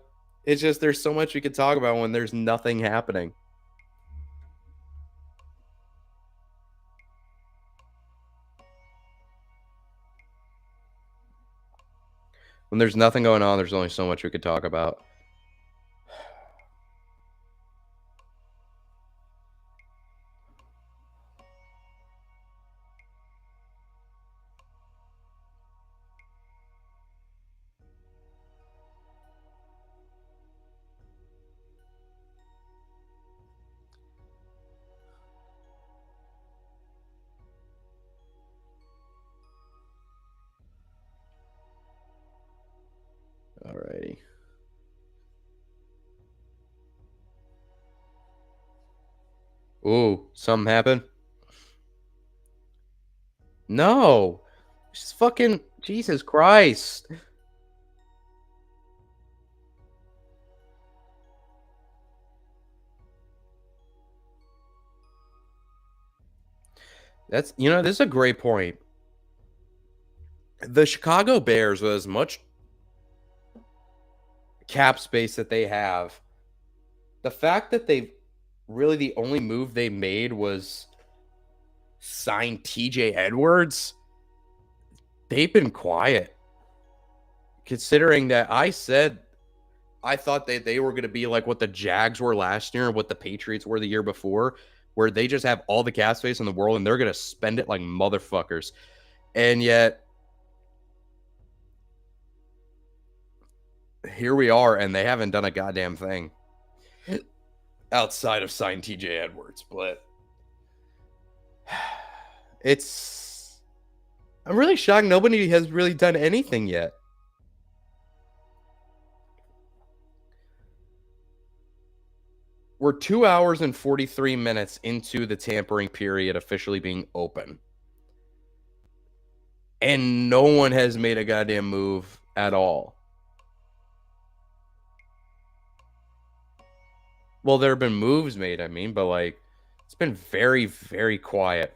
It's just there's so much we could talk about when there's nothing happening. When there's nothing going on, there's only so much we could talk about. Alrighty. Ooh, something happened? No. Just fucking Jesus Christ. That's, this is a great point. The Chicago Bears, with as much cap space that they have, the fact that they've really, the only move they made was sign TJ Edwards, they've been quiet. Considering that I said I thought that they were going to be like what the Jags were last year and what the Patriots were the year before, where they just have all the cap space in the world and they're going to spend it like motherfuckers. And yet, here we are, and they haven't done a goddamn thing outside of sign TJ Edwards. But I'm really shocked nobody has really done anything yet. We're 2 hours and 43 minutes into the tampering period officially being open. And no one has made a goddamn move at all. Well, there have been moves made, but like, it's been very, very quiet.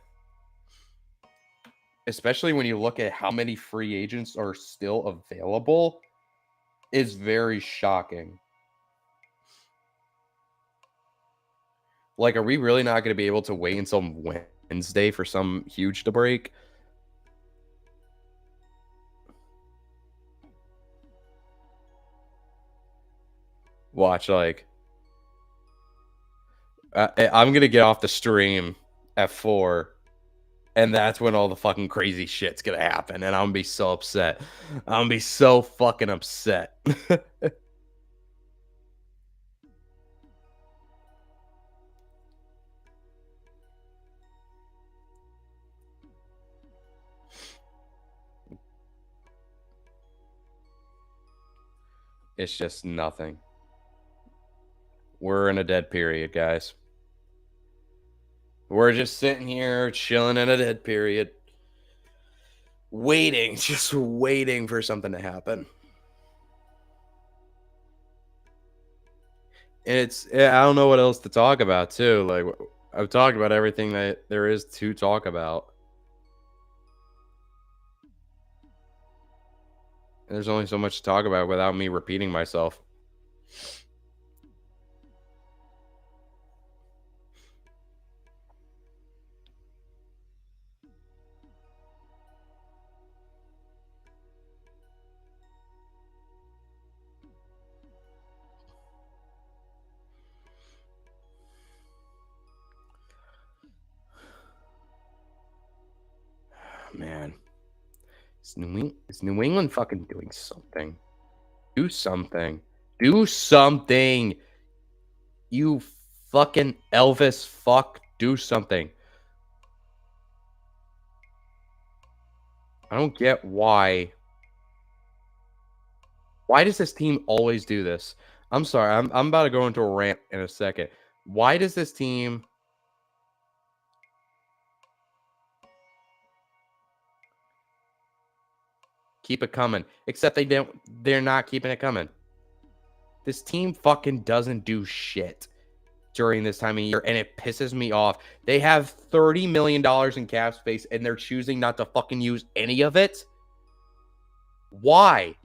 Especially when you look at how many free agents are still available, is very shocking. Like, are we really not going to be able to wait until Wednesday for some huge to break? Watch, like, I'm going to get off the stream at 4, and that's when all the fucking crazy shit's going to happen, and I'm going to be so upset. I'm going to be so fucking upset. It's just nothing. We're in a dead period, guys. We're just sitting here chilling in a dead period. Waiting, just waiting for something to happen. And I don't know what else to talk about, too. Like, I've talked about everything that there is to talk about. And there's only so much to talk about without me repeating myself. man. Is New England fucking doing something? Do something. Do something. You fucking Elvis fuck. Do something. I don't get why. Why does this team always do this? I'm sorry. I'm about to go into a rant in a second. Why does this team keep it coming? Except they're not keeping it coming. This team fucking doesn't do shit during this time of year, and it pisses me off. They have $30 million in cap space, and they're choosing not to fucking use any of it. Why?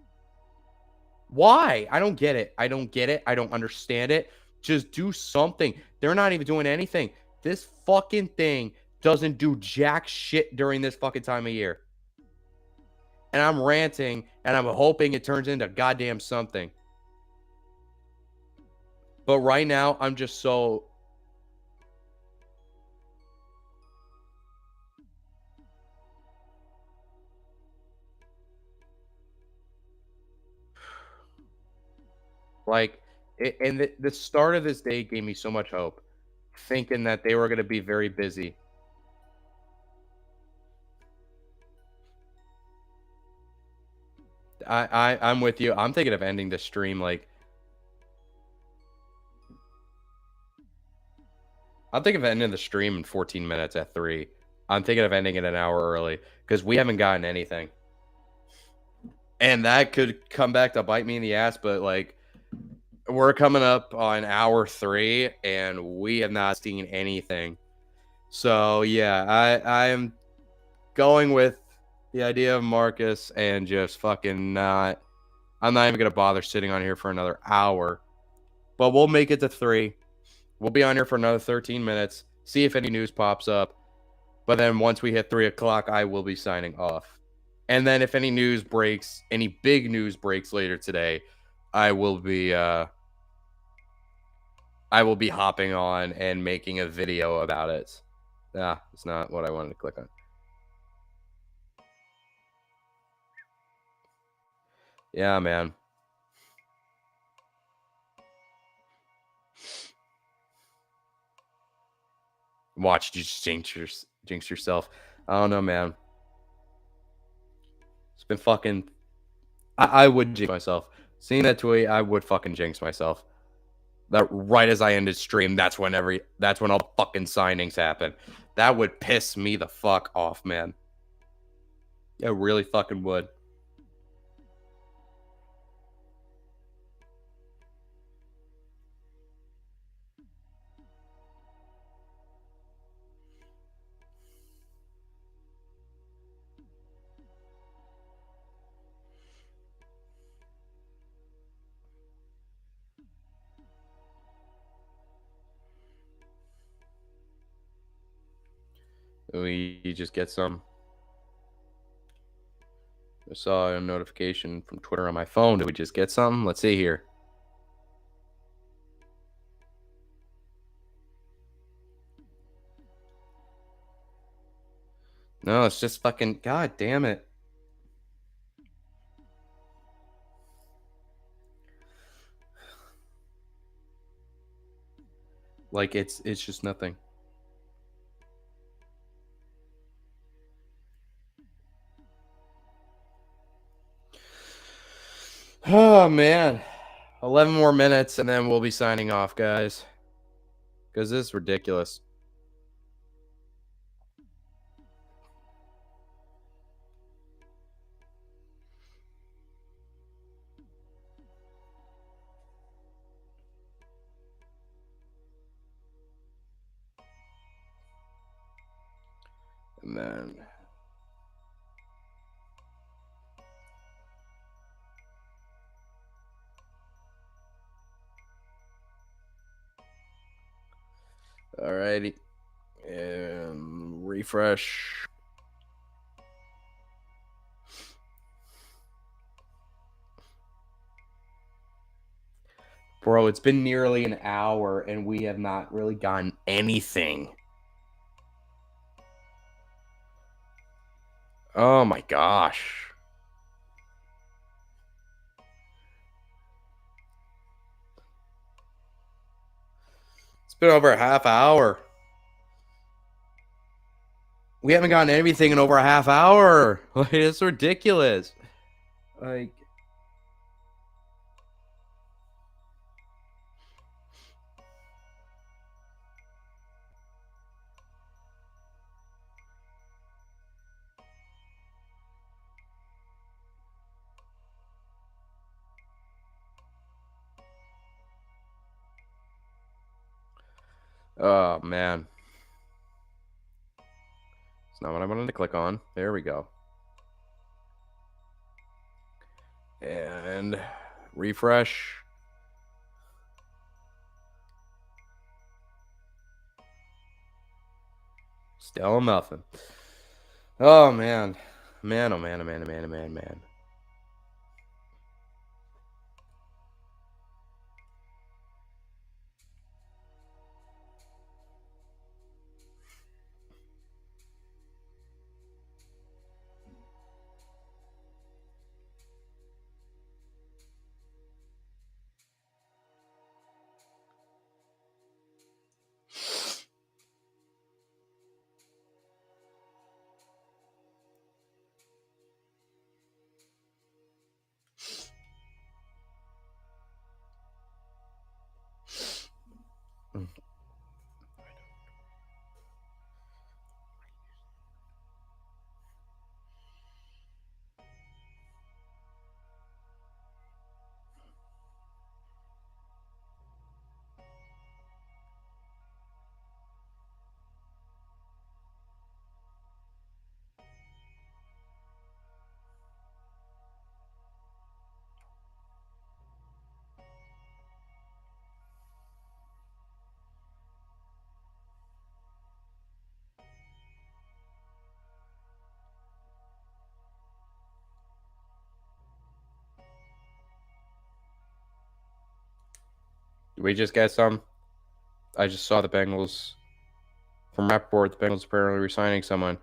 Why? I don't get it. I don't get it. I don't understand it. Just do something. They're not even doing anything. This fucking thing doesn't do jack shit during this fucking time of year. And I'm ranting, and I'm hoping it turns into goddamn something. But right now, I'm just so... Like, and the start of this day gave me so much hope, thinking that they were going to be very busy. I'm with you. I'm thinking of ending the stream like... I'm thinking of ending the stream in 14 minutes at 3. I'm thinking of ending it an hour early because we haven't gotten anything. And that could come back to bite me in the ass, but like we're coming up on hour 3 and we have not seen anything. So yeah, I'm going with the idea of Marcus and just fucking not... I'm not even going to bother sitting on here for another hour. But we'll make it to 3. We'll be on here for another 13 minutes, see if any news pops up. But then once we hit 3 o'clock, I will be signing off. And then if any news breaks, any big news breaks later today, I will be hopping on and making a video about it. It's not what I wanted to click on. Yeah, man. Watch you just jinx yourself. I don't know, man. It's been fucking... I would jinx myself. Seeing that tweet, I would fucking jinx myself. That right as I ended stream, that's when all fucking signings happen. That would piss me the fuck off, man. It really fucking would. We just get some. I saw a notification from Twitter on my phone. Did we just get some? Let's see here. No, it's just fucking... God damn it. Like, it's just nothing. Oh, man. 11 more minutes, and then we'll be signing off, guys. Because this is ridiculous. And then... Alrighty. And refresh. Bro, it's been nearly an hour and we have not really gotten anything. Oh my gosh. It's been over a half hour. We haven't gotten anything in over a half hour. Like, it's ridiculous. Like, oh man. It's not what I wanted to click on. There we go. And refresh. Still nothing. Oh man. Man, oh man, oh man, oh man, oh man, man. Did we just get some? I just saw the Bengals from Rapport. The Bengals apparently re-signing someone.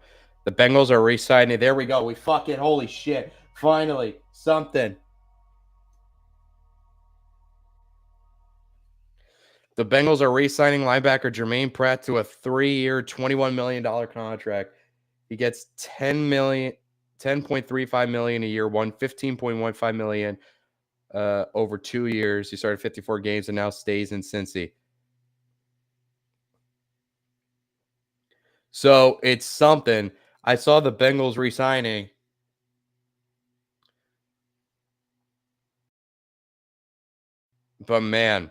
The Bengals are re-signing. There we go. We fucking holy shit. Finally, something. The Bengals are re-signing linebacker Jermaine Pratt to a 3-year, $21 million contract. He gets $10.35 million a year, won $15.15 million over 2 years. He started 54 games and now stays in Cincy. So it's something. I saw the Bengals re-signing. But man,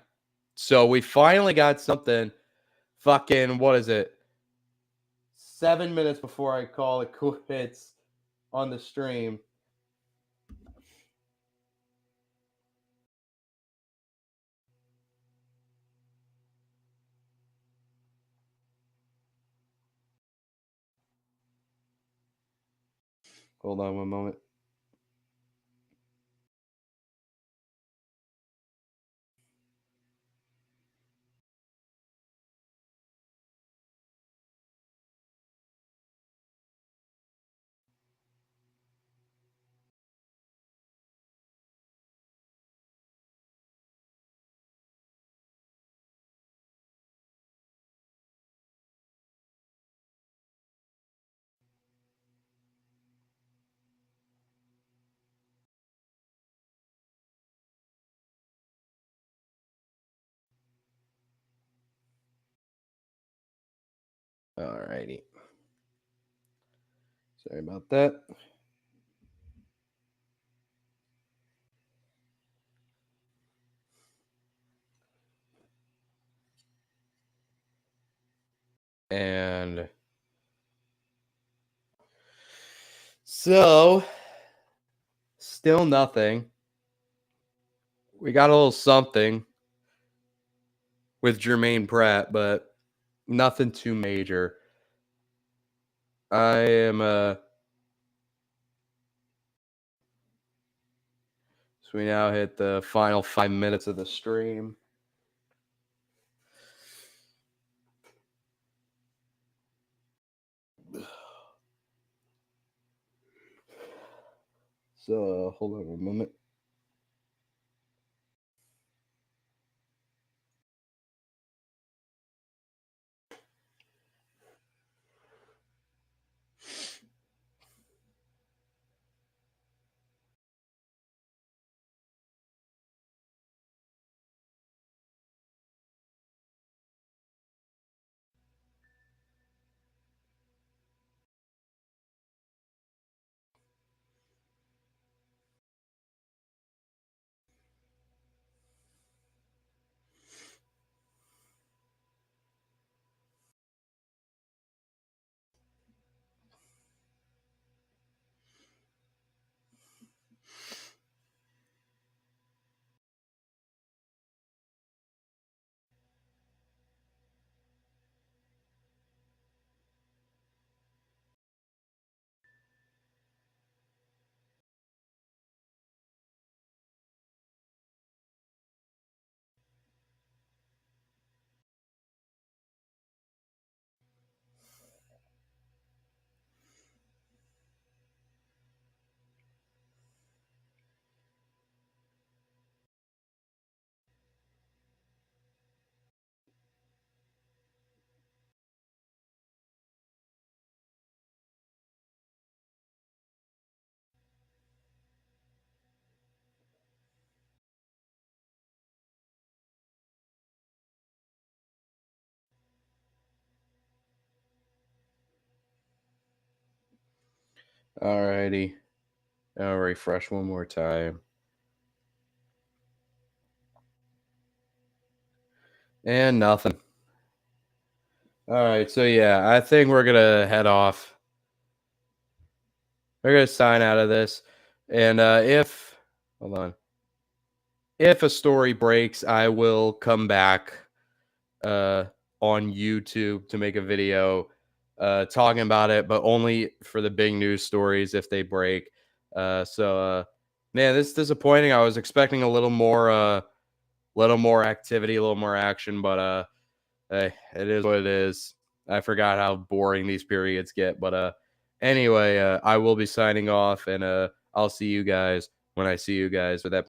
so we finally got something. Fucking, what is it? 7 minutes before I call it quits on the stream. Hold on one moment. Alrighty. Sorry about that. And so, still nothing. We got a little something with Jermaine Pratt, but nothing too major. I am so we now hit the final 5 minutes of the stream. So hold on a moment. Alrighty. I'll refresh one more time. And nothing. All right, so yeah, I think we're gonna head off. We're gonna sign out of this, and if hold on, if a story breaks, I will come back uh, on YouTube to make a video talking about it, but only for the big news stories if they break. Man, this is disappointing. I was expecting a little more activity, a little more action, but hey, it is what it is. I forgot how boring these periods get, but anyway, I will be signing off, and I'll see you guys when I see you guys with that.